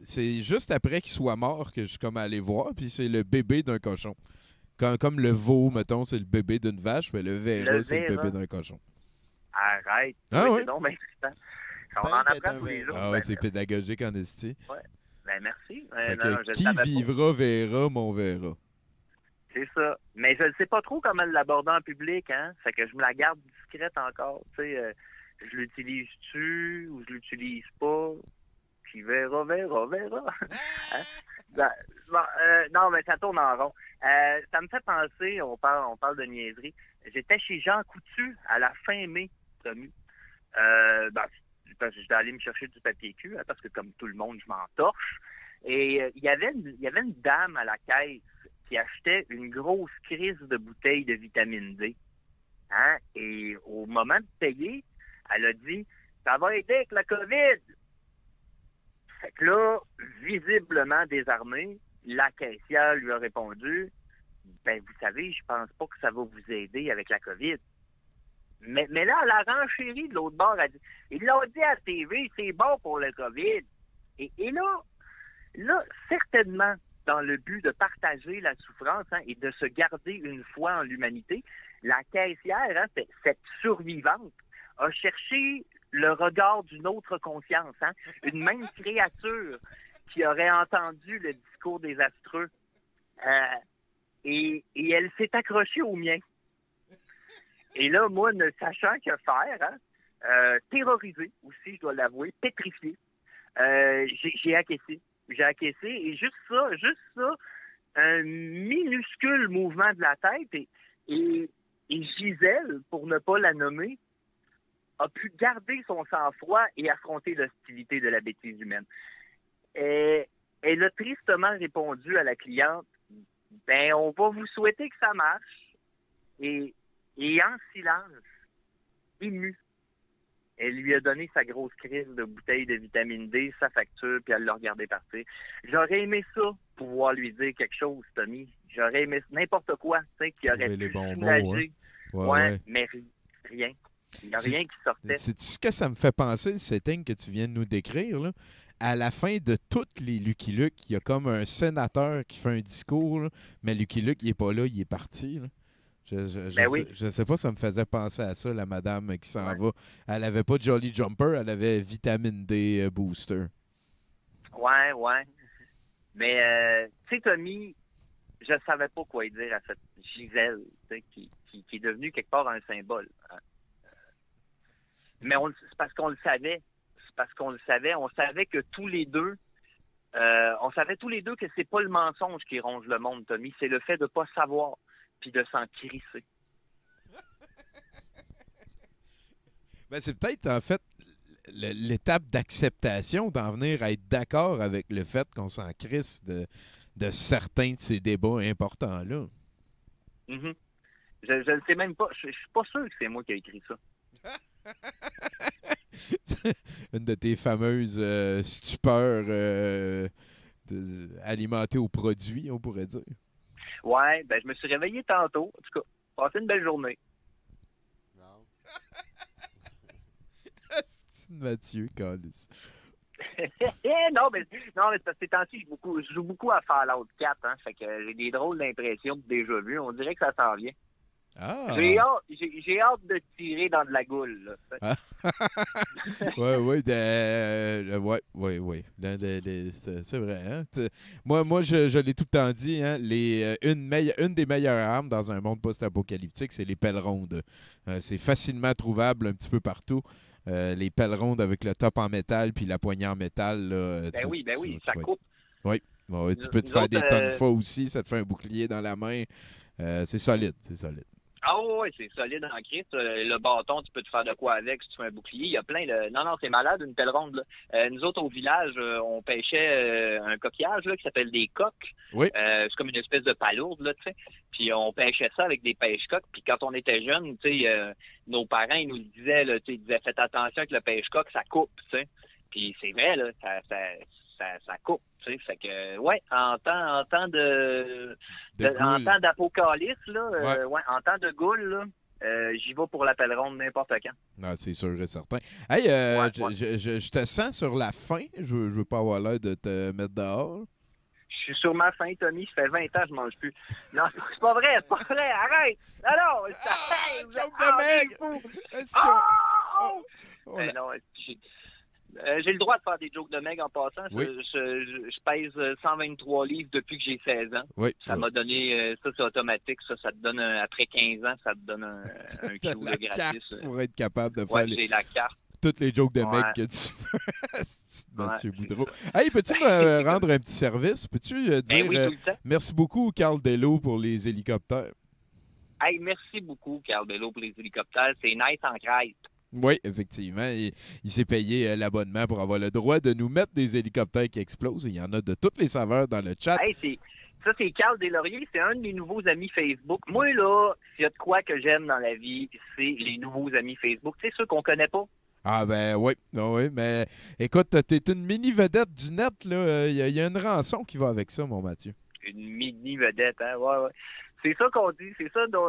c'est juste après qu'il soit mort que je suis comme allé voir, puis c'est le bébé d'un cochon. Comme le veau, mettons, c'est le bébé d'une vache, mais le Vera, c'est le bébé d'un cochon. Arrête. Ah oui? C'est donc bien excitant. On en apprend tous les jours. Ah ouais, c'est pédagogique en esti. Ouais. Ben merci. Fait que qui vivra verra mon Vera. C'est ça. Mais je ne sais pas trop comment l'aborder en public, hein. Fait que je me la garde discrète encore. Tu sais, je l'utilise-tu ou je l'utilise pas? Puis verra. Hein? Non, mais ça tourne en rond. Ça me fait penser, on parle de niaiserie. J'étais chez Jean Coutu à la fin mai, Tommy. Parce que j'étais allé me chercher du papier cul, hein, parce que comme tout le monde, je m'entorche. Et il y avait une dame à la caisse qui achetait une grosse crise de bouteilles de vitamine D. Hein? Et au moment de payer, elle a dit « Ça va aider avec la COVID! » Fait que là, visiblement désarmée, la caissière lui a répondu « Ben, vous savez, je pense pas que ça va vous aider avec la COVID. » Mais là, elle a renchéri de l'autre bord. Elle dit, ils l'ont dit à la TV, c'est bon pour le COVID. Et là, certainement, dans le but de partager la souffrance et de se garder une foi en l'humanité, la caissière, cette survivante, a cherché le regard d'une autre conscience, une même créature qui aurait entendu le discours désastreux. Et elle s'est accrochée au mien. Et là, moi, ne sachant que faire, terrorisé aussi, je dois l'avouer, pétrifié, j'ai acquiescé. J'ai acquiescé et juste ça, un minuscule mouvement de la tête et Gisèle, pour ne pas la nommer, a pu garder son sang-froid et affronter l'hostilité de la bêtise humaine. Et elle a tristement répondu à la cliente, « Ben, on va vous souhaiter que ça marche. » Et en silence, émue, elle lui a donné sa grosse crise de bouteille de vitamine D, sa facture, puis elle l'a regardé partir. J'aurais aimé ça, pouvoir lui dire quelque chose, Tommy. J'aurais aimé n'importe quoi, tu sais, qui aurait pu soulager. Ouais, mais rien. Il n'y a rien qui sortait. C'est ce que ça me fait penser, le setting que tu viens de nous décrire, là? À la fin de toutes les Lucky Luke, il y a comme un sénateur qui fait un discours, là, mais Lucky Luke, il n'est pas là, il est parti, là. Je sais pas, ça me faisait penser à ça, la madame qui s'en va. Elle avait pas de Jolly Jumper, elle avait Vitamine D Booster. Ouais. Mais, tu sais, Tommy, je savais pas quoi dire à cette Gisèle, qui est devenue quelque part un symbole. Hein. Mais c'est parce qu'on le savait. On savait que tous les deux, que c'est pas le mensonge qui ronge le monde, Tommy. C'est le fait de pas savoir. Puis de s'en crisser. Ben, c'est peut-être, en fait, l'étape d'acceptation d'en venir à être d'accord avec le fait qu'on s'en crisse de certains de ces débats importants-là. Mm-hmm. Je ne sais même pas. Je suis pas sûr que c'est moi qui ai écrit ça. Une de tes fameuses stupeurs alimentées aux produits, on pourrait dire. Ouais, ben je me suis réveillé tantôt. En tout cas, passé une belle journée. C'est Mathieu, Callis. non, mais c'est parce que ces temps-ci, je joue beaucoup à Fallout 4, hein, fait que j'ai des drôles d'impressions déjà vues. On dirait que ça s'en vient. Ah. J'ai hâte de tirer dans de la goule. Là. Oui. C'est vrai. Hein? Moi je l'ai tout le temps dit, hein, une des meilleures armes dans un monde post-apocalyptique, c'est les pelles rondes. C'est facilement trouvable un petit peu partout. Les pelles rondes avec le top en métal puis la poignée en métal. Là, oui, ça coupe. Oui, tu peux te faire des tonnes de fois aussi, ça te fait un bouclier dans la main. C'est solide. Ah oui, c'est solide en Christ. Le bâton, tu peux te faire de quoi avec si tu fais un bouclier. Il y a plein de... Non, c'est malade, une pelle ronde. Là. Nous autres, au village, on pêchait un coquillage là, qui s'appelle des coques. Oui. C'est comme une espèce de palourde, là, tu sais. Puis on pêchait ça avec des pêche-coques. Puis quand on était jeunes, tu sais, nos parents, ils nous disaient, là, ils disaient, faites attention avec le pêche-coque, ça coupe, tu sais. Puis c'est vrai, là, ça coupe, tu sais. Fait que, ouais, en temps d'apocalypse, là, en temps de goule, là, j'y vais pour l'appel ronde n'importe quand. Non, c'est sûr et certain. Hey, je te sens sur la faim. Je veux pas avoir l'air de te mettre dehors. Je suis sur ma faim, Tommy. Ça fait 20 ans que je mange plus. Non, c'est pas vrai, arrête! Alors, joke de mec! Mais non, j'ai le droit de faire des jokes de meg en passant. Oui. Je pèse 123 livres depuis que j'ai 16 ans. Oui. Ça m'a donné... Ça, c'est automatique. Ça te donne... après 15 ans, ça te donne un kilo la gratis. Carte pour être capable de ouais, faire j'ai la carte. toutes les jokes de mecs que tu fais. Mathieu Boudreau. Hey, peux-tu me rendre un petit service? Peux-tu dire oui, tout le temps. Merci beaucoup, Carl Dello, pour les hélicoptères? Hey, merci beaucoup, Carl Dello, pour les hélicoptères. C'est nice en crête. Oui, effectivement. Il s'est payé l'abonnement pour avoir le droit de nous mettre des hélicoptères qui explosent. Il y en a de toutes les saveurs dans le chat. Hey, ça, c'est Carl Deslauriers. C'est un de mes nouveaux amis Facebook. Moi, là, s'il y a de quoi que j'aime dans la vie, c'est les nouveaux amis Facebook. Tu sais, ceux qu'on connaît pas. Ah ben oui, mais écoute, t'es une mini-vedette du net, là. Il y a une rançon qui va avec ça, mon Mathieu. Une mini-vedette, hein? Ouais. C'est ça qu'on dit,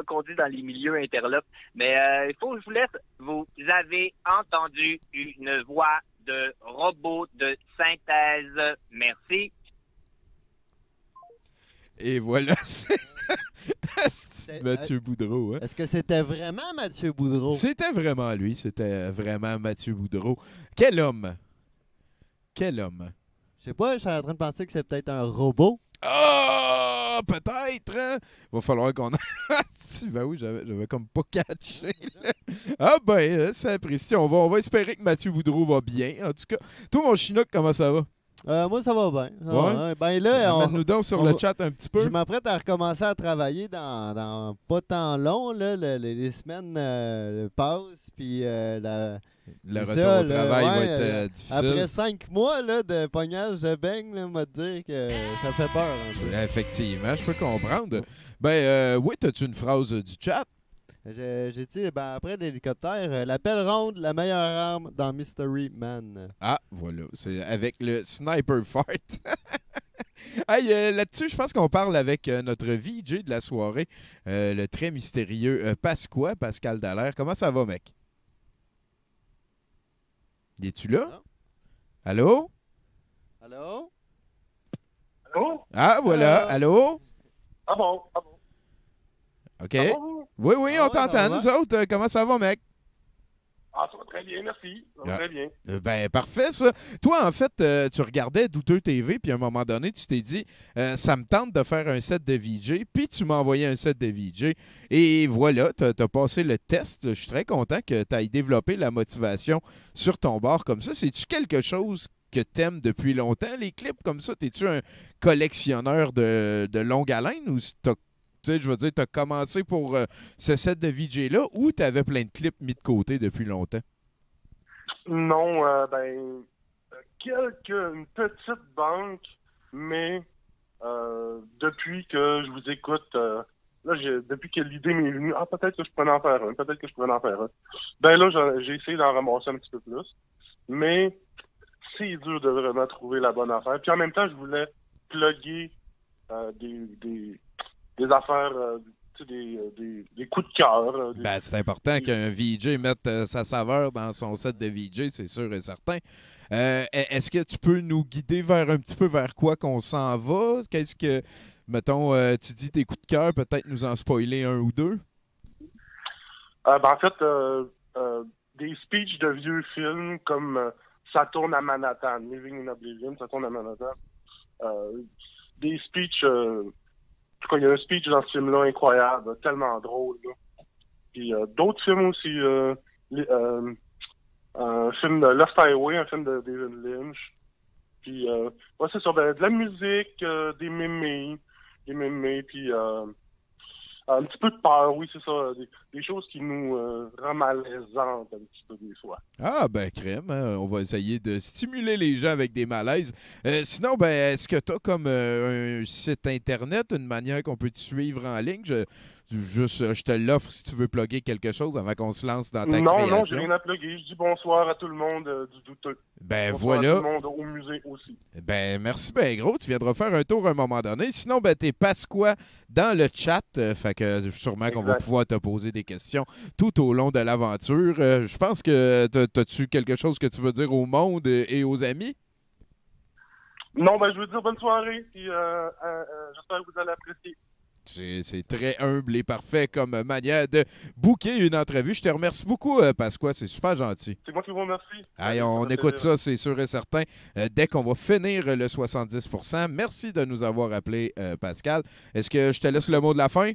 qu'on dit dans les milieux interlopes. Mais il faut que je vous laisse. Vous avez entendu une voix de robot de synthèse. Merci. Et voilà, c'est Mathieu Boudreau. Hein? Est-ce que c'était vraiment Mathieu Boudreau? C'était vraiment lui, c'était vraiment Mathieu Boudreau. Quel homme! Quel homme! Je sais pas, je suis en train de penser que c'est peut-être un robot. Ah, peut-être! Hein? Va falloir qu'on... Ben oui, j'avais comme pas catché. Ah ben, c'est apprécié. On va espérer que Mathieu Boudreau va bien. En tout cas, toi, mon Chinook, comment ça va? Moi, ça va bien. Ouais. Ben là, amène-nous donc sur le chat un petit peu. Je m'apprête à recommencer à travailler dans pas tant long. Là, les semaines passent, puis le retour au travail va être difficile. Après 5 mois là, de pognage de beigne, on va te dire que ça fait peur. Un peu. Effectivement, je peux comprendre. Ben oui, t'as-tu une phrase du chat? J'ai dit, après l'hélicoptère, l'appel ronde, la meilleure arme dans Mystery Man. Ah, voilà. C'est avec le Sniper Fart. Hey, là-dessus, je pense qu'on parle avec notre VJ de la soirée, le très mystérieux Pascal Dallaire. Comment ça va, mec? Es-tu là? Non. Allô? Allô? Allô? Ah, voilà. Allô? Ah bon. OK. Ah bon? Oui, on ça t'entend, va. nous autres. Comment ça va, mec? Ah, ça va très bien, merci. Ça va très bien. Ben, parfait, ça. Toi, en fait, tu regardais Douteux TV, puis à un moment donné, tu t'es dit, ça me tente de faire un set de VJ, puis tu m'as envoyé un set de VJ. Et voilà, tu as passé le test. Je suis très content que tu aies développé la motivation sur ton bar comme ça. C'est-tu quelque chose que tu aimes depuis longtemps, les clips comme ça? T'es-tu un collectionneur de longue haleine ou je veux dire, tu as commencé pour ce set de VJ-là ou tu avais plein de clips mis de côté depuis longtemps? Non, une petite banque, mais depuis que je vous écoute, depuis que l'idée m'est venue, peut-être que je pourrais en faire un. Ben là, j'ai essayé d'en ramasser un petit peu plus, mais c'est dur de vraiment trouver la bonne affaire. Puis en même temps, je voulais plugger des affaires, des coups de cœur. Ben, c'est important qu'un VJ mette sa saveur dans son set de VJ, c'est sûr et certain. Est-ce que tu peux nous guider un petit peu vers quoi qu'on s'en va? Qu'est-ce que, mettons, tu dis tes coups de cœur, peut-être nous en spoiler un ou deux? En fait, des speeches de vieux films comme Ça tourne à Manhattan, Living in Oblivion, Ça tourne à Manhattan. Des speeches... En tout cas, il y a un speech dans ce film-là incroyable, tellement drôle. Là. Puis d'autres films aussi. Un film de Lost Highway, un film de David Lynch. Puis, c'est ça, de la musique, des mémés, puis un petit peu de peur, oui, c'est ça. Des choses qui nous rendent malaisantes un petit peu des fois. Ah, ben, crème, hein? On va essayer de stimuler les gens avec des malaises. Sinon, ben, est-ce que tu as comme un site Internet, une manière qu'on peut te suivre en ligne? je te l'offre si tu veux plugger quelque chose avant qu'on se lance dans ta création. Non, j'ai rien à plugger. Je dis bonsoir à tout le monde du douteux. Ben bonsoir voilà. à tout le monde au musée aussi. Ben merci ben gros. Tu viendras faire un tour à un moment donné. Sinon, ben t'es Pasqua dans le chat. Fait que sûrement qu'on va pouvoir te poser des questions tout au long de l'aventure. Je pense que t'as-tu quelque chose que tu veux dire au monde et aux amis? Non, ben je veux dire bonne soirée, puis j'espère que vous allez apprécier. C'est très humble et parfait comme manière de booker une entrevue. Je te remercie beaucoup, Pasqua. C'est super gentil. C'est moi qui vous remercie. Allez, on écoute ça, c'est sûr et certain, dès qu'on va finir le 70%. Merci de nous avoir appelé, Pascal. Est-ce que je te laisse le mot de la fin?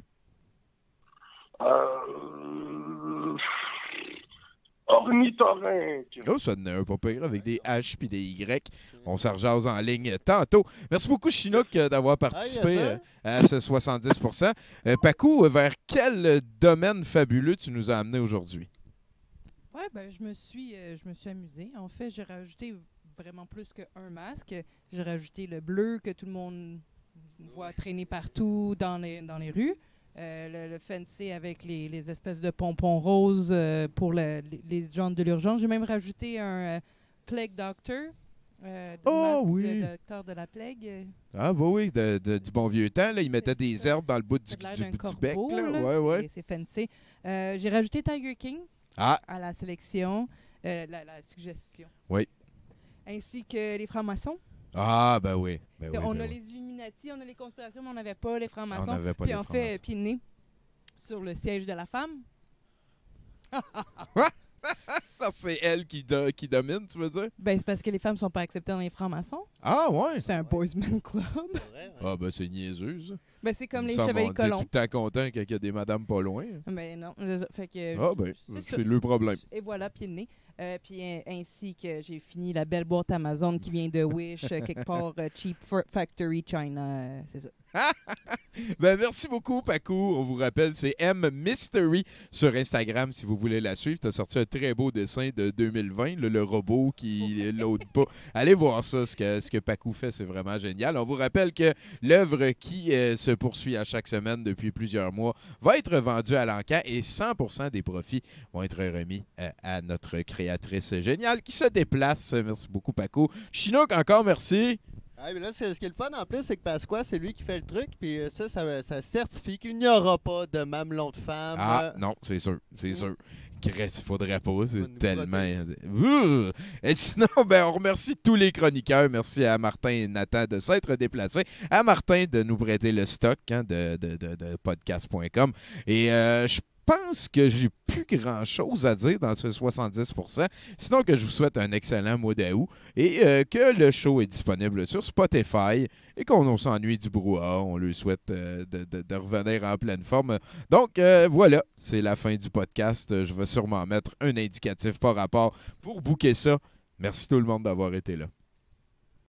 Ornithorynque. Oh, ça donnait un pas pire avec des H puis des Y. On s'en rejase en ligne tantôt. Merci beaucoup, Chinook, d'avoir participé à ce 70%. Pacou, vers quel domaine fabuleux tu nous as amené aujourd'hui? Oui, ben, je me suis amusée. En fait, j'ai rajouté vraiment plus qu'un masque. J'ai rajouté le bleu que tout le monde voit traîner partout dans les rues. Le fancy avec les espèces de pompons roses pour les gens de l'urgence. J'ai même rajouté un Plague Doctor. Oui. Le docteur de la plague. Ah, bah oui, du bon vieux temps. Là, ils mettaient des herbes dans le bout du bec. Là. Ouais. C'est fancy. J'ai rajouté Tiger King à la sélection, la suggestion. Oui. Ainsi que les francs-maçons. Ah, ben oui. On a les Illuminati, on a les conspirations, mais on n'avait pas les francs-maçons. On n'avait pas puis les on fait piner sur le siège de la femme. C'est elle qui domine, tu veux dire? Ben, c'est parce que les femmes sont pas acceptées dans les francs-maçons. Ah, ouais? C'est un boys' man club. Ah, ben c'est niaiseux, ça. Ben, c'est comme les chevaliers colons. On est tout le temps content qu'il y a des madames pas loin. Ben non. Fait que, c'est le problème. Et voilà, pied de nez. Puis ainsi que j'ai fini la belle boîte Amazon qui vient de Wish, quelque part, Cheap Factory China. C'est ça. Ben, merci beaucoup, Pacou. On vous rappelle, c'est M Mystery sur Instagram si vous voulez la suivre. Tu as sorti un très beau dessin de 2020, le robot qui l'aude pas. Allez voir ça, ce que Pacou fait, c'est vraiment génial. On vous rappelle que l'œuvre qui se poursuit à chaque semaine depuis plusieurs mois va être vendue à l'encan et 100% des profits vont être remis à notre créatrice géniale qui se déplace. Merci beaucoup, Pacou. Chinook, encore merci. Ah, mais là, ce qui est le fun en plus, c'est que Pasqua, c'est lui qui fait le truc, puis ça certifie qu'il n'y aura pas de mamelon de femme. Ah, non, c'est sûr, c'est sûr. Grèce, il faudrait pas, c'est tellement... Et sinon, ben, on remercie tous les chroniqueurs. Merci à Martin et Nathan de s'être déplacés, à Martin de nous prêter le stock de podcast.com. Et je pense que j'ai plus grand-chose à dire dans ce 70%, sinon que je vous souhaite un excellent mois d'août et que le show est disponible sur Spotify et qu'on s'ennuie du brouhaha. On lui souhaite de revenir en pleine forme. Donc, voilà, c'est la fin du podcast. Je vais sûrement mettre un indicatif par rapport pour booker ça. Merci tout le monde d'avoir été là.